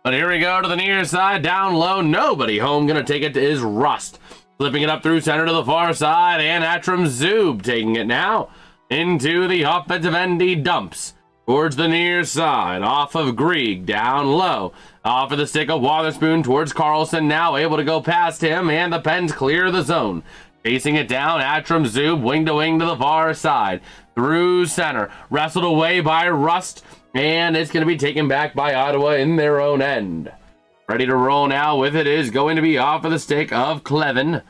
But here we go to the near side, down low. Nobody home. Gonna take it is Rust. Flipping it up through center to the far side, and Atram Zub taking it now into the offensive end. He dumps towards the near side, off of Grieg, down low. Off of the stick of Wotherspoon towards Carlson, now able to go past him, and the Pens clear the zone. Chasing it down, Atram Zub, wing to the far side. Through center, wrestled away by Rust, and it's going to be taken back by Ottawa in their own end. Ready to roll now with it is going to be off of the stick of Clevin,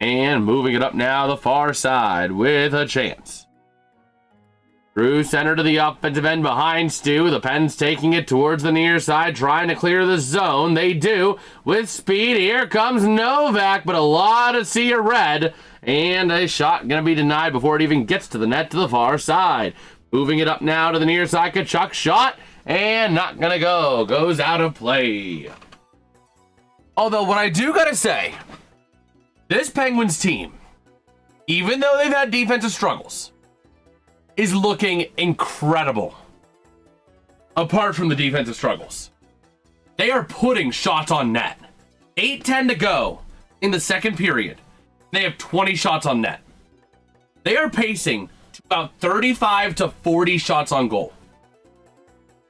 and moving it up now the far side with a chance. Through center to the offensive end behind Stu. The Pens taking it towards the near side, trying to clear the zone. They do with speed. Here comes Novak, but a lot of sea of red. And a shot going to be denied before it even gets to the net to the far side. Moving it up now to the near side. Kachuk shot and not going to go. Goes out of play. Although what I do got to say, this Penguins team, even though they've had defensive struggles, is looking incredible. Apart from the defensive struggles, they are putting shots on net. 8:10 to go in the second period. They have 20 shots on net. They are pacing to about 35 to 40 shots on goal.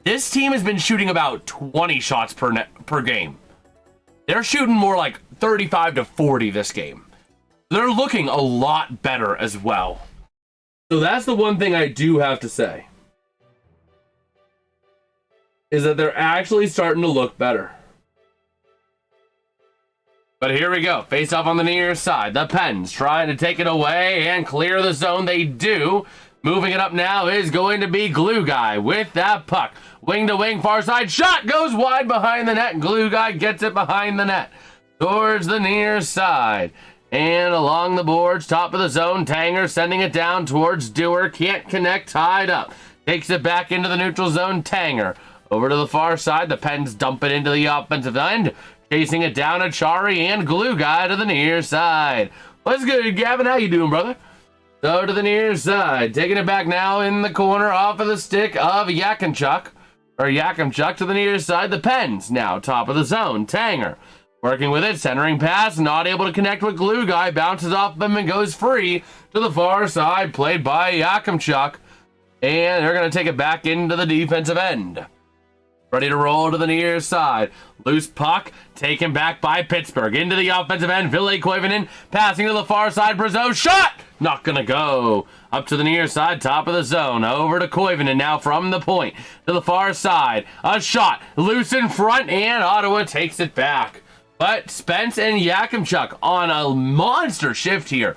This team has been shooting about 20 shots per game. They're shooting more like 35 to 40 this game. They're looking a lot better as well. So that's the one thing I do have to say, is that they're actually starting to look better. But here we go. Face off on the near side. The Pens trying to take it away and clear the zone. They do. Moving it up now is going to be Glue Guy with that puck. Wing to wing, far side. Shot goes wide behind the net. Glue Guy gets it behind the net towards the near side. And along the boards, top of the zone, Tanger sending it down towards Dewar. Can't connect, tied up. Takes it back into the neutral zone, Tanger. Over to the far side, the Pens dump it into the offensive end. Chasing it down, Achari and Glue Guy to the near side. What's good, Gavin? How you doing, brother? So to the near side. Taking it back now in the corner off of the stick of Yakimchuk. To the near side, the Pens now top of the zone, Tanger. Working with it, centering pass, not able to connect with Glue Guy, bounces off him and goes free to the far side, played by Yakimchuk. And they're going to take it back into the defensive end. Ready to roll to the near side. Loose puck, taken back by Pittsburgh. Into the offensive end, Ville Koivunen, passing to the far side, Brazeau, shot! Not going to go. Up to the near side, top of the zone, over to Koivunen now from the point. To the far side, a shot, loose in front, and Ottawa takes it back. But Spence and Yakimchuk on a monster shift here.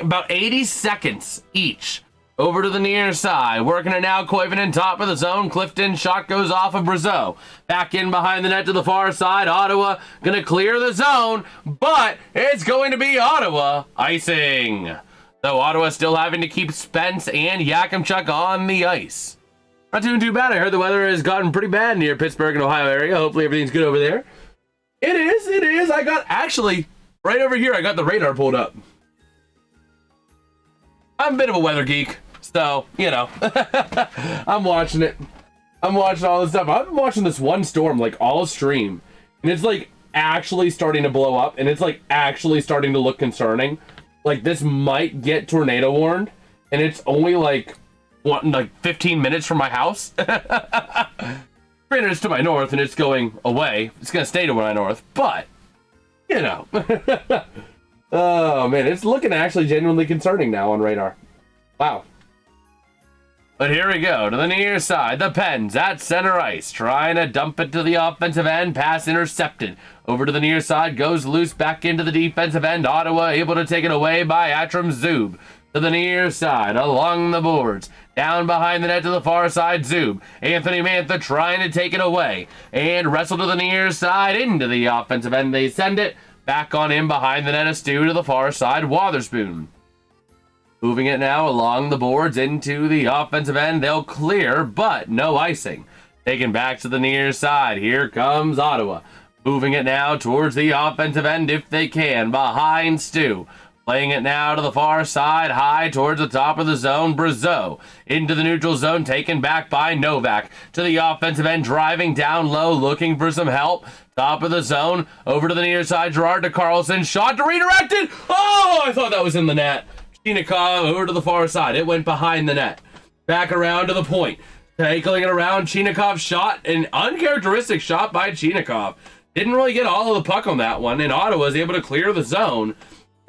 About 80 seconds each. Over to the near side. Working it now. Koivunen top of the zone. Clifton shot goes off of Brazeau. Back in behind the net to the far side. Ottawa going to clear the zone. But it's going to be Ottawa icing. So Ottawa still having to keep Spence and Yakimchuk on the ice. Not doing too bad. I heard the weather has gotten pretty bad near Pittsburgh and Ohio area. Hopefully everything's good over there. It is. I got, actually, right over here, I got the radar pulled up. I'm a bit of a weather geek, so, you know, I'm watching it. I'm watching all this stuff. I've been watching this one storm, like, all stream, and it's, like, actually starting to blow up, and it's, like, actually starting to look concerning. Like, this might get tornado warned, and it's only, like, 15 minutes from my house. Granted, it's to my north, and it's going away. It's going to stay to my north, but, you know. Oh, man, it's looking actually genuinely concerning now on radar. Wow. But here we go to the near side. The Pens at center ice, trying to dump it to the offensive end. Pass intercepted. Over to the near side, goes loose back into the defensive end. Ottawa able to take it away by Atram Zub. To the near side, along the boards. Down behind the net to the far side, Zub. Anthony Mantha trying to take it away. And wrestle to the near side into the offensive end. They send it back on in behind the net of Stu to the far side, Wotherspoon. Moving it now along the boards into the offensive end. They'll clear, but no icing. Taken back to the near side. Here comes Ottawa. Moving it now towards the offensive end if they can. Behind Stu. Playing it now to the far side. High towards the top of the zone. Brazeau. Into the neutral zone. Taken back by Novak. To the offensive end. Driving down low. Looking for some help. Top of the zone. Over to the near side. Gerard to Carlson. Shot to redirected. Oh, I thought that was in the net. Chinikov over to the far side. It went behind the net. Back around to the point. Tackling it around. Chinikov shot. An uncharacteristic shot by Chinikov. Didn't really get all of the puck on that one. And Ottawa was able to clear the zone.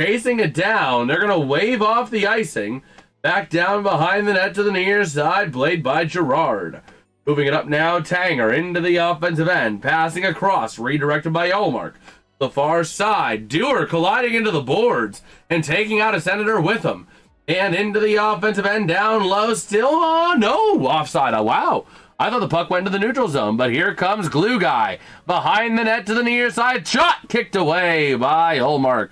Chasing it down. They're going to wave off the icing. Back down behind the net to the near side. Played by Gerard. Moving it up now. Tanger into the offensive end. Passing across. Redirected by Olmark. The far side. Dewar colliding into the boards and taking out a Senator with him. And into the offensive end, down low, still on. No, offside. Oh, wow. I thought the puck went to the neutral zone, but here comes Glue Guy. Behind the net to the near side. Shot kicked away by Olmark.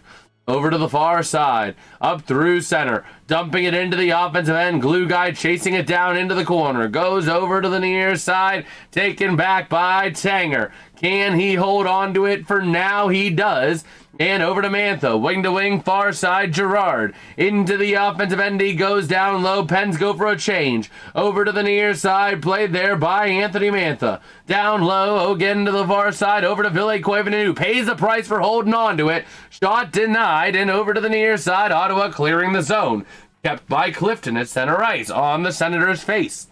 Over to the far side. Up through center. Dumping it into the offensive end. Glue Guy chasing it down into the corner. Goes over to the near side. Taken back by Tanger. Can he hold on to it? For now, he does. And over to Mantha. Wing to wing, far side, Gerard. Into the offensive end, he goes down low. Pens go for a change. Over to the near side, played there by Anthony Mantha. Down low, again to the far side. Over to Ville Koivunen, who pays the price for holding on to it. Shot denied, and over to the near side. Ottawa clearing the zone. Kept by Clifton at center ice on the Senators' face.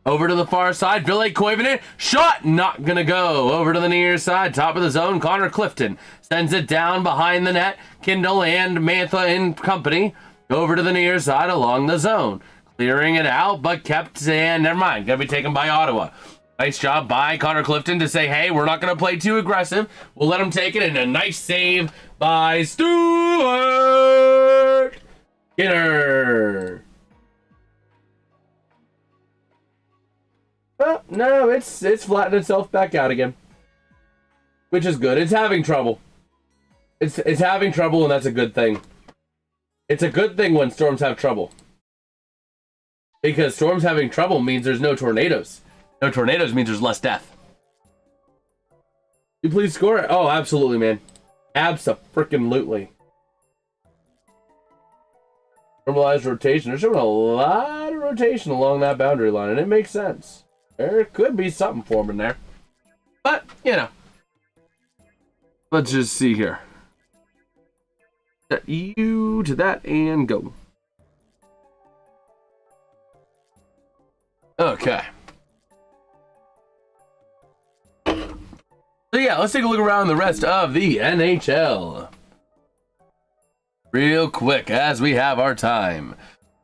Over to the far side, Ville Koivunen, shot, not gonna go. Over to the near side, top of the zone, Connor Clifton sends it down behind the net. Kindle and Mantha in company. Over to the near side along the zone. Clearing it out, but kept, and never mind, gonna be taken by Ottawa. Nice job by Connor Clifton to say, hey, we're not gonna play too aggressive. We'll let him take it, and a nice save by Stuart Skinner. Well, no, it's flattened itself back out again, which is good. It's having trouble. It's having trouble, and that's a good thing. It's a good thing when storms have trouble, because storms having trouble means there's no tornadoes. No tornadoes means there's less death. You please score it. Oh, absolutely, man. Abso-freaking-lutely. Normalized rotation. They're showing a lot of rotation along that boundary line, and it makes sense. There could be something forming there. But, you know. Let's just see here. Set you to that and go. Okay. So yeah, let's take a look around the rest of the NHL. Real quick as we have our time.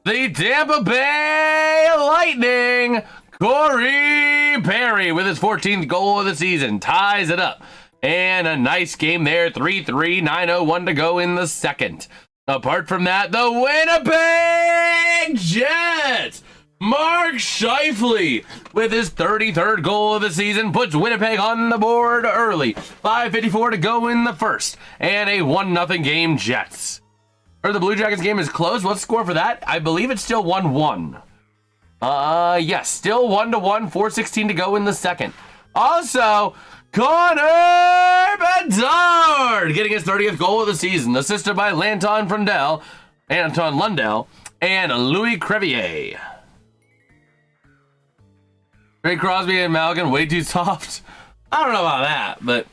The Tampa Bay Lightning, Corey Perry with his 14th goal of the season ties it up. And a nice game there, 3-3, 9:01 to go in the second. Apart from that, the Winnipeg Jets, Mark Scheifele with his 33rd goal of the season puts Winnipeg on the board early. 5:54 to go in the first, and a 1-0 game Jets. Or the Blue Jackets game is closed. What's the score for that? I believe it's still 1-1. Yes, still 1-1, 4:16 to go in the second. Also, Connor Bedard getting his 30th goal of the season, assisted by Anton Lundell, and Louis Crevier. Ray Crosby and Malkin way too soft. I don't know about that, but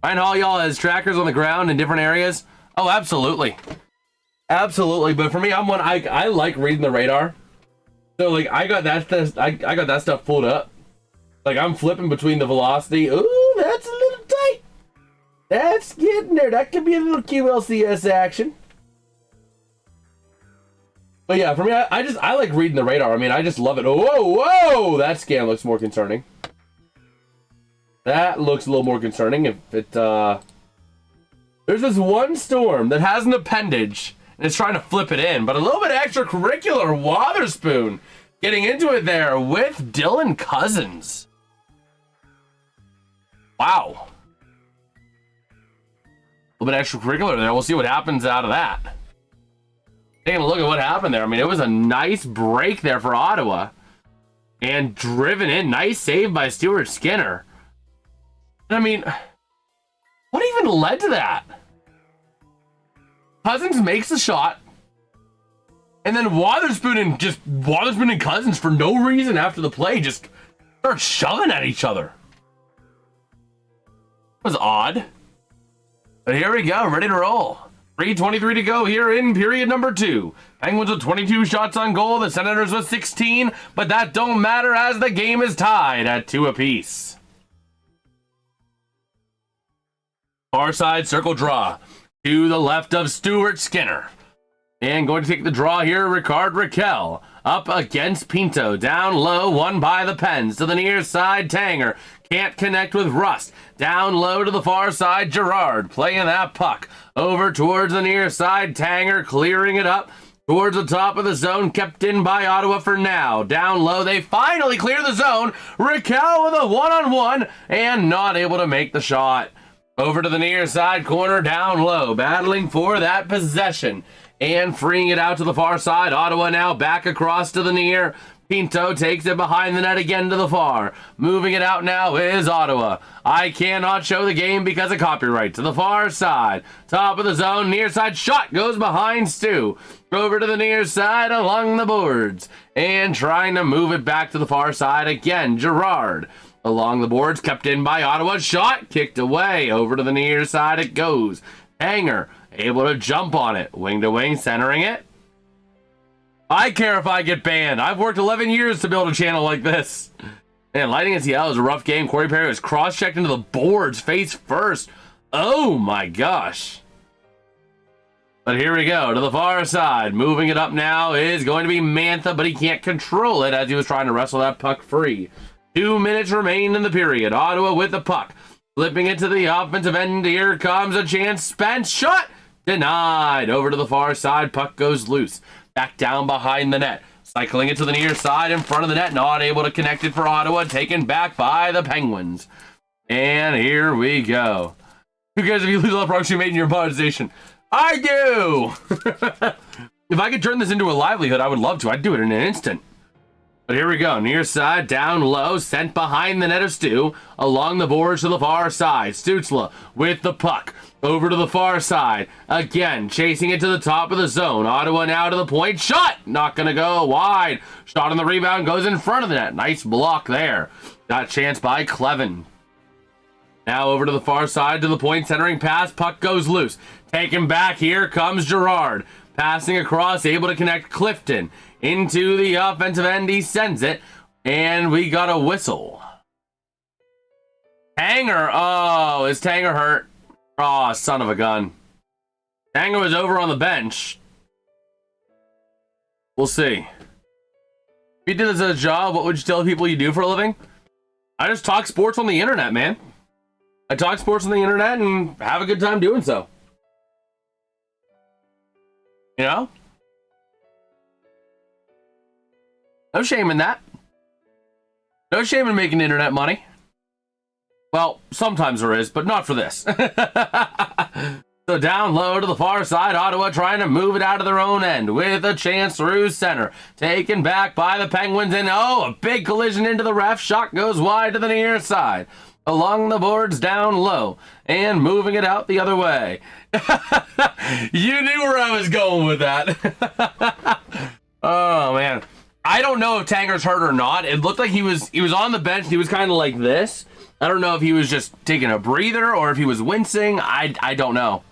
Ryan Hall, y'all has trackers on the ground in different areas. Oh, absolutely. Absolutely, but for me, I like reading the radar. So like I got that stuff pulled up. Like I'm flipping between the velocity. Ooh, that's a little tight. That's getting there. That could be a little QLCS action. But yeah, for me, I like reading the radar. I mean, I just love it. Whoa! That scan looks more concerning. That looks a little more concerning. If it, there's this one storm that has an appendage, and it's trying to flip it in, but a little bit extracurricular. Wotherspoon getting into it there with Dylan Cousins. Wow. A little bit extracurricular there. We'll see what happens out of that. Taking a look at what happened there. I mean, it was a nice break there for Ottawa. And driven in. Nice save by Stuart Skinner. I mean, what even led to that? Cousins makes the shot. And then Wotherspoon and Cousins, for no reason after the play, just start shoving at each other. It was odd. But here we go, ready to roll. 3:23 to go here in period number 2. Penguins with 22 shots on goal, the Senators with 16, but that don't matter as the game is tied at 2 apiece. Far side circle draw to the left of Stuart Skinner. And going to take the draw here, Ricard Raquel. Up against Pinto. Down low, won by the Pens. To the near side, Tanger. Can't connect with Rust. Down low to the far side, Gerard. Playing that puck. Over towards the near side, Tanger clearing it up. Towards the top of the zone, kept in by Ottawa for now. Down low, they finally clear the zone. Raquel with a one-on-one and not able to make the shot. Over to the near side corner, down low. Battling for that possession. And freeing it out to the far side. Ottawa now back across to the near. Pinto takes it behind the net again to the far. Moving it out now is Ottawa. I cannot show the game because of copyright. To the far side. Top of the zone. Near side shot goes behind Stu. Over to the near side along the boards. And trying to move it back to the far side again. Gerard. Along the boards. Kept in by Ottawa. Shot kicked away. Over to the near side it goes. Hanger. Able to jump on it. Wing to wing, centering it. I care if I get banned. I've worked 11 years to build a channel like this. Man, lighting at Seattle is a rough game. Corey Perry was cross-checked into the boards face first. Oh my gosh. But here we go to the far side. Moving it up now is going to be Mantha, but he can't control it as he was trying to wrestle that puck free. 2 minutes remain in the period. Ottawa with the puck. Flipping it to the offensive end. Here comes a chance. Spence shot. Denied. Over to the far side. Puck goes loose. Back down behind the net. Cycling it to the near side in front of the net. Not able to connect it for Ottawa. Taken back by the Penguins. And here we go. Who cares if you lose all the progress you made in your monetization? I do! If I could turn this into a livelihood, I would love to. I'd do it in an instant. But here we go. Near side, down low, sent behind the net of Stu. Along the boards to the far side. Stützle with the puck. Over to the far side. Again, chasing it to the top of the zone. Ottawa now to the point. Shot! Not going to go wide. Shot on the rebound. Goes in front of the net. Nice block there. Got chance by Clevin. Now over to the far side to the point. Centering pass. Puck goes loose. Taken back. Here comes Gerard. Passing across. Able to connect Clifton. Into the offensive end. He sends it. And we got a whistle. Tanger. Oh, is Tanger hurt? Oh, son of a gun. Tanger was over on the bench. We'll see. If you did this as a job, what would you tell people you do for a living? I just talk sports on the internet, man. I talk sports on the internet and have a good time doing so. You know? No shame in that. No shame in making internet money. Well, sometimes there is, but not for this. So down low to the far side, Ottawa trying to move it out of their own end with a chance through center. Taken back by the Penguins, and oh, a big collision into the ref. Shot goes wide to the near side. Along the boards, down low, and moving it out the other way. You knew where I was going with that. Oh, man. I don't know if Tanger's hurt or not. It looked like he was on the bench. He was kind of like this. I don't know if he was just taking a breather or if he was wincing. I don't know.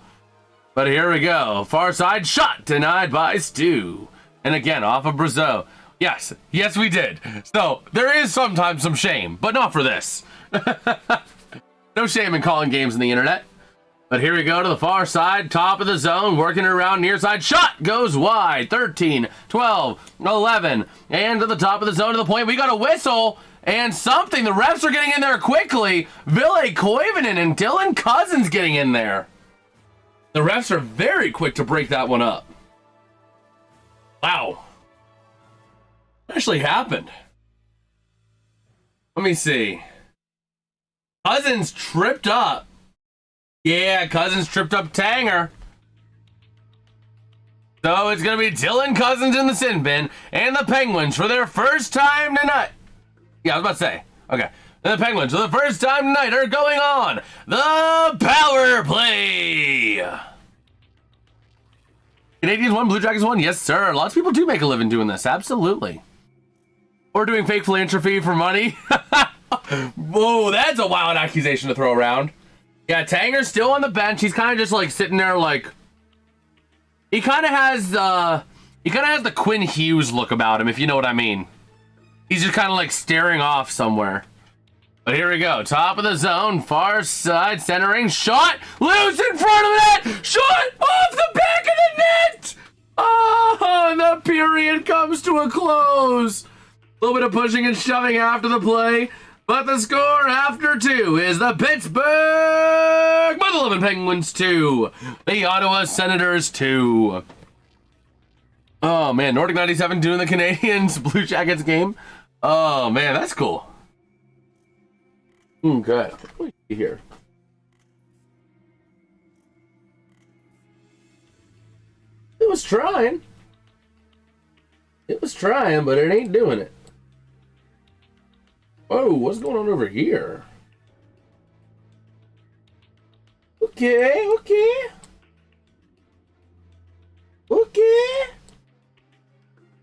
But here we go. Far side shot denied by Stu. And again, off of Brazeau. Yes, we did. So there is sometimes some shame, but not for this. No shame in calling games on the internet. But here we go to the far side, top of the zone, working around near side. Shot goes wide. 13, 12, 11. And to the top of the zone to the point. We got a whistle and something. The refs are getting in there quickly. Ville Koivunen and Dylan Cousins getting in there. The refs are very quick to break that one up. Wow. What actually happened? Let me see. Cousins tripped up. Yeah, Cousins tripped up Tanger. So it's going to be Dylan Cousins in the sin bin. And the Penguins for their first time tonight. Yeah, I was about to say. Okay. And the Penguins for the first time tonight are going on the power play. Canadians won, Blue Jackets won. Yes, sir. Lots of people do make a living doing this. Absolutely. Or doing fake philanthropy for money. Whoa, that's a wild accusation to throw around. Yeah, Tanger's still on the bench. He's kind of just like sitting there like... He kind of has the Quinn Hughes look about him, if you know what I mean. He's just kind of like staring off somewhere. But here we go. Top of the zone, far side, centering, shot, loose in front of that, shot off the back of the net. Oh, and the period comes to a close. A little bit of pushing and shoving after the play. But the score after 2 is the Pittsburgh Penguins 2, the Ottawa Senators 2. Oh man, Nordic 97 doing the Canadians Blue Jackets game. Oh man, that's cool. Okay, what do we see here? It was trying. It was trying, but it ain't doing it. Oh, what's going on over here? Okay.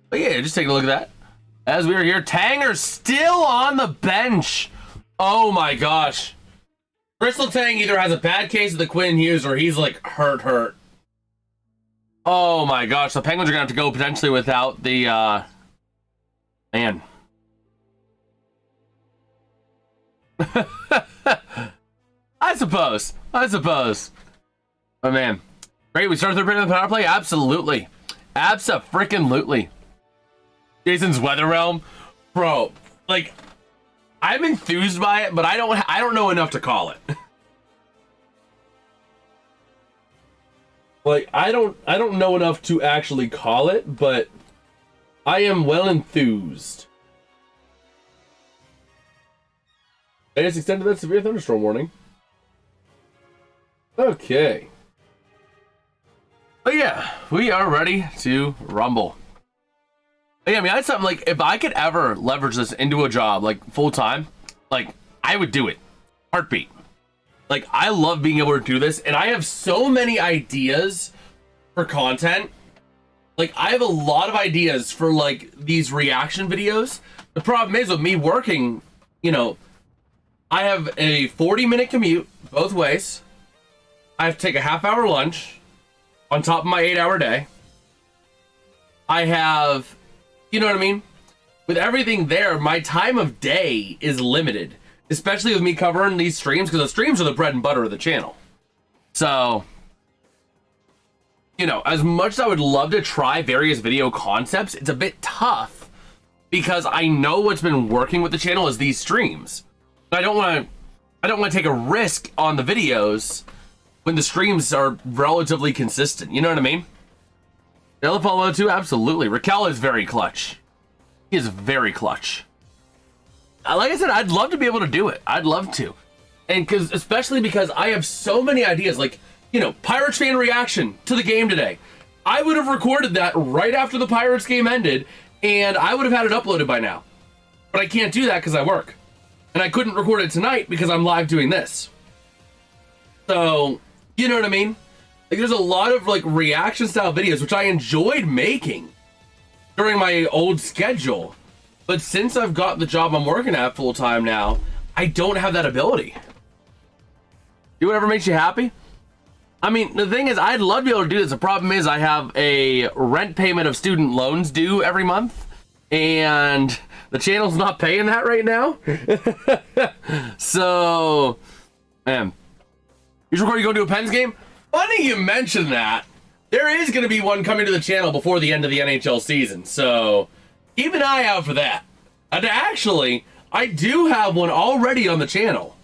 But yeah, just take a look at that. As we are here, Tanger's still on the bench. Oh my gosh. Crystal Tang either has a bad case of the Quinn Hughes or he's like hurt. Oh my gosh, the Penguins are gonna have to go potentially without the man. I suppose. But man, great. We started the power play. Absolutely. Abso-freaking-lutely. Jason's Weather Realm, bro. Like, I'm enthused by it, but I don't know enough to call it. Like, I don't know enough to actually call it, but I am well enthused. They just extended that severe thunderstorm warning. Okay. But yeah, we are ready to rumble. But yeah, I mean, I had something like, if I could ever leverage this into a job, like, full-time, like, I would do it. Heartbeat. Like, I love being able to do this, and I have so many ideas for content. Like, I have a lot of ideas for, like, these reaction videos. The problem is, with me working, you know, I have a 40-minute commute both ways. I have to take a half-hour lunch on top of my 8-hour day. I have, you know what I mean? With everything there, my time of day is limited, especially with me covering these streams, because the streams are the bread and butter of the channel. So, you know, as much as I would love to try various video concepts, it's a bit tough because I know what's been working with the channel is these streams. I don't want to take a risk on the videos when the streams are relatively consistent. You know what I mean? Follow too, absolutely. Raquel is very clutch. He is very clutch. Like I said, I'd love to be able to do it. I'd love to, and especially because I have so many ideas. Like, you know, Pirates fan reaction to the game today. I would have recorded that right after the Pirates game ended, and I would have had it uploaded by now. But I can't do that because I work. And I couldn't record it tonight because I'm live doing this. So, you know what I mean? Like, there's a lot of, like, reaction style videos, which I enjoyed making during my old schedule. But since I've got the job I'm working at full time now, I don't have that ability. Do whatever makes you happy. I mean, the thing is, I'd love to be able to do this. The problem is I have a rent payment of student loans due every month. And the channel's not paying that right now. So, man, You're recording going to a Pens game? Funny you mentioned that. There is going to be one coming to the channel before the end of the NHL season, so keep an eye out for that. And actually, I do have one already on the channel.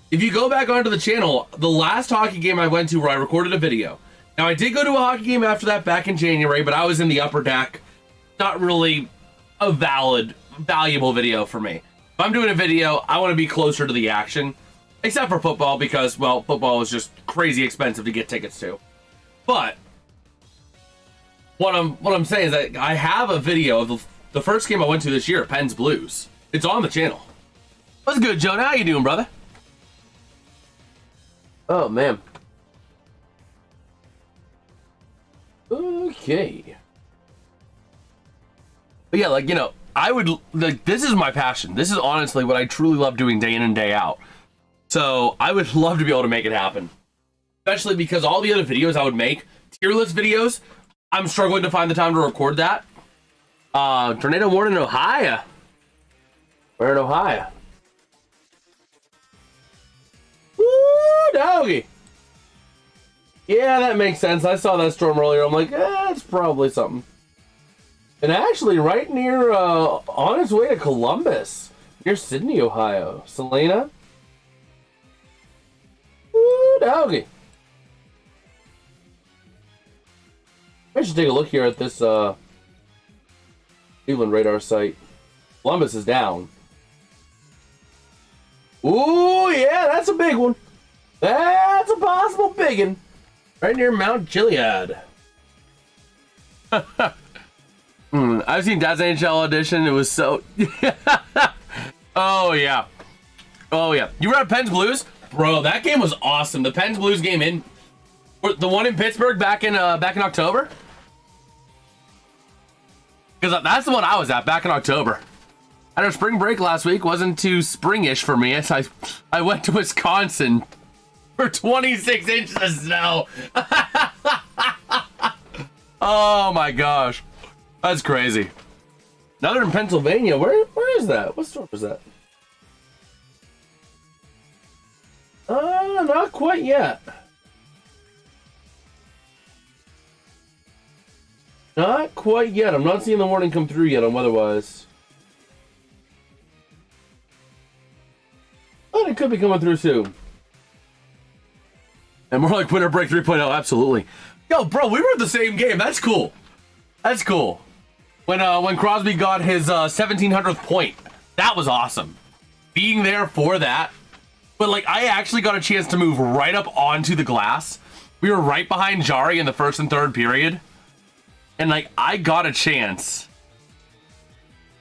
If you go back onto the channel, the last hockey game I went to where I recorded a video. Now, I did go to a hockey game after that back in January, but I was in the upper deck. Not really a valuable video for me. If I'm doing a video, I want to be closer to the action. Except for football, because, well, football is just crazy expensive to get tickets to. But what I'm saying is that I have a video of the first game I went to this year, Pens Blues. It's on the channel. What's good, Jonah? How you doing, brother? Oh, man. Okay. But yeah, like, you know, I would, like, this is my passion. This is honestly what I truly love doing day in and day out. So I would love to be able to make it happen. Especially because all the other videos I would make, tier list videos, I'm struggling to find the time to record that. Tornado warning in Ohio. We're in Ohio. Woo, doggy. Yeah, that makes sense. I saw that storm earlier. I'm like, it's probably something. And actually, right near, on its way to Columbus, near Sydney, Ohio. Selena. Woo, doggy. I should take a look here at this Cleveland radar site. Columbus is down. Ooh, yeah, that's a big one. That's a possible big one. Right near Mount Gilead. I've seen Dad's NHL audition. It was so... Oh, yeah. Oh, yeah. You were at Pens Blues? Bro, that game was awesome. The Pens Blues game in... The one in Pittsburgh back in October? Because that's the one I was at back in October. I had a spring break last week. Wasn't too springish for me. I went to Wisconsin for 26 inches of snow. Oh my gosh. That's crazy. Now they're in Pennsylvania. Where is that? What store is that? Not quite yet. Not quite yet. I'm not seeing the warning come through yet on weather-wise. But it could be coming through soon. And more like Winter Break 3.0, absolutely. Yo, bro, we were at the same game. That's cool. That's cool. When Crosby got his 1700th point, that was awesome. Being there for that. But, like, I actually got a chance to move right up onto the glass. We were right behind Jari in the first and third period. And, like, I got a chance.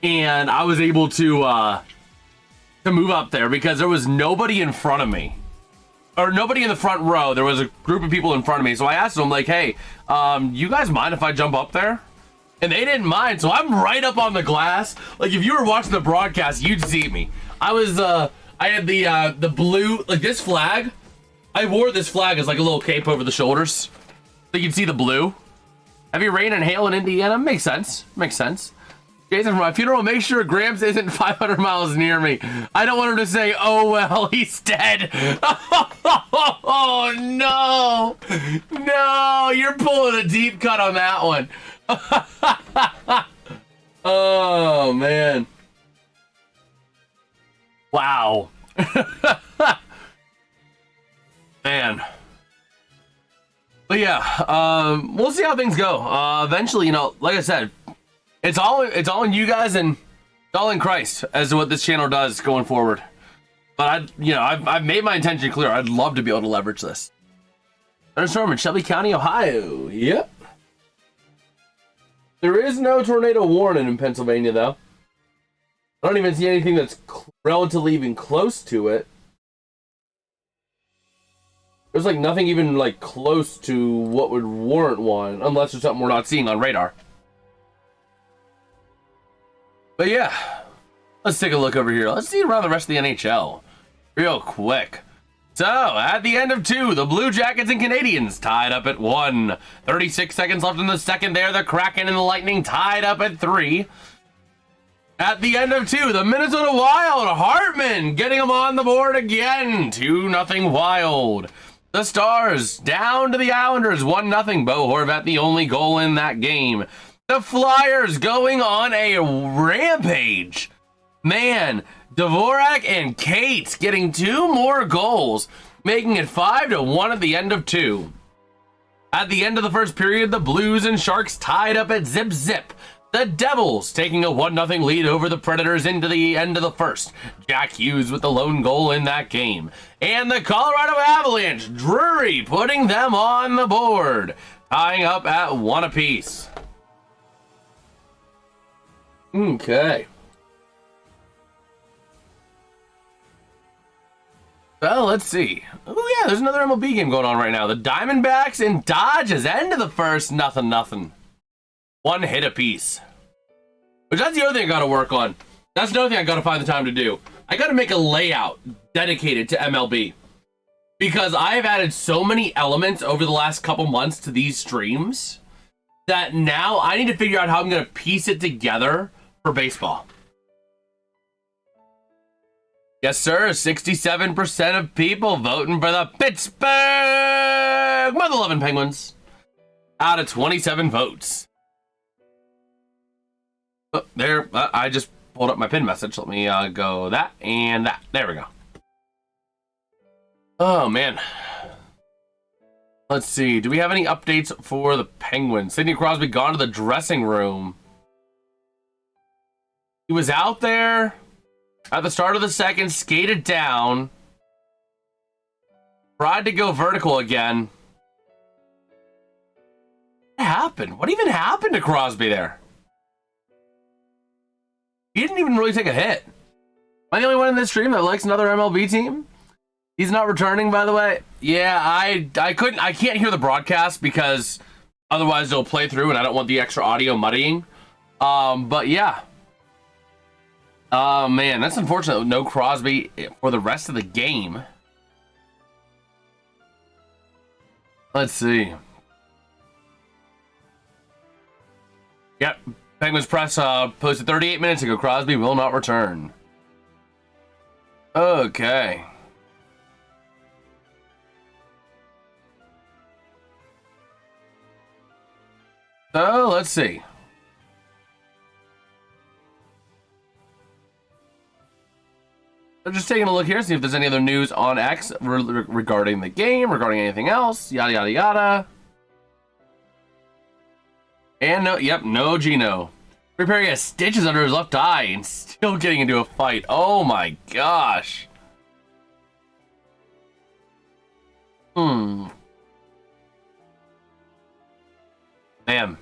And I was able to move up there because there was nobody in front of me. Or nobody in the front row. There was a group of people in front of me. So I asked them, like, hey, you guys mind if I jump up there? And they didn't mind. So I'm right up on the glass. Like, if you were watching the broadcast, you'd see me. I had the blue, like this flag. I wore this flag as like a little cape over the shoulders. So you can see the blue. Heavy rain and hail in Indiana. Makes sense. Makes sense. Jason, for my funeral, make sure Gramps isn't 500 miles near me. I don't want him to say, oh, well, he's dead. Oh, no. No, you're pulling a deep cut on that one. Oh, man. Wow. Man. But yeah, we'll see how things go. Eventually, you know, like I said, it's all in you guys and it's all in Christ as to what this channel does going forward. But I've made my intention clear. I'd love to be able to leverage this. Thunderstorm in Shelby County, Ohio. Yep. There is no tornado warning in Pennsylvania, though. I don't even see anything that's relatively even close to it. There's like nothing even like close to what would warrant one, unless there's something we're not seeing on radar. But yeah, let's take a look over here. Let's see around the rest of the NHL real quick. So, at the end of 2, the Blue Jackets and Canadiens tied up at 1. 36 seconds left in the second there. The Kraken and the Lightning tied up at 3. At the end of 2, the Minnesota Wild, Hartman getting them on the board again. 2-0 Wild. The Stars down to the Islanders, 1-0. Bo Horvat the only goal in that game. The Flyers going on a rampage. Man, Dvorak and Cates getting 2 more goals, making it 5-1 at the end of 2. At the end of the first period, the Blues and Sharks tied up at zip. The Devils taking a 1-0 lead over the Predators into the end of the first. Jack Hughes with the lone goal in that game. And the Colorado Avalanche, Drury putting them on the board, tying up at 1 apiece. Okay. Well, let's see. Oh, yeah, there's another MLB game going on right now. The Diamondbacks and Dodgers, end of the first, 0-0. 1 hit apiece. Which, that's the other thing I gotta work on. That's another thing I gotta find the time to do. I gotta make a layout dedicated to MLB. Because I've added so many elements over the last couple months to these streams that now I need to figure out how I'm gonna piece it together for baseball. Yes, sir. 67% of people voting for the Pittsburgh Mother-loving Penguins out of 27 votes. Oh, there, I just pulled up my pin message. Let me go that and that. There we go. Oh, man. Let's see. Do we have any updates for the Penguins? Sidney Crosby gone to the dressing room. He was out there at the start of the second, skated down, tried to go vertical again. What happened? What even happened to Crosby there? He didn't even really take a hit. Am I the only one in this stream that likes another MLB team? He's not returning, by the way. Yeah, I can't hear the broadcast because otherwise it'll play through and I don't want the extra audio muddying. But yeah. Oh, man, that's unfortunate. No Crosby for the rest of the game. Let's see. Yep, Penguins press posted 38 minutes ago. Crosby will not return. Okay. So, let's see. So just taking a look here, see if there's any other news on X regarding the game, regarding anything else, yada, yada, yada. And no, yep, no Gino. Perry has stitches under his left eye and still getting into a fight. Oh my gosh. Man.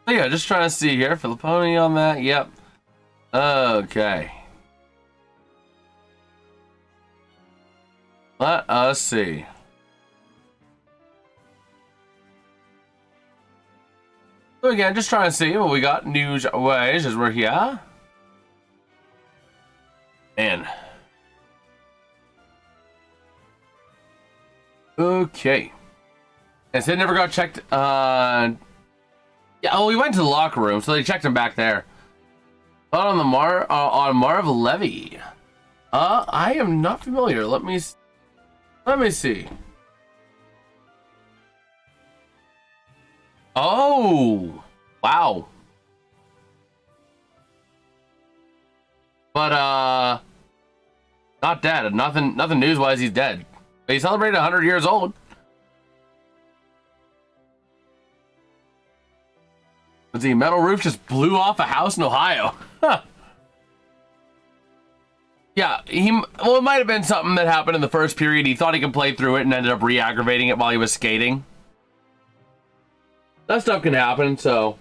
So yeah, just trying to see here. Filipponi on that. Yep. Okay. Let us see. So again, just trying to see what we got news-wise as we're here. Man. Okay. And Sid never got checked. Yeah, oh, we went to the locker room, so they checked him back there. Thought on the Marv Levy. I am not familiar. Let me see. Oh, wow. But not dead. Nothing news-wise. He's dead. But he celebrated 100 years old. The metal roof just blew off a house in Ohio. Huh. Yeah, well, it might have been something that happened in the first period. He thought he could play through it and ended up re-aggravating it while he was skating. That stuff can happen, so.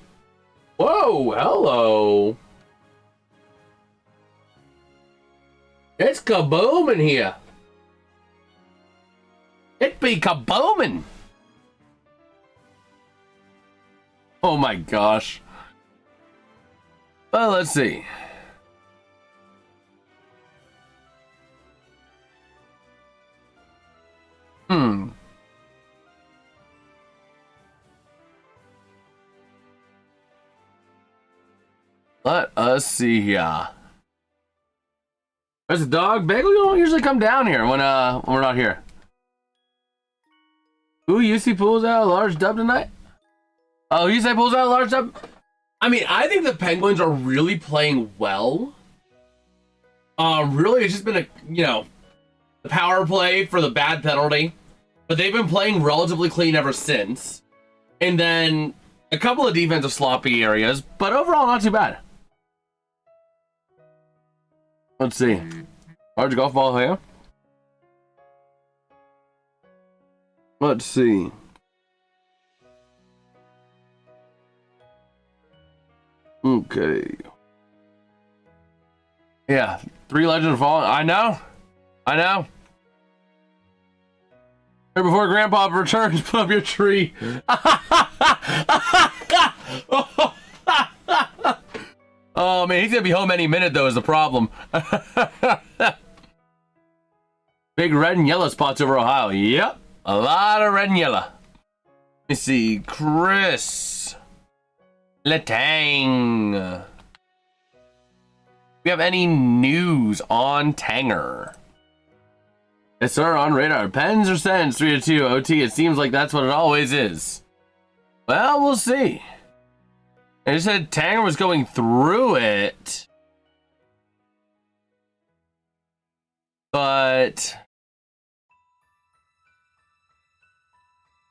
Whoa, hello. It's kabooming here. It be kabooming. Oh my gosh. Well, let's see. Let us see here. There's a dog. Bagel, you don't usually come down here when we're not here. Ooh, UC pulls out a large dub tonight? Oh, UC pulls out a large dub? I mean, I think the Penguins are really playing well. Really, it's just been the power play for the bad penalty. But they've been playing relatively clean ever since. And then a couple of defensive sloppy areas, but overall not too bad. Let's see. Large golf ball here. Let's see. Okay. Yeah, 3 legends are falling. I know. Right before Grandpa returns, put up your tree. Oh man, he's gonna be home any minute though is the problem. Big red and yellow spots over Ohio. Yep, a lot of red and yellow. Let me see, Chris Letang. We have any news on Tanger? Yes, sir, on radar. Pens or Sens, 3-2 OT. It seems like that's what it always is. Well, we'll see. They just said Tanger was going through it. But...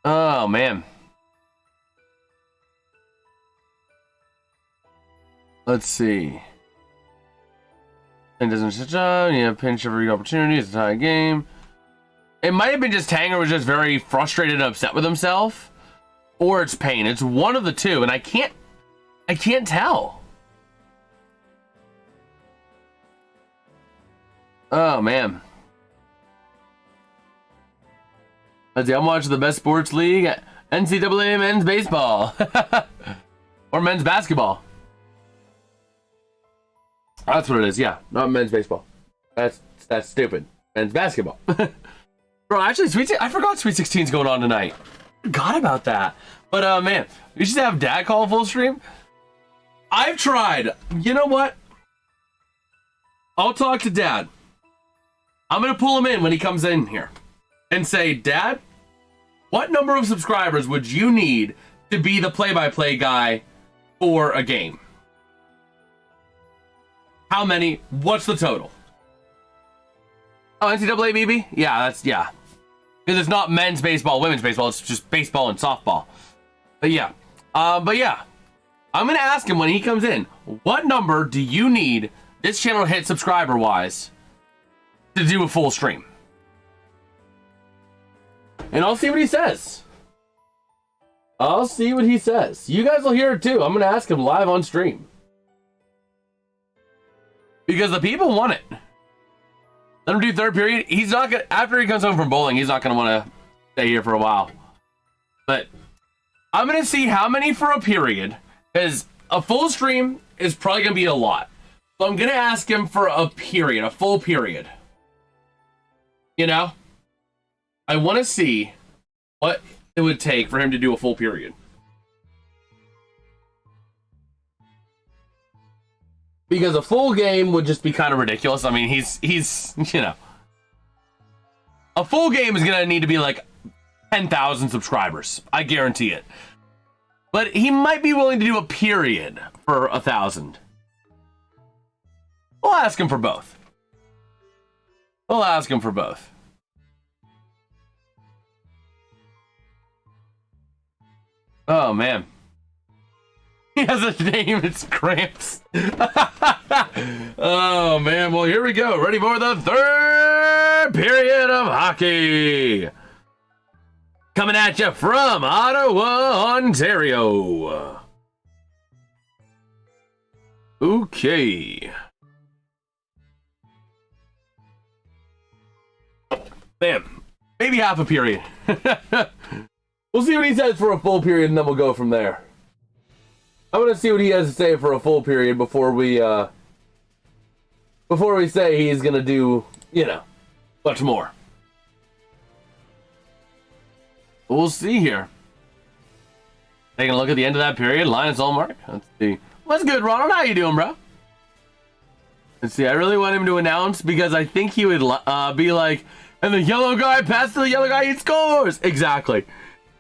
oh, man. Let's see. It doesn't shut down. You have pinch every opportunity. It's a tie game. It might have been just Tanger was just very frustrated and upset with himself, or it's pain. It's one of the two, and I can't tell. Oh man. Let's see. I'm watching the best sports league, NCAA men's baseball, or men's basketball. That's what it is, yeah. Not men's baseball. That's stupid. Men's basketball. Bro, actually, I forgot Sweet 16's going on tonight. Forgot about that. But, man, we should have Dad call a full stream. I've tried. You know what? I'll talk to Dad. I'm going to pull him in when he comes in here. And say, Dad, what number of subscribers would you need to be the play-by-play guy for a game? How many? What's the total? Oh, NCAA BB? Yeah, yeah. Because it's not men's baseball, women's baseball. It's just baseball and softball. But yeah. I'm going to ask him when he comes in, what number do you need this channel to hit subscriber-wise to do a full stream? And I'll see what he says. I'll see what he says. You guys will hear it too. I'm going to ask him live on stream. Because the people want it. Let him do third period. He's not gonna, after he comes home from bowling, he's not gonna want to stay here for a while. But I'm gonna see how many for a period, because a full stream is probably gonna be a lot. So I'm gonna ask him for a period, a full period. You know, I want to see what it would take for him to do a full period. Because a full game would just be kind of ridiculous. I mean, he's you know. A full game is going to need to be like 10,000 subscribers. I guarantee it. But he might be willing to do a period for 1,000. We'll ask him for both. We'll ask him for both. Oh, man. He has a name, it's Cramps. Oh, man. Well, here we go. Ready for the third period of hockey. Coming at you from Ottawa, Ontario. Okay. Bam. Maybe half a period. We'll see what he says for a full period, and then we'll go from there. I'm gonna see what he has to say for a full period before we say he's gonna do, you know, much more. We'll see here. Taking a look at the end of that period, Linus Allmark. Let's see. What's good, Ronald? How you doing, bro? Let's see, I really want him to announce because I think he would be like, and the yellow guy passes to the yellow guy, he scores! Exactly.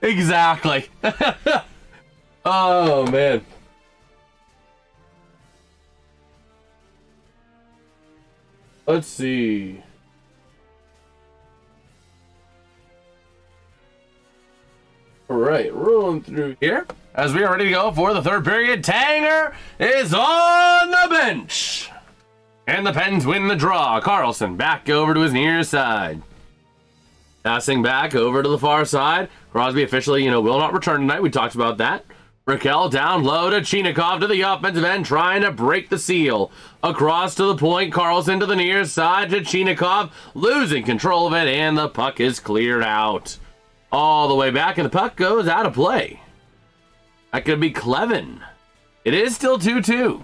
Exactly. Oh, man. Let's see. All right, rolling through here. As we are ready to go for the third period, Tanger is on the bench. And the Pens win the draw. Carlson back over to his near side. Passing back over to the far side. Crosby officially, will not return tonight. We talked about that. Raquel down low to Chinikov to the offensive end, trying to break the seal. Across to the point, Carlson to the near side to Chinikov, losing control of it, and the puck is cleared out. All the way back, and the puck goes out of play. That could be Clevin. It is still 2-2.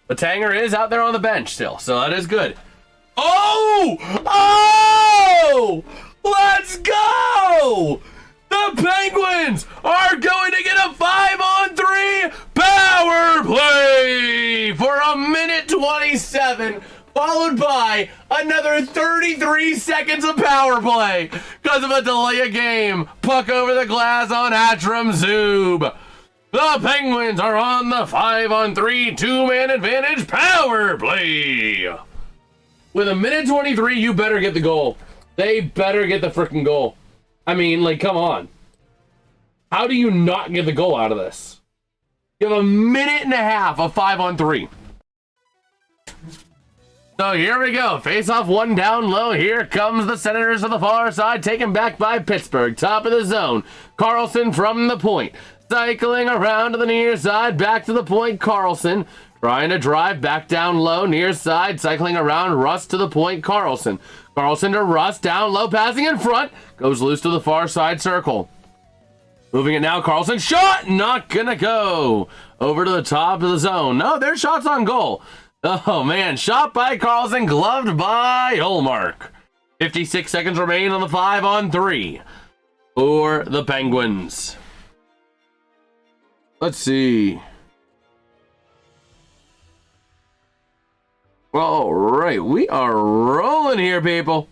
But Tanger is out there on the bench still, so that is good. Oh! Oh! Let's go! The Penguins are going to get a 5-on-3 power play for a minute 27, followed by another 33 seconds of power play because of a delay of game. Puck over the glass on Atram Zub. The Penguins are on the 5-on-3 two-man advantage power play. With a minute 23, you better get the goal. They better get the freaking goal. I mean, come on. How do you not get the goal out of this? You have a minute and a half of 5-on-3. So here we go. Face-off one down low. Here comes the Senators on the far side, taken back by Pittsburgh. Top of the zone. Carlson from the point. Cycling around to the near side. Back to the point. Carlson trying to drive back down low. Near side. Cycling around. Rust to the point. Carlson. Carlson to Rust. Down low. Passing in front. Goes loose to the far side circle. Moving it now. Carlson. Shot. Not gonna go. Over to the top of the zone. No, there's shots on goal. Oh, man. Shot by Carlson. Gloved by Ullmark. 56 seconds remain on the 5-on-3 for the Penguins. Let's see. All right. We are rolling here, people.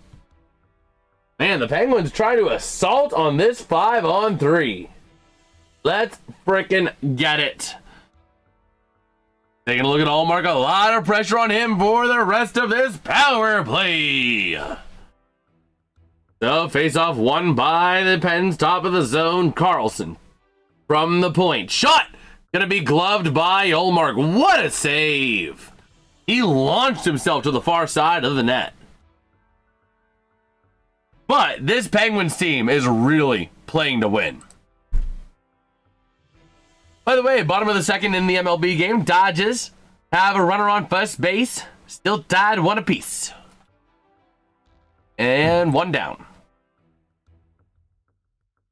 Man, the Penguins try to assault on this 5-on-3. Let's frickin' get it. Taking a look at Ullmark, a lot of pressure on him for the rest of this power play. So, face-off won by the Pens, top of the zone, Carlson. From the point, shot! Gonna be gloved by Ullmark. What a save! He launched himself to the far side of the net. But this Penguins team is really playing to win. By the way, bottom of the second in the MLB game, Dodgers have a runner on first base, still tied 1 apiece. And 1 down.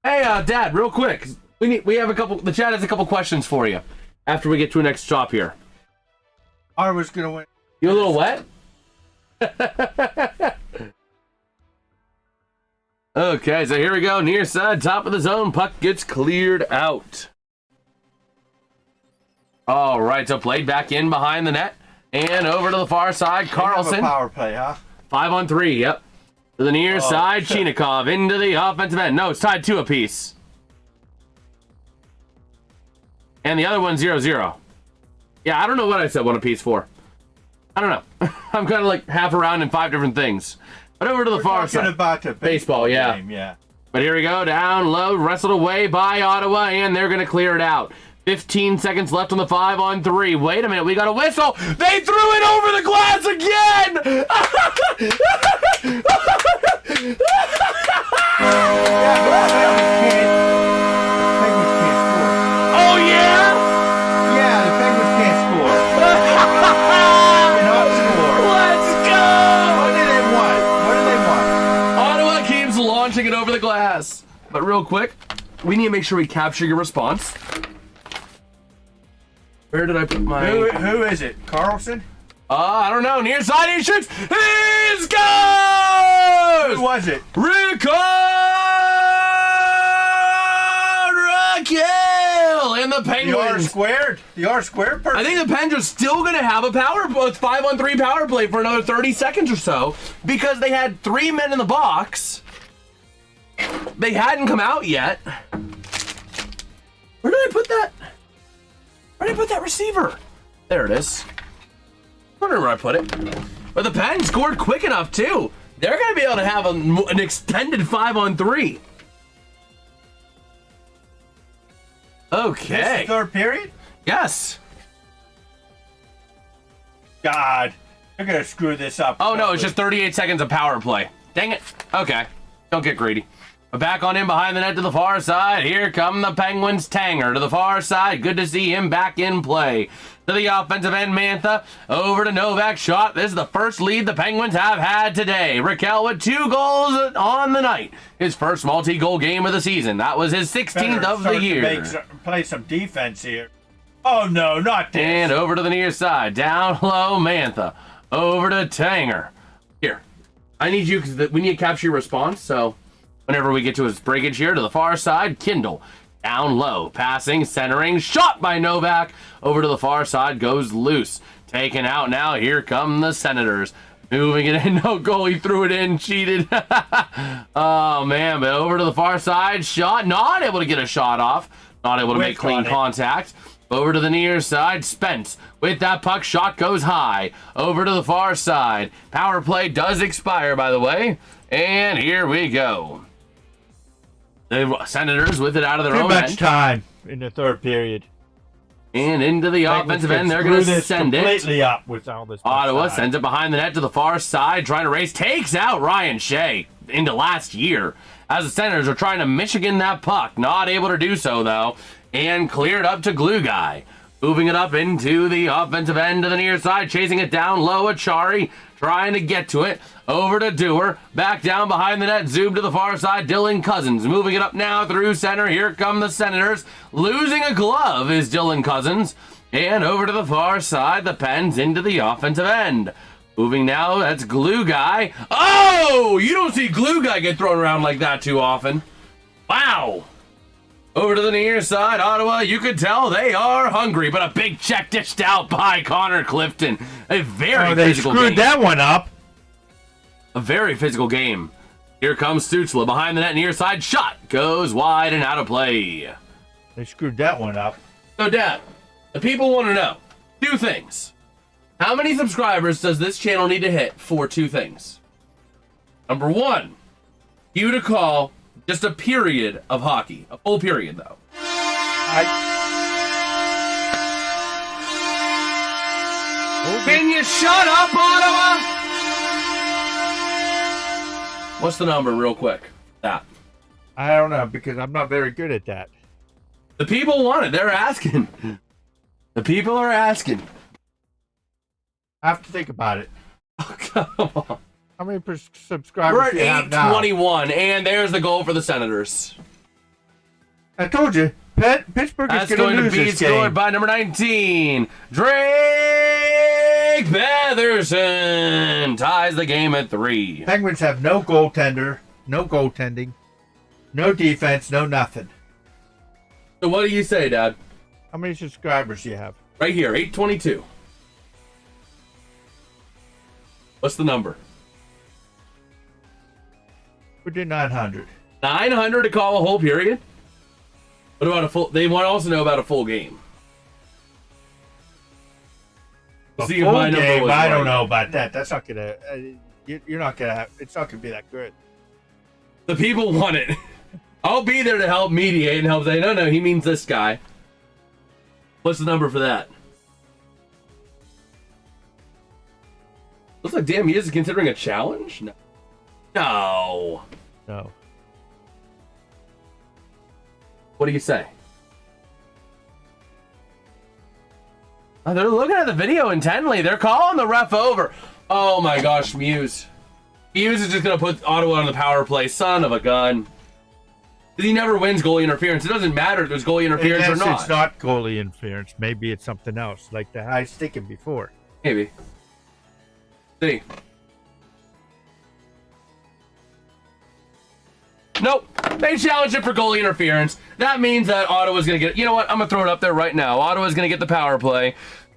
Hey, Dad, real quick. We have the chat has a couple questions for you after we get to a next stop here. I was gonna win. You a little wet? Okay, so here we go. Near side, top of the zone. Puck gets cleared out. All right, so played back in behind the net. And over to the far side, Carlson. Power play, huh? 5-on-3, yep. To the near side, Chinikov into the offensive end. No, it's tied 2 apiece. And the other one 0-0. Yeah, I don't know what I said 1 apiece for. I don't know. I'm kind of half around in 5 different things. But over to the far side. About the baseball, yeah. Game, yeah. But here we go, down low, wrestled away by Ottawa, and they're going to clear it out. 15 seconds left on the 5-on-3. Wait a minute, we got a whistle. They threw it over the glass again! Oh, yeah? Yeah, the Penguins can't score. Cannot score. Let's go! What do they want? What do they want? Ottawa keeps launching it over the glass. But real quick, we need to make sure we capture your response. Where did I put my... Who is it? Carlson? I don't know. Near side, he shoots. He scores! Who was it? Raquel! And and the Penguins. The R squared person. I think the Pens are still going to have a 5-on-3 power play for another 30 seconds or so because they had 3 men in the box. They hadn't come out yet. Where did I put that? Where did I put that receiver? There it is. I wonder where I put it. But the Pens scored quick enough, too. They're going to be able to have an extended 5-on-3. Okay. This the third period? Yes. God, they're going to screw this up. Oh, no, it's just 38 seconds of power play. Dang it. Okay. Don't get greedy. But back on in behind the net to the far side. Here come the Penguins. Tanger to the far side. Good to see him back in play. To the offensive end, Mantha. Over to Novak. Shot. This is the first lead the Penguins have had today. Raquel with 2 goals on the night. His first multi-goal game of the season. That was his 16th of the year. Play some defense here. Oh, no, not this. And over to the near side. Down low, Mantha. Over to Tanger. Here. I need you because we need to capture your response, so whenever we get to his breakage here to the far side, Kindle. Down low, passing, centering, shot by Novak. Over to the far side, goes loose. Taken out now, here come the Senators. Moving it in, no goal, he threw it in, cheated. Oh, man, but over to the far side, shot, not able to get a shot off. Not able to make clean contact. Over to the near side, Spence with that puck, shot goes high. Over to the far side. Power play does expire, by the way. And here we go. The Senators with it out of their own end. Too much time in the third period. And into the offensive end, they're going to send it. Completely up with all this. Ottawa sends it behind the net to the far side, trying to race, takes out Ryan Shea into last year. As the Senators are trying to Michigan that puck, not able to do so though, and cleared up to Glue Guy. Moving it up into the offensive end to the near side, chasing it down low, Achari trying to get to it. Over to Dewar, back down behind the net, zoom to the far side, Dylan Cousins. Moving it up now through center, here come the Senators. Losing a glove is Dylan Cousins. And over to the far side, the Pens into the offensive end. Moving now, that's Glue Guy. Oh, you don't see Glue Guy get thrown around like that too often. Wow. Over to the near side, Ottawa, you could tell they are hungry, but a big check dished out by Connor Clifton. A very physical game. They screwed that one up. A very physical game. Here comes Stutzla behind the net, near side, shot goes wide and out of play. They screwed that one up. So, Dad, the people want to know 2 things. How many subscribers does this channel need to hit for 2 things? Number 1, you to call just a period of hockey. A full period, though. Can you shut up, Ottawa? What's the number, real quick? That. I don't know, because I'm not very good at that. The people want it. They're asking. The people are asking. I have to think about it. Oh, come on. How many subscribers We're do you have at now? 821, and there's the goal for the Senators. I told you, Pittsburgh is going to lose this game. Scored by number 19, Drake Batherson. Ties the game at 3. Penguins have no goaltender, no goaltending, no defense, no nothing. So what do you say, Dad? How many subscribers do you have? Right here, 822. What's the number? We did 900. 900 to call a whole period? What about a full? They want to also know about a full game. A full game, I don't know about that. That's not gonna. You're not gonna have. It's not gonna be that good. The people want it. I'll be there to help mediate and help say, no, he means this guy. What's the number for that? Looks like damn, he is considering a challenge? No. No. What do you say? Oh, they're looking at the video intently. They're calling the ref over. Oh my gosh, Muse. Muse is just going to put Ottawa on the power play. Son of a gun. He never wins goalie interference. It doesn't matter if there's goalie interference or not. It's not goalie interference. Maybe it's something else, like the high sticking before. Maybe. See. Nope. They challenged it for goalie interference. That means that Ottawa's going to get it. You know what? I'm going to throw it up there right now. Ottawa's going to get the power play.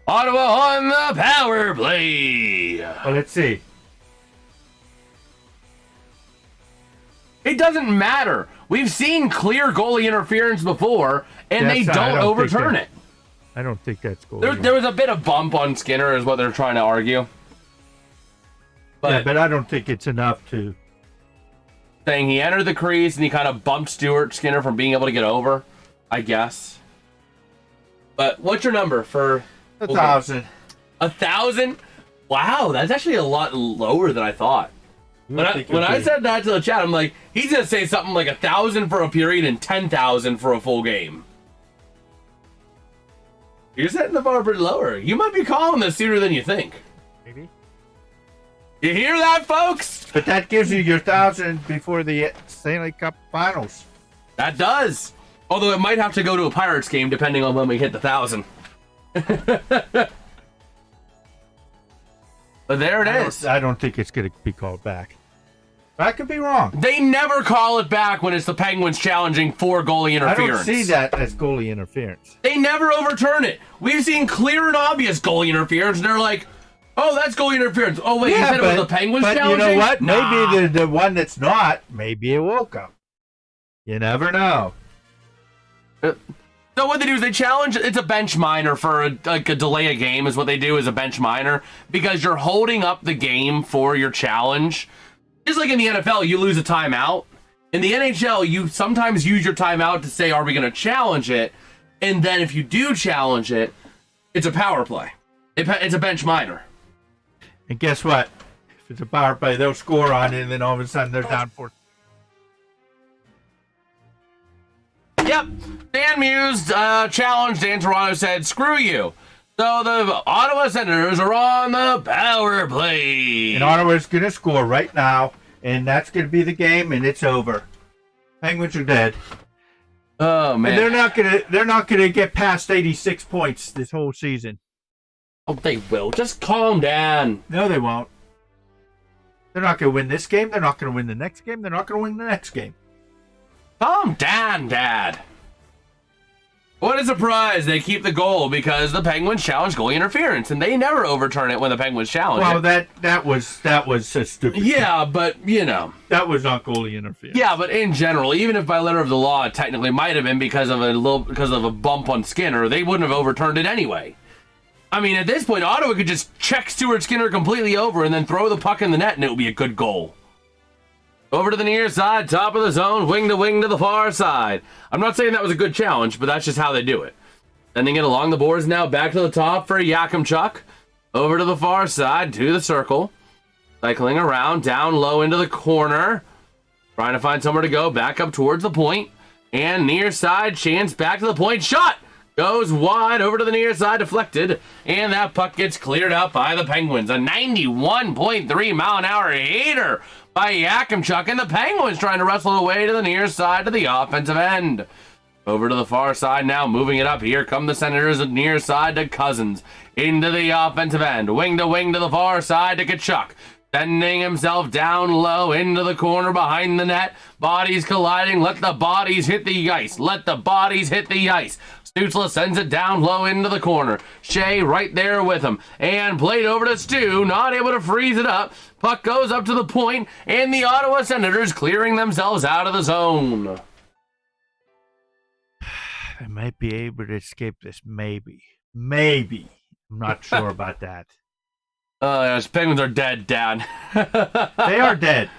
Ottawa on the power play. Well, let's see. It doesn't matter. We've seen clear goalie interference before, and they don't overturn it. I don't think that's goalie. There was a bit of bump on Skinner is what they're trying to argue. But I don't think it's enough to... Saying he entered the crease and he kind of bumped Skinner from being able to get over, I guess. But what's your number for... 1,000. 1,000? Wow, that's actually a lot lower than I thought. When I said that to the chat, I'm like, he's going to say something like 1,000 for a period and 10,000 for a full game. You're setting the bar pretty lower. You might be calling this sooner than you think. Maybe. You hear that, folks? But that gives you your 1,000 before the Stanley Cup Finals. That does. Although it might have to go to a Pirates game depending on when we hit the 1,000. But there it is. I don't think it's going to be called back. I could be wrong. They never call it back when it's the Penguins challenging for goalie interference. I don't see that as goalie interference. They never overturn it. We've seen clear and obvious goalie interference, and they're like, oh, that's goalie interference. Oh, wait, you said it was the Penguins challenging? But you know what? Nah. Maybe the one that's not, maybe it will come. You never know. So what they do is they challenge, it's a bench minor for a delay a game is what they do is a bench minor because you're holding up the game for your challenge. Just like in the NFL, you lose a timeout. In the NHL, you sometimes use your timeout to say, are we going to challenge it? And then if you do challenge it, it's a power play. It's a bench minor. And guess what? If it's a power play, they'll score on it, and then all of a sudden they're down 4. Yep. Dan Muse challenged. Dan Toronto said, screw you. So the Ottawa Senators are on the power play. And Ottawa's going to score right now, and that's going to be the game, and it's over. Penguins are dead. Oh man. And they're not going to get past 86 points this whole season. Oh, they will. Just calm down. No, they won't. They're not going to win this game. They're not going to win the next game. They're not going to win the next game. Calm down, Dad. What a surprise. They keep the goal because the Penguins challenge goalie interference, and they never overturn it when the Penguins challenge it. Well, that was a stupid. Yeah, but, you know. That was not goalie interference. Yeah, but in general, even if by letter of the law it technically might have been because of a bump on Skinner, they wouldn't have overturned it anyway. I mean, at this point, Ottawa could just check Stuart Skinner completely over and then throw the puck in the net, and it would be a good goal. Over to the near side, top of the zone, wing to the far side. I'm not saying that was a good challenge, but that's just how they do it. Sending it along the boards now, back to the top for Yakimchuk. Over to the far side, to the circle. Cycling around, down low into the corner. Trying to find somewhere to go, back up towards the point. And near side, chance back to the point, shot! Goes wide over to the near side, deflected. And that puck gets cleared out by the Penguins. A 91.3 mile an hour heater by Yakimchuk, and the Penguins trying to wrestle away to the near side to the offensive end. Over to the far side now, moving it up. Here come the Senators near side to Cousins. Into the offensive end. Wing to the far side to Tkachuk. Sending himself down low into the corner behind the net. Bodies colliding. Let the bodies hit the ice. Let the bodies hit the ice. Stützle sends it down low into the corner. Shea right there with him. And played over to Stu. Not able to freeze it up. Puck goes up to the point. And the Ottawa Senators clearing themselves out of the zone. I might be able to escape this. Maybe. I'm not sure about that. Yes, Penguins are dead, Dad. They are dead.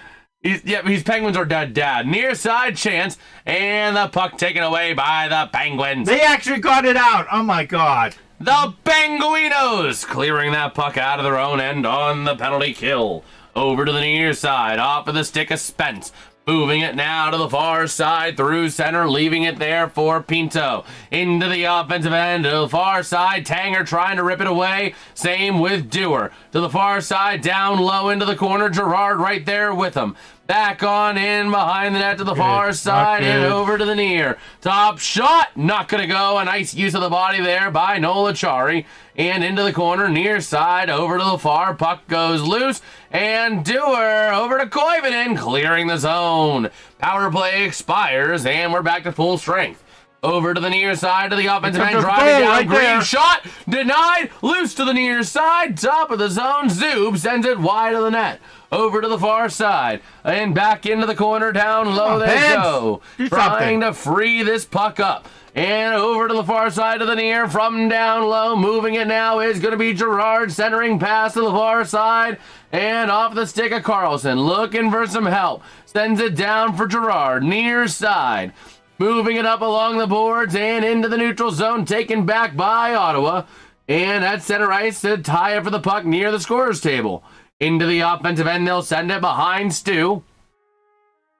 These Penguins are dead, Dad. Near side chance, and the puck taken away by the Penguins. They actually got it out. Oh, my God. The Penguinos clearing that puck out of their own end on the penalty kill. Over to the near side, off of the stick of Spence. Moving it now to the far side, through center, leaving it there for Pinto. Into the offensive end, to the far side, Tanger trying to rip it away. Same with Dewar. To the far side, down low into the corner, Gerard right there with him. Back on in behind the net to the far side and over to the near. Top shot, not going to go. A nice use of the body there by Nola Chari. and into the corner, near side, over to the far, puck goes loose, and Dewar over to Koivunen, clearing the zone. Power play expires, and we're back to full strength. Over to the near side of the offensive end, driving down, green shot, denied, loose to the near side, top of the zone, Zub sends it wide of the net. Over to the far side, and back into the corner, down low they go. Trying to free this puck up. And over to the far side of the near from down low. Moving it now is going to be Gerard, centering pass to the far side. And off the stick of Carlson, looking for some help. Sends it down for Gerard, near side. Moving it up along the boards and into the neutral zone, taken back by Ottawa. And at center ice to tie it for the puck near the scorer's table. Into the offensive end, they'll send it behind Stu.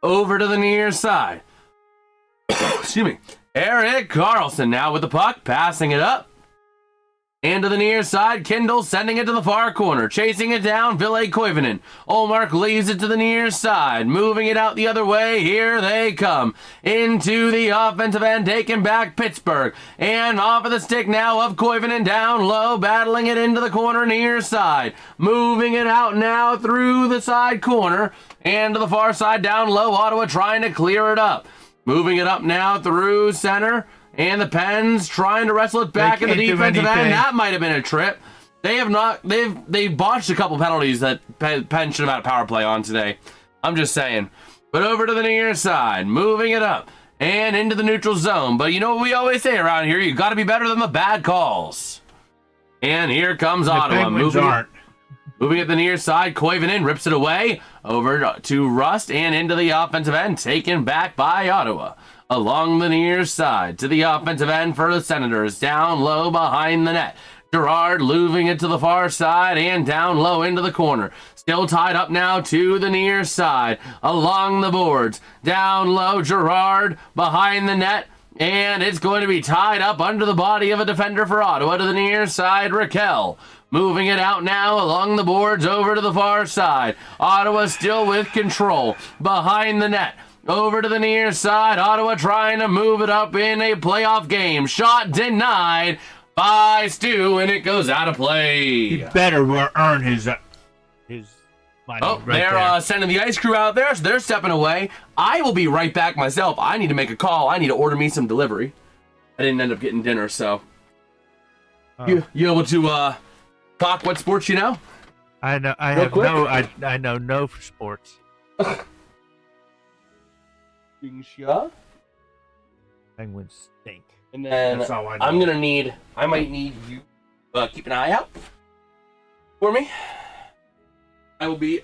Over to the near side. Excuse me. Erik Karlsson now with the puck, passing it up. And to the near side, Kindle sending it to the far corner, chasing it down, Ville Koivunen. Olmark leaves it to the near side, moving it out the other way. Here they come into the offensive end, taking back Pittsburgh. And off of the stick now of Koivunen, down low, battling it into the corner near side. Moving it out now through the side corner and to the far side, down low. Ottawa trying to clear it up. Moving it up now through center. And the Pens trying to wrestle it back in the defensive end. That might have been a trip. They've botched a couple penalties that Penn should have had a power play on today. I'm just saying. But over to the near side, moving it up and into the neutral zone. But you know what we always say around here? You got to be better than the bad calls. And here comes Ottawa. Moving at the near side, Koivunen rips it away over to Rust and into the offensive end, taken back by Ottawa. Along the near side to the offensive end for the Senators, down low behind the net. Gerard moving it to the far side and down low into the corner. Still tied up now to the near side. Along the boards, down low, Gerard behind the net. And it's going to be tied up under the body of a defender for Ottawa to the near side, Raquel. Moving it out now along the boards over to the far side. Ottawa still with control behind the net. Over to the near side, Ottawa trying to move it up in a playoff game. Shot denied by Stu, and it goes out of play. He better earn his money. Oh, right they're sending the ice crew out there, so they're stepping away. I will be right back myself. I need to make a call. I need to order me some delivery. I didn't end up getting dinner, so. You able to talk what sports you know? I know. I know no sports. Penguins stink. And then I might need you keep an eye out for me. I will be.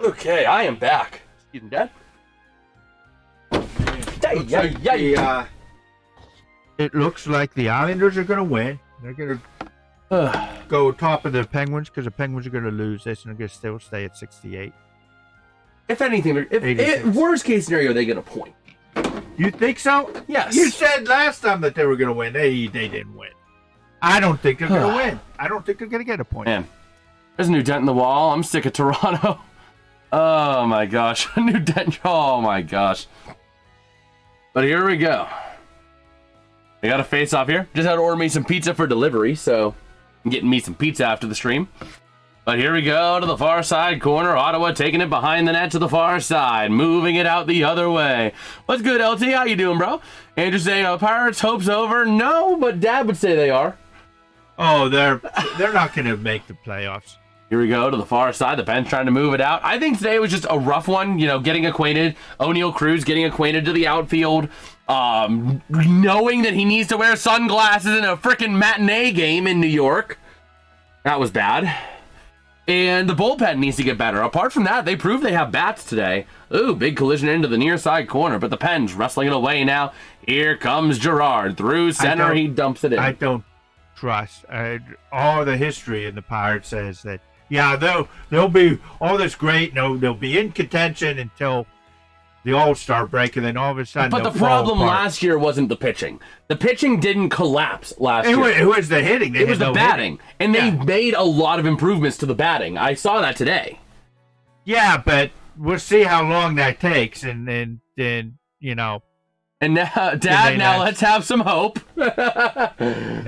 Okay, I am back. You dead? It looks like the Islanders are going to win. They're going to go top of the Penguins because the Penguins are going to lose this and they're going to still stay at 68. If anything, if worst case scenario, they get a point. You think so? Yes. You said last time that they were going to win. They didn't win. I don't think they're going to win. I don't think they're going to get a point. Man, there's a new dent in the wall. I'm sick of Toronto. Oh my gosh, a new dent. Oh my gosh. But here we go. I got a face off here. Just had to order me some pizza for delivery, so I'm getting me some pizza after the stream. But here we go to the far side corner. Ottawa taking it behind the net to the far side, moving it out the other way. What's good, LT? How you doing, bro? And just saying, Pirates, hope's over. No, but Dad would say they are. Oh, they're not going to make the playoffs. Here we go to the far side. The Pens trying to move it out. I think today was just a rough one. You know, getting acquainted. O'Neal Cruz getting acquainted to the outfield. Knowing that he needs to wear sunglasses in a freaking matinee game in New York. That was bad. And the bullpen needs to get better. Apart from that, they proved they have bats today. Ooh, big collision into the near side corner. But the Pens wrestling it away now. Here comes Gerard. Through center, he dumps it in. I don't trust. All the history in the Pirates says that, yeah, they'll be all this great. No, they'll be in contention until the All-Star break, and then all of a sudden. But the problem last year wasn't the pitching. The pitching didn't collapse last year. It was the hitting. It was the batting, and they made a lot of improvements to the batting. I saw that today. Yeah, but we'll see how long that takes, and then you know. And now, Dad, let's have some hope. No.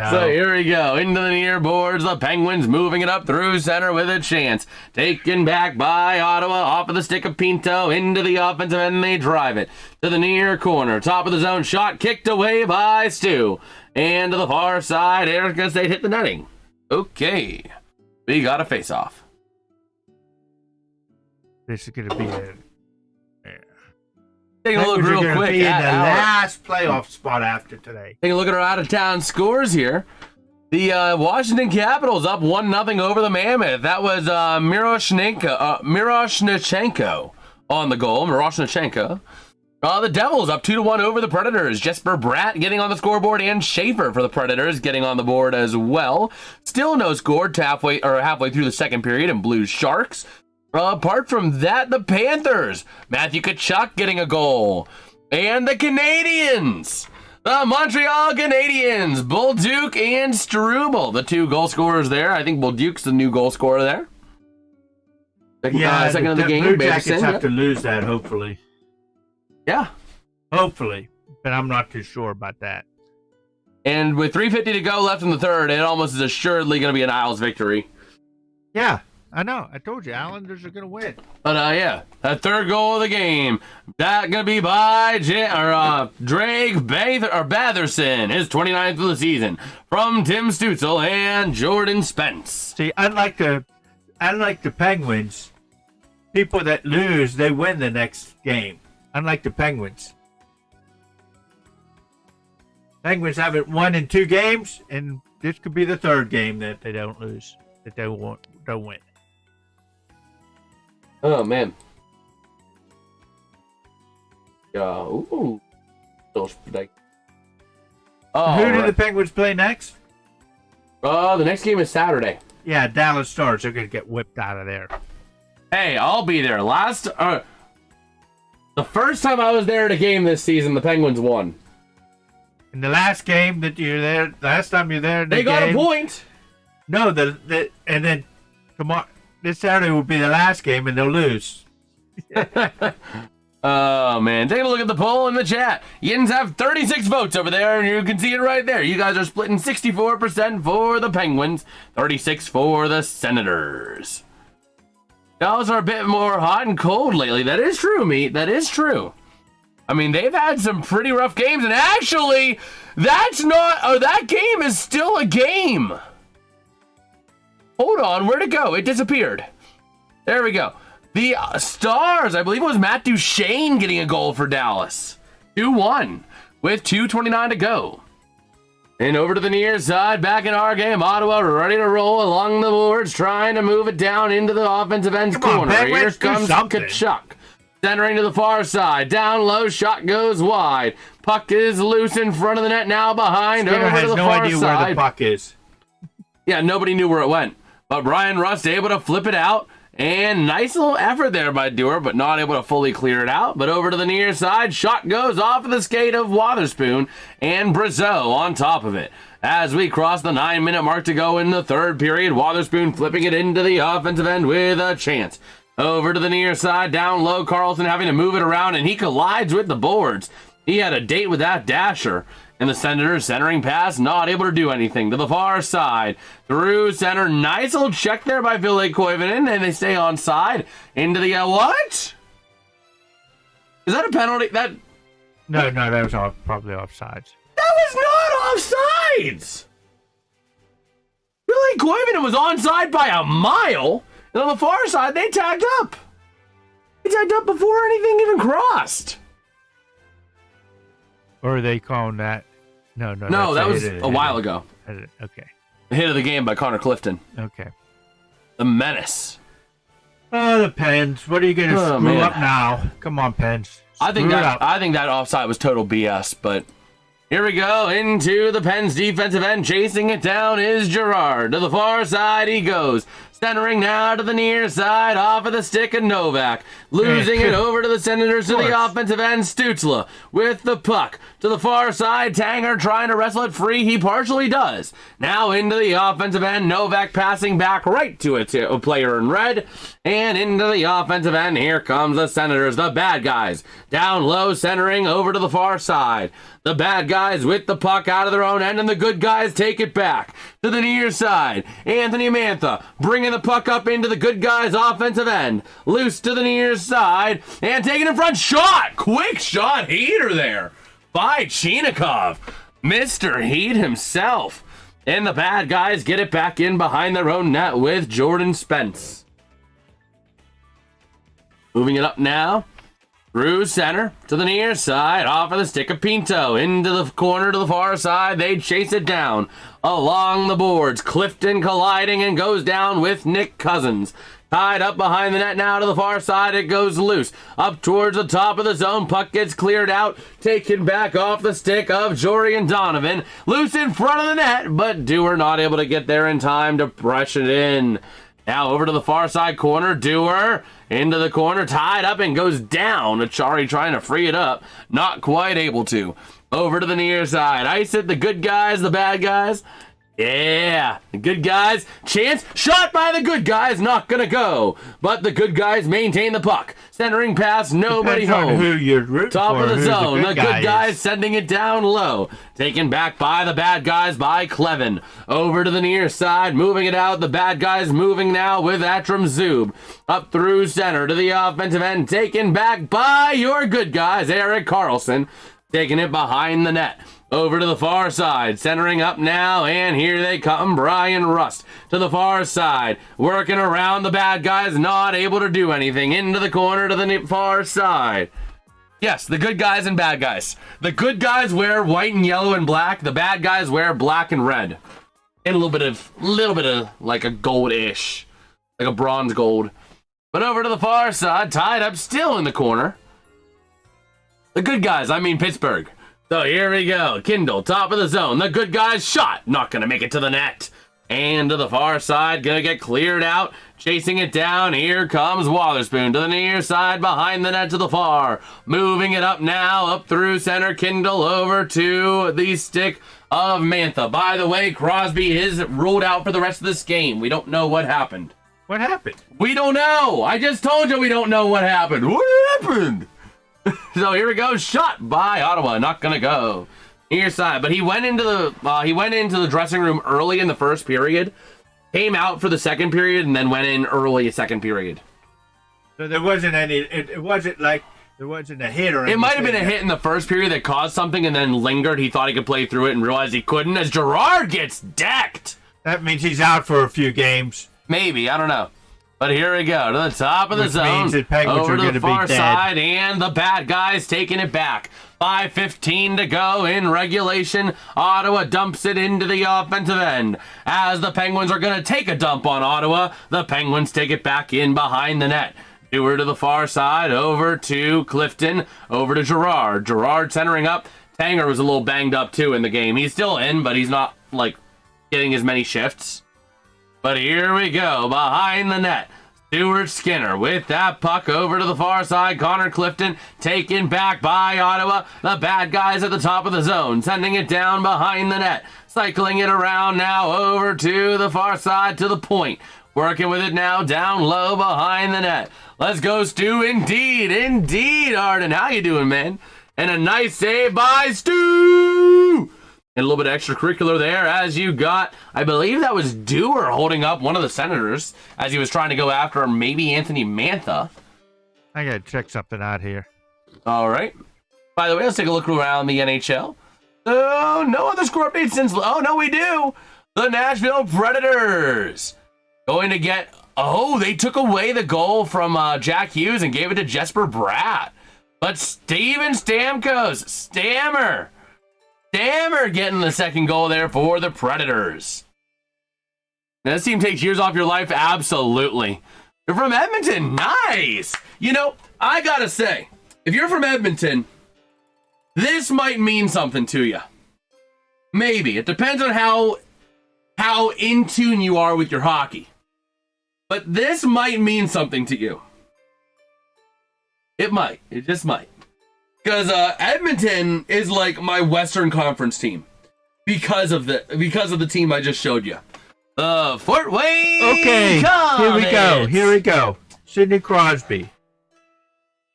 So here we go. Into the near boards. The Penguins moving it up through center with a chance. Taken back by Ottawa. Off of the stick of Pinto. Into the offensive end. And they drive it to the near corner. Top of the zone. Shot kicked away by Stu. And to the far side. Arizona State hit the netting. Okay. We got a face-off. This is going to be a... Take a look real quick be at the last playoff spot after today. Take a look at our out-of-town scores here. The Washington Capitals up 1-0 over the Mammoth. That was Miroshnichenko on the goal. Miroshnichenko. The Devils up 2-1 over the Predators. Jesper Bratt getting on the scoreboard, and Schaefer for the Predators getting on the board as well. Still no score halfway through the second period in Blues Sharks. Apart from that, the Panthers. Matthew Tkachuk getting a goal. And the Canadians. The Montreal Canadiens. Bolduc and Struble. The two goal scorers there. I think Bolduc's the new goal scorer there. Second of the game. Blue Jackets have to lose that, hopefully. Yeah. Hopefully. But I'm not too sure about that. And with 3:50 to go left in the third, it almost is assuredly going to be an Isles victory. Yeah. I know. I told you, Islanders are going to win. But, yeah, that third goal of the game, that going to be by Drake Batherson, his 29th of the season, from Tim Stutzel and Jordan Spence. See, unlike the Penguins, people that lose, they win the next game. Unlike the Penguins. Penguins haven't won in 2 games, and this could be the third game that they don't lose, that they don't win. Oh, man. Ooh. Who do the Penguins play next? The next game is Saturday. Yeah, Dallas Stars. They're going to get whipped out of there. Hey, I'll be there. The first time I was there at a game this season, the Penguins won. In the last game that you're there, last time you're there, they got a point. No, and then tomorrow. This Saturday will be the last game, and they'll lose. Oh, man. Take a look at the poll in the chat. Yins have 36 votes over there, and you can see it right there. You guys are splitting 64% for the Penguins, 36% for the Senators. Dallas are a bit more hot and cold lately. That is true, Meat. That is true. I mean, they've had some pretty rough games, and actually, that game is still a game. Hold on, where'd it go? It disappeared. There we go. The Stars, I believe it was Matt Duchene getting a goal for Dallas. 2-1 with 2:29 to go. And over to the near side, back in our game, Ottawa ready to roll along the boards, trying to move it down into the offensive end's corner. Here comes Tkachuk. Centering to the far side. Down low, shot goes wide. Puck is loose in front of the net, now behind. Skinner over to the far side. has no idea where the puck is. Yeah, nobody knew where it went. But Brian Rust able to flip it out. And nice little effort there by Dewar, but not able to fully clear it out. But over to the near side, shot goes off of the skate of Wotherspoon, and Brazeau on top of it. as we cross the 9-minute mark to go in the third period. Wotherspoon flipping it into the offensive end with a chance. Over to the near side, down low, Carlson having to move it around, and he collides with the boards. He had a date with that dasher. And the Senators centering pass, not able to do anything. To the far side, through center, nice little check there by Ville Koivunen, and they stay onside. Into the, what? Is that a penalty? No, that was probably offsides. That was not offsides! Ville Koivunen was onside by a mile, and on the far side, they tagged up. They tagged up before anything even crossed. Or are they calling that? No, that was a while ago. Okay. The hit of the game by Connor Clifton. Okay. The menace. Oh, the Pens. What are you going to screw up now? Come on, Pens. I think that offside was total BS, but here we go into the Pens defensive end. Chasing it down is Girard. To the far side he goes. Centering now to the near side, off of the stick of Novak. Losing it over to the Senators to the offensive end. Stützle with the puck. To the far side, Tanger trying to wrestle it free. He partially does. Now into the offensive end. Novak passing back right to a player in red. And into the offensive end, here comes the Senators, the bad guys. Down low, centering over to the far side. The bad guys with the puck out of their own end, and the good guys take it back to the near side. Anthony Mantha bringing the puck up into the good guys' offensive end. Loose to the near side, and taking in front. Shot! Quick shot heater there by Chinikov. Mr. Heat himself. And the bad guys get it back in behind their own net with Jordan Spence. Moving it up now. Through center to the near side, off of the stick of Pinto, into the corner to the far side. They chase it down along the boards. Clifton colliding and goes down with Nick Cousins. Tied up behind the net now to the far side. It goes loose. Up towards the top of the zone. Puck gets cleared out. Taken back off the stick of Jorian Donovan. Loose in front of the net, but Dewar not able to get there in time to brush it in. Now over to the far side corner. Dewar into the corner, tied up and goes down. Achari trying to free it up. Not quite able to. Over to the near side. Ice it, the good guys, the bad guys. Yeah, the good guys. Chance, shot by the good guys, not gonna go. But the good guys maintain the puck. Centering pass, nobody Depends home. on who you're rooting Top for, of the who zone, the good guys is. sending it down low. Taken back by the bad guys by Clevin. Over to the near side, moving it out. The bad guys moving now with Atram Zub. Up through center to the offensive end. Taken back by your good guys, Eric Carlson. Taking it behind the net. Over to the far side, centering up now, and here they come. Brian Rust to the far side, working around the bad guys, not able to do anything. Into the corner to the far side. Yes, the good guys and bad guys. The good guys wear white and yellow and black. The bad guys wear black and red, and a little bit of like a gold-ish, like a bronze gold. But over to the far side, tied up, still in the corner. The good guys, I mean Pittsburgh. So here we go. Kindle, top of the zone. The good guy's shot. Not going to make it to the net. And to the far side. Going to get cleared out. Chasing it down. Here comes Wotherspoon to the near side. Behind the net to the far. Moving it up now. Up through center. Kindle over to the stick of Mantha. By the way, Crosby is ruled out for the rest of this game. We don't know what happened. What happened? We don't know. I just told you we don't know what happened. What happened? So here we go, shot by Ottawa, not gonna go near side. But he went into the dressing room early in the first period, came out for the second period, and then went in early second period. So there wasn't any. It wasn't like there wasn't a hit or anything. It might have been a hit in the first period that caused something, and then lingered. He thought he could play through it and realized he couldn't. As Girard gets decked. That means he's out for a few games. Maybe, I don't know. But here we go, to the top of the zone, means that Penguins over are to the gonna be far dead. side, and the bad guys taking it back. 5:15 to go in regulation. Ottawa dumps it into the offensive end. As the Penguins are going to take a dump on Ottawa, the Penguins take it back in behind the net. Dewar to the far side, over to Clifton, over to Girard. Girard centering up. Tanger was a little banged up too in the game. He's still in, but he's not like getting as many shifts. But here we go, behind the net. Stuart Skinner with that puck over to the far side. Connor Clifton taken back by Ottawa. The bad guys at the top of the zone, sending it down behind the net. Cycling it around now over to the far side to the point. Working with it now down low behind the net. Let's go, Stu. Indeed, Arden. How you doing, man? And a nice save by Stu. And a little bit of extracurricular there as you got, I believe that was Dewar holding up one of the Senators as he was trying to go after maybe Anthony Mantha. I gotta check something out here. All right. By the way, let's take a look around the NHL. Oh, no other score updates since, oh no, we do. The Nashville Predators going to get, oh, they took away the goal from Jack Hughes and gave it to Jesper Bratt. But Steven Stamkos, Stammer getting the second goal there for the Predators. Now, this team takes years off your life? Absolutely. They're from Edmonton. Nice. You know, I gotta say, if you're from Edmonton, this might mean something to you. Maybe. It depends on how in tune you are with your hockey. But this might mean something to you. It might. It just might. Because Edmonton is like my Western Conference team because of the team I just showed you. Fort Wayne. Okay, Comets. here we go. Sidney Crosby.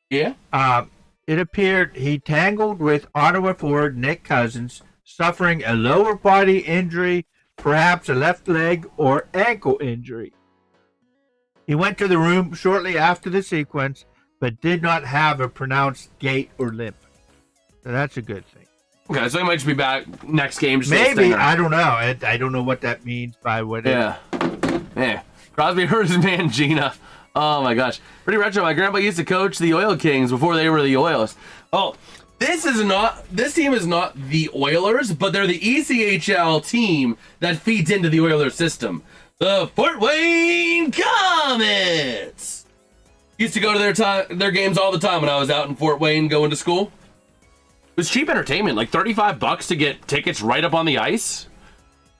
Yeah. It appeared he tangled with Ottawa forward Nick Cousins, suffering a lower body injury, perhaps a left leg or ankle injury. He went to the room shortly after the sequence, but did not have a pronounced gait or limp. So that's a good thing. Okay, so he might just be back next game. Just Maybe, I don't know. I don't know what that means by what Yeah. Crosby hurt his man Gina. Oh my gosh. Pretty retro. My grandpa used to coach the Oil Kings before they were the Oilers. Oh, this team is not the Oilers, but they're the ECHL team that feeds into the Oilers system. The Fort Wayne Comets. Used to go to their games all the time when I was out in Fort Wayne going to school. It was cheap entertainment, like $35 to get tickets right up on the ice.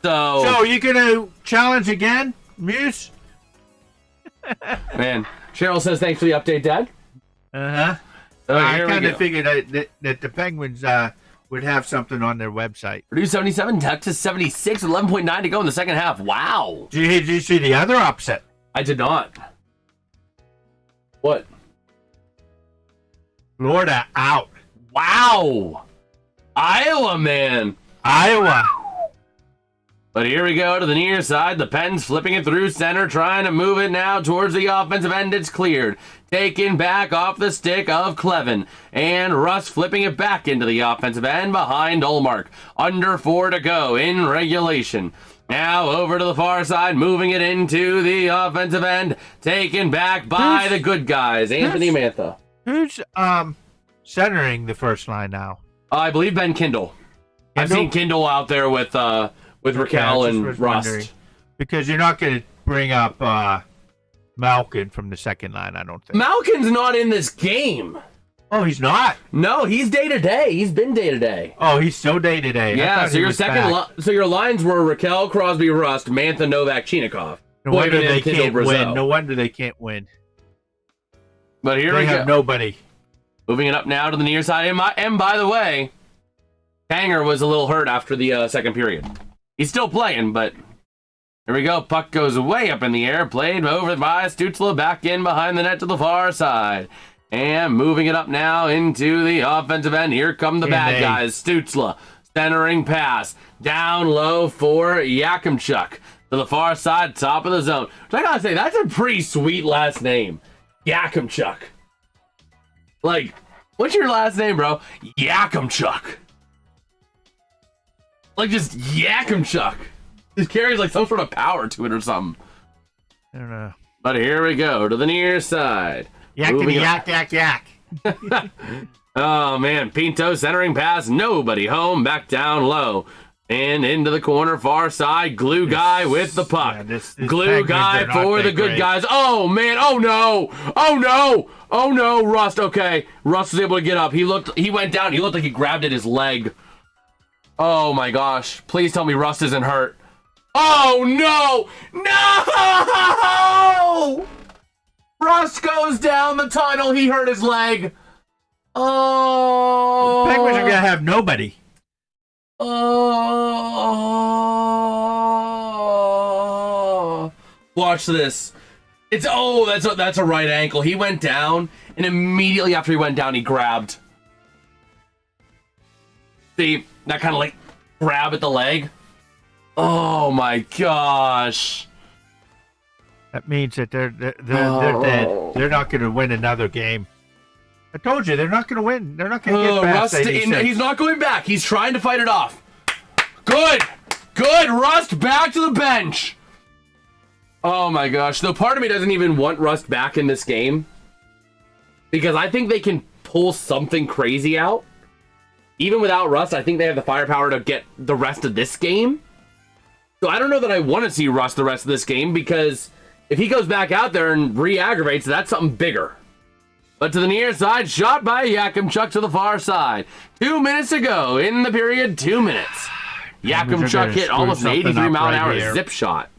So you gonna challenge again, Muse? Man, Cheryl says thanks for the update, Dad. Uh-huh. I kind of figured that the Penguins would have something on their website. Purdue 77, Texas 76, 11.9 to go in the second half. Wow. Did you see the other upset? I did not. What? Florida out. Wow. Iowa, man. Iowa. But here we go to the near side. The Pens flipping it through center, trying to move it now towards the offensive end. It's cleared. Taken back off the stick of Clevin. And Russ flipping it back into the offensive end behind Ullmark. Under 4 to go in regulation. Now over to the far side, moving it into the offensive end. Taken back by the good guys, Anthony Mantha. Who's centering the first line now? I believe Ben Kindle. I've seen Kindle out there with Raquel and Rust. Because you're not going to bring up Malkin from the second line, I don't think. Malkin's not in this game. Oh, he's not? No, he's day-to-day. He's been day-to-day. Oh, he's so day-to-day. Yeah, so your so your lines were Raquel, Crosby, Rust, Mantha, Novak, Chinikov. No wonder they can't win. No wonder they can't win. But here we go. They have nobody. Moving it up now to the near side. And by the way, Tanger was a little hurt after the second period. He's still playing, but here we go. Puck goes way up in the air. Played over by Stützle. Back in behind the net to the far side. And moving it up now into the offensive end. Here come the bad guys. Stützle. Centering pass. Down low for Yakimchuk. To the far side, top of the zone. Which I gotta say, that's a pretty sweet last name. Yakimchuk. Like, what's your last name, bro? Yakimchuk. Like, just Yakimchuk. Just carries like some sort of power to it or something. I don't know. But here we go to the near side. Yak. Oh, man. Pinto centering pass. Nobody home. Back down low. And into the corner, far side. Glue guy with the puck. Yeah, this Glue guy for the good guys. Oh, man. Oh, no. Oh, no. Oh, no. Rust. Okay. Rust was able to get up. He went down. He looked like he grabbed at his leg. Oh, my gosh. Please tell me Rust isn't hurt. Oh, no. No! Rust goes down the tunnel. He hurt his leg. Oh. The Penguins are going to have nobody. Oh. Watch this. It's that's a right ankle. He went down, and immediately after he went down, he grabbed. See, that kind of like grab at the leg. Oh my gosh. That means that they're dead. They're not going to win another game. I told you, they're not going to win. They're not going to get past 86. He's not going back. He's trying to fight it off. Good. Rust back to the bench. Oh my gosh. Though part of me doesn't even want Rust back in this game, because I think they can pull something crazy out. Even without Rust, I think they have the firepower to get the rest of this game. So I don't know that I want to see Rust the rest of this game, because if he goes back out there and re-aggravates, that's something bigger. But to the near side, shot by Yakimchuk to the far side. 2 minutes to go in the period, 2 minutes. Yakimchuk hit almost an 83-mile-an-hour zip shot.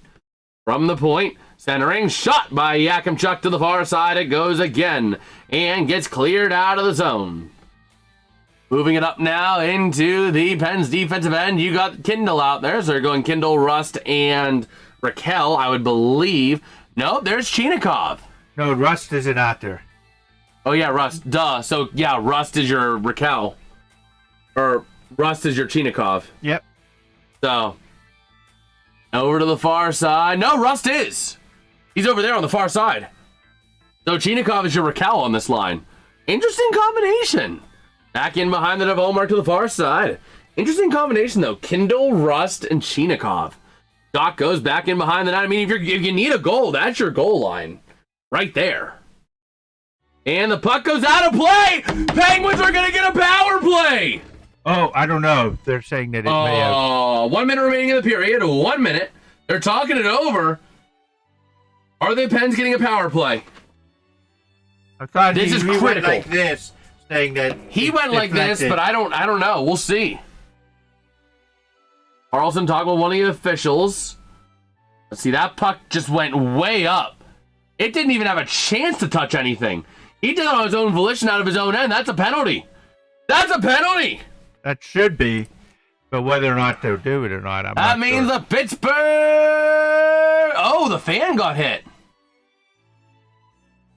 From the point, centering, shot by Yakimchuk to the far side. It goes again and gets cleared out of the zone. Moving it up now into the Pens defensive end. You got Kindle out there, so they're going Kindle, Rust, and Raquel, I would believe. No, there's Chinikov. No, Rust isn't out there. Oh, yeah, Rust. Duh. So, yeah, Rust is your Raquel. Or Rust is your Chinikov. Yep. So, over to the far side. No, Rust is. He's over there on the far side. So, Chinikov is your Raquel on this line. Interesting combination. Back in behind the net, Omar to the far side. Interesting combination, though. Kindle, Rust, and Chinikov. Doc goes back in behind the net. I mean, if you need a goal, that's your goal line. Right there. And the puck goes out of play! Penguins are going to get a power play! Oh, I don't know. They're saying that it may have... 1 minute remaining in the period. 1 minute. They're talking it over. Are the Pens getting a power play? I thought this is critical. Went like this, saying that he went like this, but I don't know. We'll see. Carlson talking with one of the officials. Let's see, that puck just went way up. It didn't even have a chance to touch anything. He did it on his own volition out of his own end. That's a penalty. That's a penalty. That should be. But whether or not they'll do it or not, I'm not sure. That means the Pittsburgh... Oh, the fan got hit.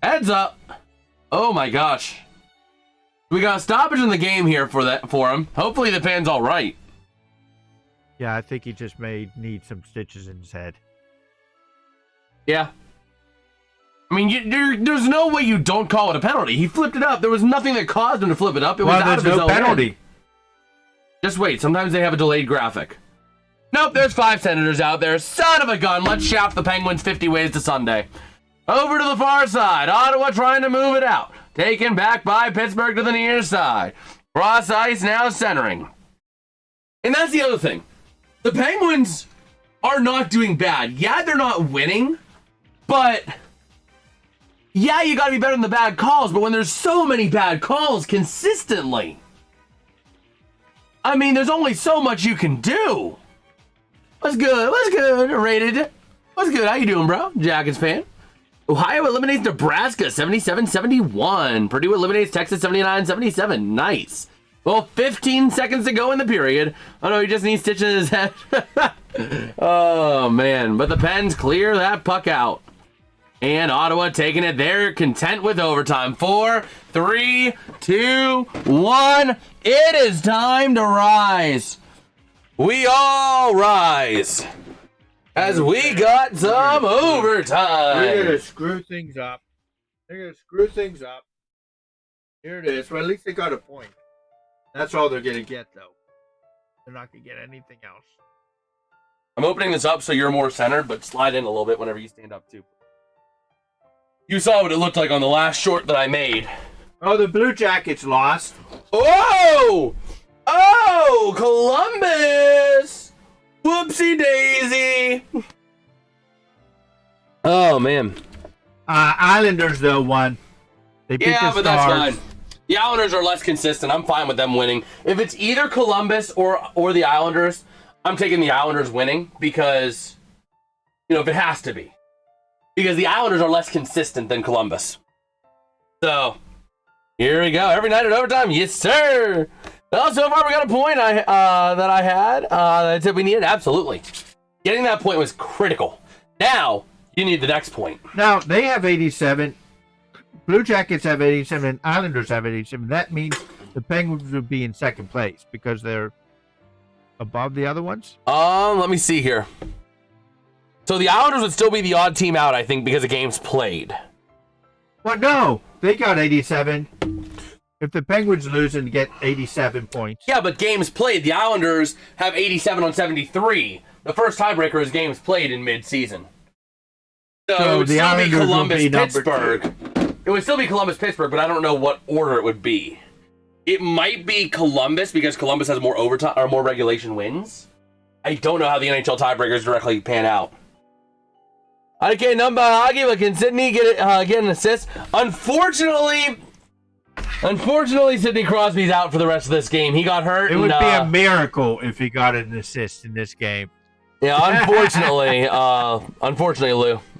Heads up. Oh, my gosh. We got a stoppage in the game here for him. Hopefully the fan's all right. Yeah, I think he just may need some stitches in his head. Yeah. I mean, there's no way you don't call it a penalty. He flipped it up. There was nothing that caused him to flip it up. It was out of his own penalty. End. Just wait. Sometimes they have a delayed graphic. Nope, there's 5 Senators out there. Son of a gun. Let's shaft the Penguins 50 ways to Sunday. Over to the far side. Ottawa trying to move it out. Taken back by Pittsburgh to the near side. Cross ice now centering. And that's the other thing. The Penguins are not doing bad. Yeah, they're not winning, but... Yeah, you got to be better than the bad calls, but when there's so many bad calls consistently, I mean, there's only so much you can do. What's good? What's good? Rated. What's good? How you doing, bro? Jackets fan. Ohio eliminates Nebraska 77-71. Purdue eliminates Texas 79-77. Nice. Well, 15 seconds to go in the period. Oh, no, he just needs stitching in his head. Oh, man. But the Pens clear that puck out. And Ottawa taking it. They're content with overtime. 4, 3, 2, 1. It is time to rise. We all rise. As we got some overtime. They're going to screw things up. They're going to screw things up. Here it is. Well, at least they got a point. That's all they're going to get, though. They're not going to get anything else. I'm opening this up so you're more centered, but slide in a little bit whenever you stand up, too. You saw what it looked like on the last short that I made. Oh, the Blue Jackets lost. Oh! Oh, Columbus! Whoopsie daisy! Oh, man. Islanders, though, won. They beat the Stars. But that's fine. The Islanders are less consistent. I'm fine with them winning. If it's either Columbus or the Islanders, I'm taking the Islanders winning because, if it has to be. because the Islanders are less consistent than Columbus. So, here we go. Every night at overtime. Yes, sir. Well, so far we got a point that I had that said we needed. Absolutely. Getting that point was critical. Now, you need the next point. Now, they have 87. Blue Jackets have 87 and Islanders have 87. That means the Penguins would be in second place because they're above the other ones? Let me see here. So the Islanders would still be the odd team out, I think, because of games played. Well, no. They got 87. If the Penguins lose and get 87 points. Yeah, but games played. The Islanders have 87 on 73. The first tiebreaker is games played in mid-season. So it would the still be Islanders will Columbus, be number Pittsburgh. It would still be Columbus, Pittsburgh, but I don't know what order it would be. It might be Columbus because Columbus has more overtime or more regulation wins. I don't know how the NHL tiebreakers directly pan out. Okay, can Sidney get an assist? Unfortunately, Sidney Crosby's out for the rest of this game. He got hurt. It would be a miracle if he got an assist in this game. Yeah, unfortunately,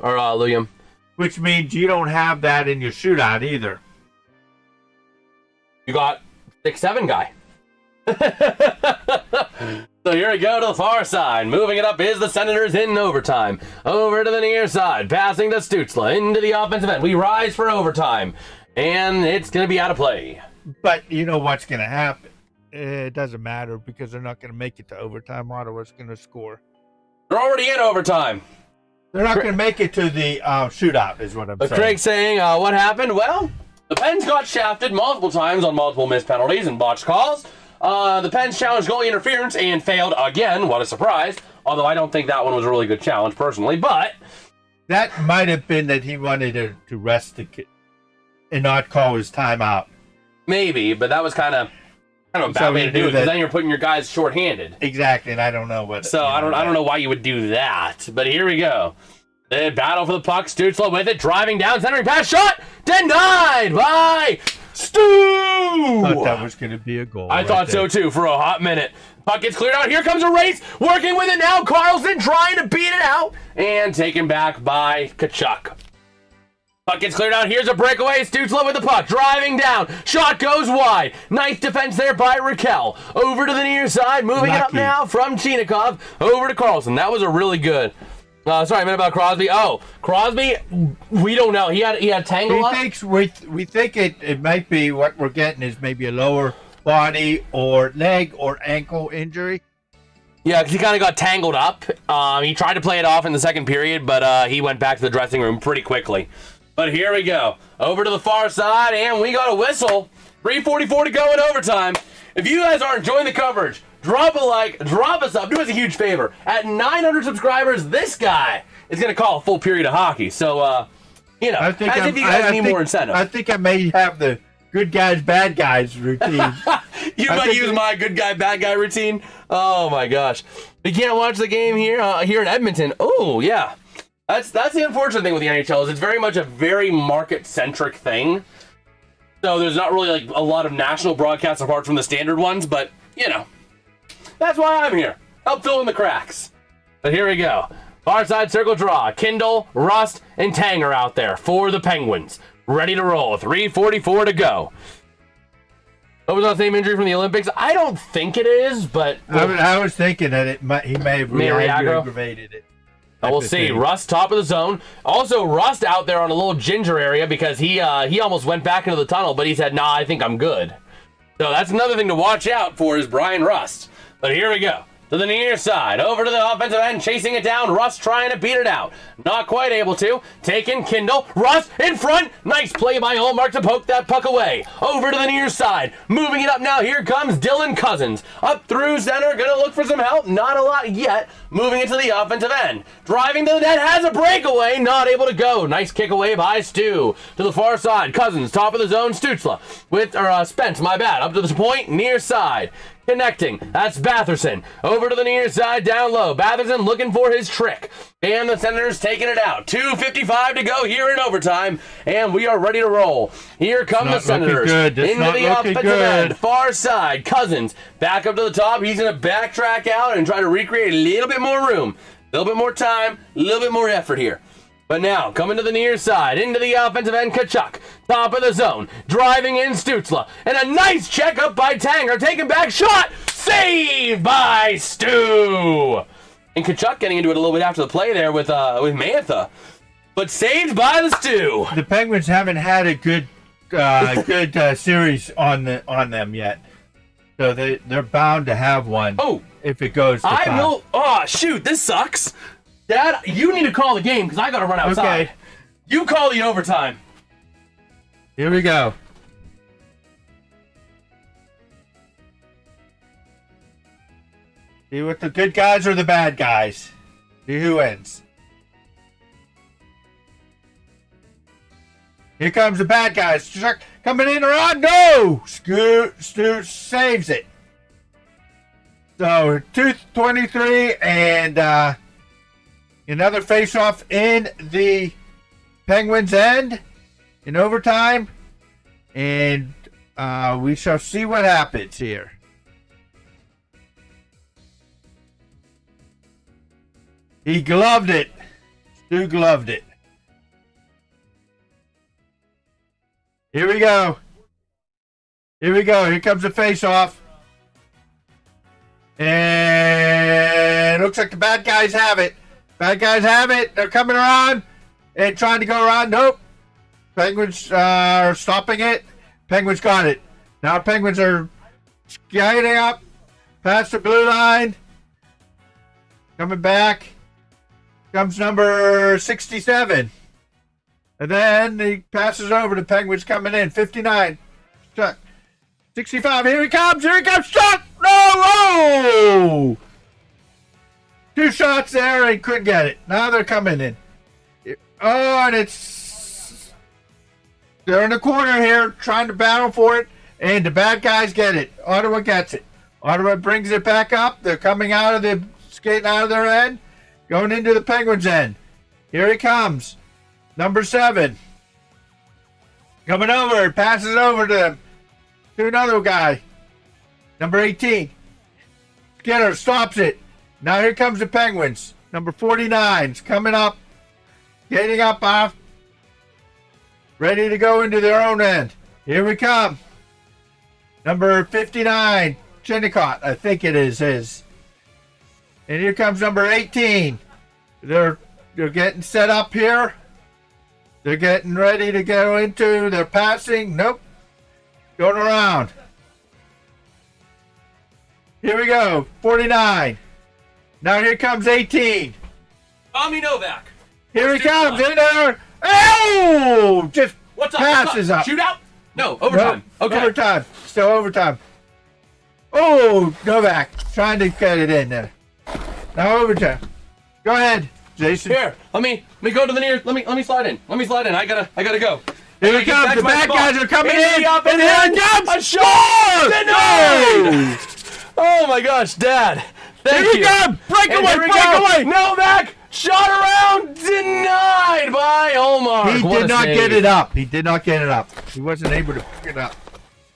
William. Which means you don't have that in your shootout either. You got 6'7" guy. So here we go to the far side. Moving it up is the Senators in overtime. Over to the near side. Passing to Stützle into the offensive end. We rise for overtime. And it's going to be out of play. But you know what's going to happen. It doesn't matter because they're not going to make it to overtime. Ottawa's going to score. They're already in overtime. They're not going to make it to the shootout is what I'm saying. Craig's saying, what happened? Well, the Pens got shafted multiple times on multiple missed penalties and botched calls. The Pens challenged goalie interference and failed again. What a surprise. Although I don't think that one was a really good challenge personally, but... That might have been that he wanted to rest the kid and not call his timeout. Maybe, but that was kind of a bad way to do it because then you're putting your guys shorthanded. Exactly, and I don't know what... So I don't know why you would do that, but here we go. The battle for the puck. Stützle with it, driving down, centering pass, shot! Denied by Stu! I thought that was going to be a goal. I thought so too for a hot minute. Puck gets cleared out. Here comes a race. Working with it now. Carlson trying to beat it out. And taken back by Tkachuk. Puck gets cleared out. Here's a breakaway. Stützle with the puck. Driving down. Shot goes wide. Nice defense there by Raquel. Over to the near side. Moving it up now from Chinakhov. Over to Carlson. That was a really good... sorry, I meant about Crosby. Oh, Crosby, we don't know. He had tangle up. We think it might be what we're getting is maybe a lower body or leg or ankle injury. Yeah, because he kind of got tangled up. He tried to play it off in the second period, but he went back to the dressing room pretty quickly. But here we go. Over to the far side, and we got a whistle. 3:44 to go in overtime. If you guys are enjoying the coverage, drop a like, drop a sub. Do us a huge favor. At 900 subscribers, this guy is going to call a full period of hockey. So, if you guys need more incentive. I think I may have the good guys, bad guys routine. You might use my good guy, bad guy routine. Oh, my gosh. We can't watch the game here in Edmonton. Oh, yeah. That's the unfortunate thing with the NHL is it's very much a very market-centric thing. So there's not really like a lot of national broadcasts apart from the standard ones, but, that's why I'm here. Help fill in the cracks. But here we go. Far side circle draw. Kindle, Rust, and Tang are out there for the Penguins. Ready to roll. 3:44 to go. That was the same injury from the Olympics. I don't think it is, but... I was thinking that he may have aggravated it. We'll see. Rust, top of the zone. Also, Rust out there on a little ginger area because he almost went back into the tunnel, but he said, nah, I think I'm good. So that's another thing to watch out for is Brian Rust. But here we go. To the near side. Over to the offensive end. Chasing it down. Rust trying to beat it out. Not quite able to. Taken. Kindle. Rust in front. Nice play by Hallmark to poke that puck away. Over to the near side. Moving it up now. Here comes Dylan Cousins. Up through center. Gonna look for some help. Not a lot yet. Moving it to the offensive end. Driving to the net. Has a breakaway. Not able to go. Nice kick away by Stu. To the far side. Cousins. Top of the zone. Stützle. Spence. My bad. Up to the point. Near side. Connecting. That's Batherson. Over to the near side, down low. Batherson looking for his trick. And the Senators taking it out. 2:55 to go here in overtime. And we are ready to roll. Here come the Senators. Into the offensive end. Far side. Cousins. Back up to the top. He's going to backtrack out and try to recreate a little bit more room. A little bit more time. A little bit more effort here. But now, coming to the near side, into the offensive end, Kachuk. Top of the zone, driving in Stutzla. And a nice check up by Tanger, taken back, shot! Saved by Stu! And Kachuk getting into it a little bit after the play there with Mantha. But saved by the Stu. The Penguins haven't had a good series on them yet. So they're bound to have one. Oh, if it goes to five. Oh, shoot, this sucks. Dad, you need to call the game because I got to run outside. Okay. You call the overtime. Here we go. See what the good guys or the bad guys. See who wins. Here comes the bad guys. Coming in around. No! Stu saves it. So 2:23 and another face-off in the Penguins' end in overtime. And we shall see what happens here. He gloved it. Stu gloved it. Here we go. Here we go. Here comes the face-off. And looks like the bad guys have it. Bad guys have it. They're coming around and trying to go around. Nope. Penguins are stopping it. Penguins got it. Now Penguins are skating up past the blue line. Coming back. Comes number 67. And then he passes over to Penguins coming in. 59. Chuck. 65. Here he comes. Here he comes. Shot. No! Two shots there and couldn't get it. Now they're coming in. Oh, and they're in the corner here trying to battle for it. And the bad guys get it. Ottawa gets it. Ottawa brings it back up. They're coming out of skating out of their end. Going into the Penguins' end. Here he comes. Number 7. Coming over. Passes over to another guy. Number 18. Skinner stops it. Now here comes the Penguins. Number 49's coming up. Getting up off. Ready to go into their own end. Here we come. Number 59. Chinnicott, I think it is his. And here comes number 18. They're getting set up here. They're getting ready to go into. They're passing. Nope. Going around. Here we go. 49. Now here comes 18. Tommy Novak. Here he comes in there. Oh! Just passes up. Shootout? No, overtime. Nope. Okay. Overtime. Still overtime. Oh, Novak trying to get it in there. Now overtime. Go ahead, Jason. Here, let me go to the near. Let me slide in. Let me slide in. I gotta go. Here he comes. The bad guys are coming in. And here it comes. A shot. Denied. Oh my gosh, Dad. Thank you. Here he comes. Break away. Novak shot around. Denied by Omar. He did not get it up. He did not get it up. He wasn't able to pick it up.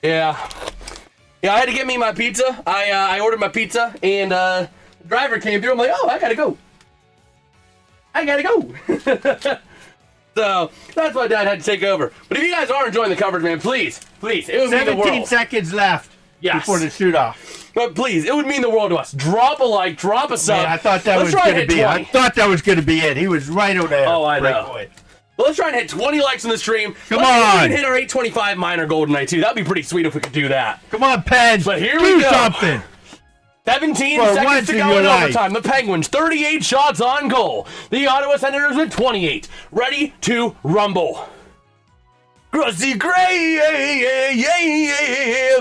Yeah, I had to get me my pizza. I ordered my pizza, and the driver came through. I'm like, oh, I gotta go. So that's why Dad had to take over. But if you guys are enjoying the coverage, man, please, it would mean the world. 17 seconds left before the shoot-off. But please, it would mean the world to us. Drop a like, drop a sub. Man, I thought that was going to be it. I thought that was going to be it. He was right on there. Oh, I know. Well, let's try and hit 20 likes on the stream. Come on. Let's hit our 825 minor goal tonight, too. That'd be pretty sweet if we could do that. Come on, Pens. But here we go. Do something. 17 seconds to go in overtime. The Penguins, 38 shots on goal. The Ottawa Senators with 28. Ready to rumble. Krusty Krab,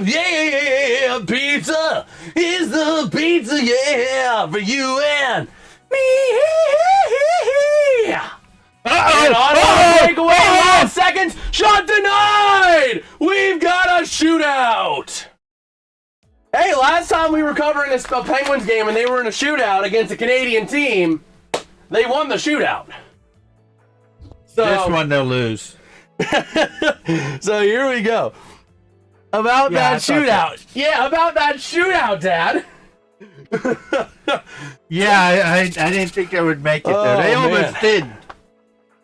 yeah, pizza is the pizza, yeah, for you and me. And Ottawa breakaway, last seconds, shot denied. We've got a shootout. Hey, last time we were covering a Penguins game and they were in a shootout against a Canadian team, they won the shootout. So, this one they'll lose. So here we go. About that shootout. About that shootout, Dad. I didn't think they would make it there. They almost did.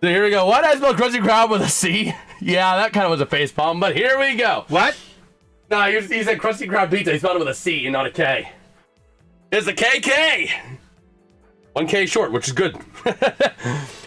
So here we go. Why did I spell Krusty Krab with a C? Yeah, that kind of was a face palm, but here we go. What? No, he said Krusty Krab pizza. He spelled it with a C and not a K. It's a KK. 1K short, which is good.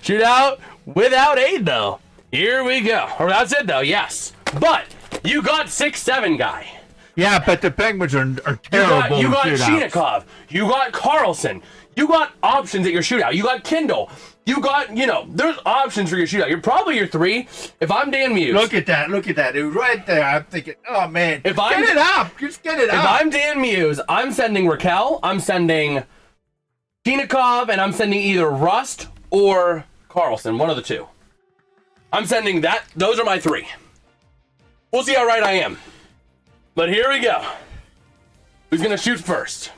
Shootout without aid, though. Here we go. Or that's it, though, yes. But you got 6'7" guy. Yeah, but the Penguins are terrible. You got shootouts. Chinikov. You got Carlson. You got options at your shootout. You got Kindle. You got, there's options for your shootout. You're probably your 3. If I'm Dan Muse. Look at that. It was right there. I'm thinking, oh, man. Get it up. Just get it up. If I'm Dan Muse, I'm sending Raquel, I'm sending Chinikov, and I'm sending either Rust or Carlson. One of the two. I'm sending that. Those are my 3. We'll see how right I am. But here we go. Who's going to shoot first?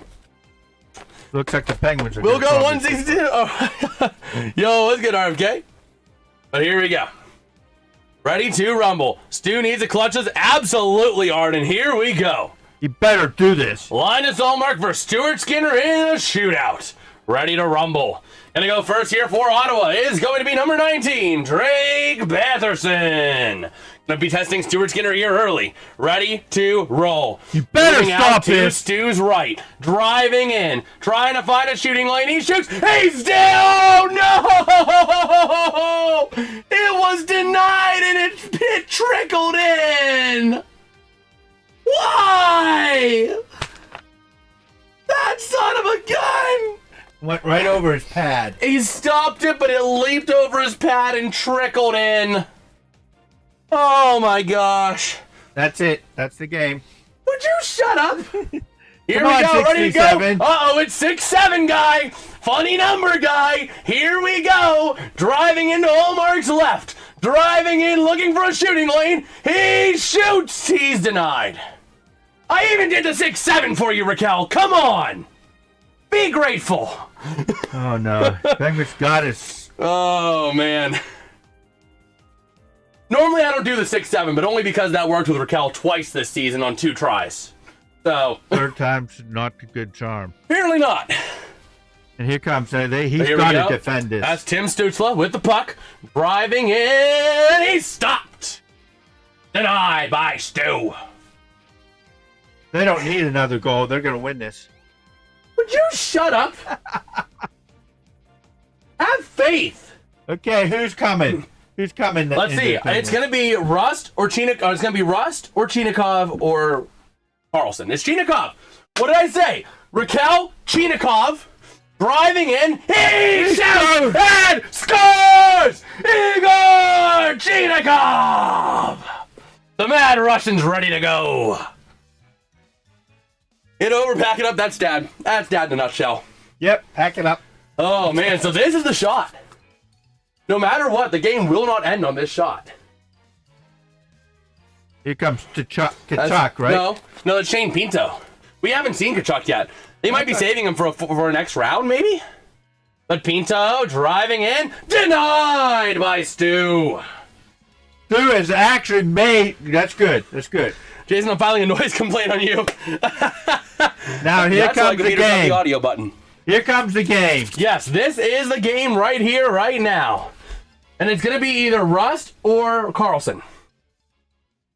Looks like the Penguins are We'll go 162. Oh. Yo, what's good, RFK? But here we go. Ready to rumble. Stu needs a clutches. Absolutely, Arden. Here we go. You better do this. Linus Ullmark for Stuart Skinner in a shootout. Ready to rumble. Gonna go first here for Ottawa is going to be number 19, Drake Batherson. Gonna be testing Stuart Skinner here early. Ready to roll. You better Moving stop out to this. Stu's right. Driving in. Trying to find a shooting lane. He shoots. He's down! No! It was denied and it trickled in. Why? That son of a gun! Went right over his pad. He stopped it, but it leaped over his pad and trickled in. Oh my gosh. That's it. That's the game. Would you shut up? Here Come we on, go, ready to go. 67. Uh-oh, it's 6'7", guy. Funny number, guy. Here we go. Driving into Olmark's left. Driving in, looking for a shooting lane. He shoots. He's denied. I even did the 6'7" for you, Raquel. Come on. Be grateful. Oh, no. Penguins got us. Oh, man. Normally, I don't do the 6'7", but only because that worked with Raquel twice this season on 2 tries. So. Third time's not a good charm. Apparently not. And here comes, he's got to defend this. That's Tim Stutzla with the puck. Driving in. He stopped. Denied by Stu. They don't need another goal. They're going to win this. Would you shut up? Have faith. Okay, who's coming? Who's coming? Let's see. It's going to be Rust or Chinikov. It's going to be Rust or Chinikov or Carlson. It's Chinikov. What did I say? Raquel Chinikov driving in. He shoots and scores! Igor Chinikov! The Mad Russian's ready to go. Get over, pack it up. That's Dad. That's Dad in a nutshell. Yep, pack it up. Oh, man. So this is the shot. No matter what, the game will not end on this shot. Here comes Kachuk, right? No, it's Shane Pinto. We haven't seen Kachuk yet. They might be saving him for next round, maybe? But Pinto driving in. Denied by Stu. Stu has actually made... That's good. That's good. Jason, I'm filing a noise complaint on you. Now here comes the game. The audio button. Here comes the game. Yes, this is the game right here, right now. And it's going to be either Rust or Carlson.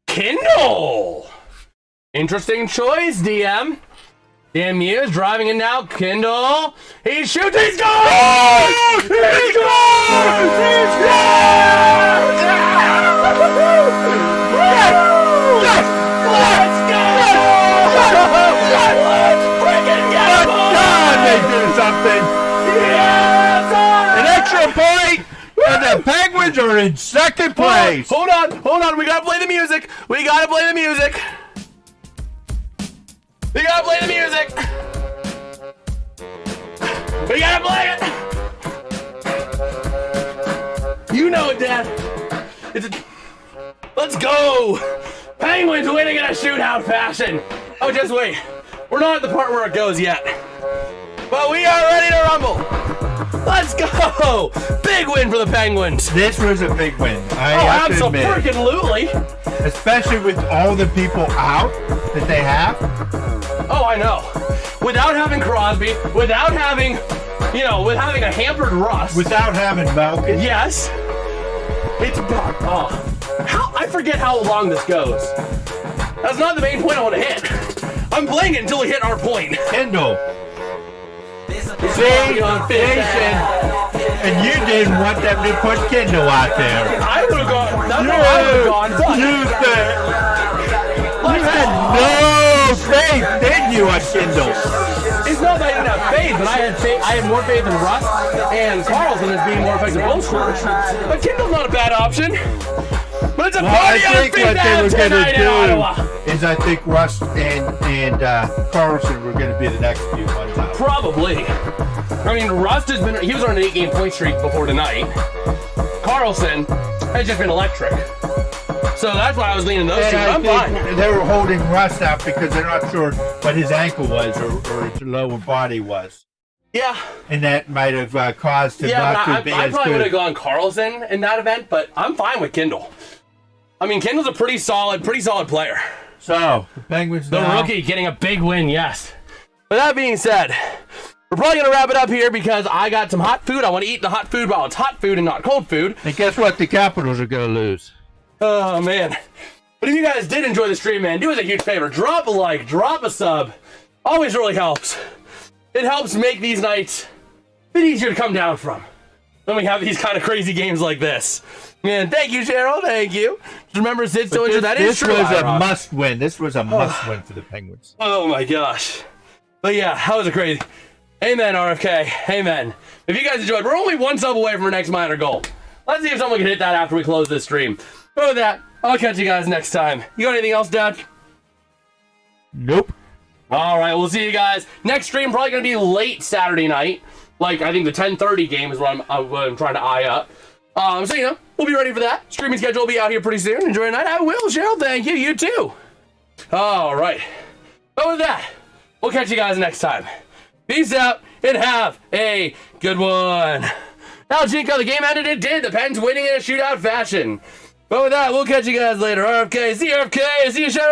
Kindle! Interesting choice, DM. Dan Muse driving in now. Kindle. He shoots. He scores! Oh! He scores! He scores! Let's go! Let's freaking get it! They do something. Yes! An extra point, and the Penguins are in second place. Hold on. We gotta play the music. We gotta play the music. We gotta play it. You know it, Dad. Let's go. Penguins winning in a shootout fashion. Oh, just wait. We're not at the part where it goes yet. But we are ready to rumble. Let's go. Big win for the Penguins. This was a big win. I have to admit. Absolutely. Especially with all the people out that they have. Oh, I know. Without having Crosby, without having, with having a hampered Russ. Without having Malkin. Yes. Pittsburgh. Oh, I forget how long this goes. That's not the main point I want to hit. I'm playing it until we hit our point. Kendall. See, Jason, and you didn't want them to put Kendall out there. I would have gone. That's how I would have gone. But You had no faith, did you, on Kendall? it's not that I didn't have faith, but I had more faith in Russ and Carlson as being more effective goal scorers. But Kendall's not a bad option. But it's a party I on think what they were tonight going to in Ottawa. do is I think Russ and Carlson were going to be the next few ones out. Probably. I mean, Rust he was on an 8-game point streak before tonight. Carlson has just been electric. So that's why I was leaning those two. And I I'm think fine. they were holding Russ out because they're not sure what his ankle was or his lower body was. Yeah. And that might have caused him not to be I as probably would have good. gone Carlson in that event, but I'm fine with Kendall. I mean, Kendall's a pretty solid player. So, the Penguins The now. rookie getting a big win, yes. But that being said, we're probably going to wrap it up here because I got some hot food. I want to eat the hot food while it's hot food and not cold food. And guess what? The Capitals are going to lose. Oh, man. But if you guys did enjoy the stream, man, do us a huge favor. Drop a like, drop a sub. Always really helps. It helps make these nights a bit easier to come down from when we have these kind of crazy games like this. Man, thank you, Cheryl. Thank you. Just remember, Sid still injured. That is This true. was a IROC. must-win. This was a must-win for the Penguins. Oh, my gosh. But yeah, that was a crazy. Amen, RFK. Amen. If you guys enjoyed, we're only one sub away from our next minor goal. Let's see if someone can hit that after we close this stream. But with that, I'll catch you guys next time. You got anything else, Dad? Nope. All right, we'll see you guys. Next stream probably going to be late Saturday night. Like, I think the 10:30 game is what I'm trying to eye up. So, you know, we'll be ready for that. Streaming schedule will be out here pretty soon. Enjoy your night. I will, Cheryl. Thank you. You too. All right. But with that, we'll catch you guys next time. Peace out and have a good one. Now, Jinko, the game ended. It did. The Pens winning in a shootout fashion. But with that, we'll catch you guys later. RFK. See you, RFK. See you, Cheryl.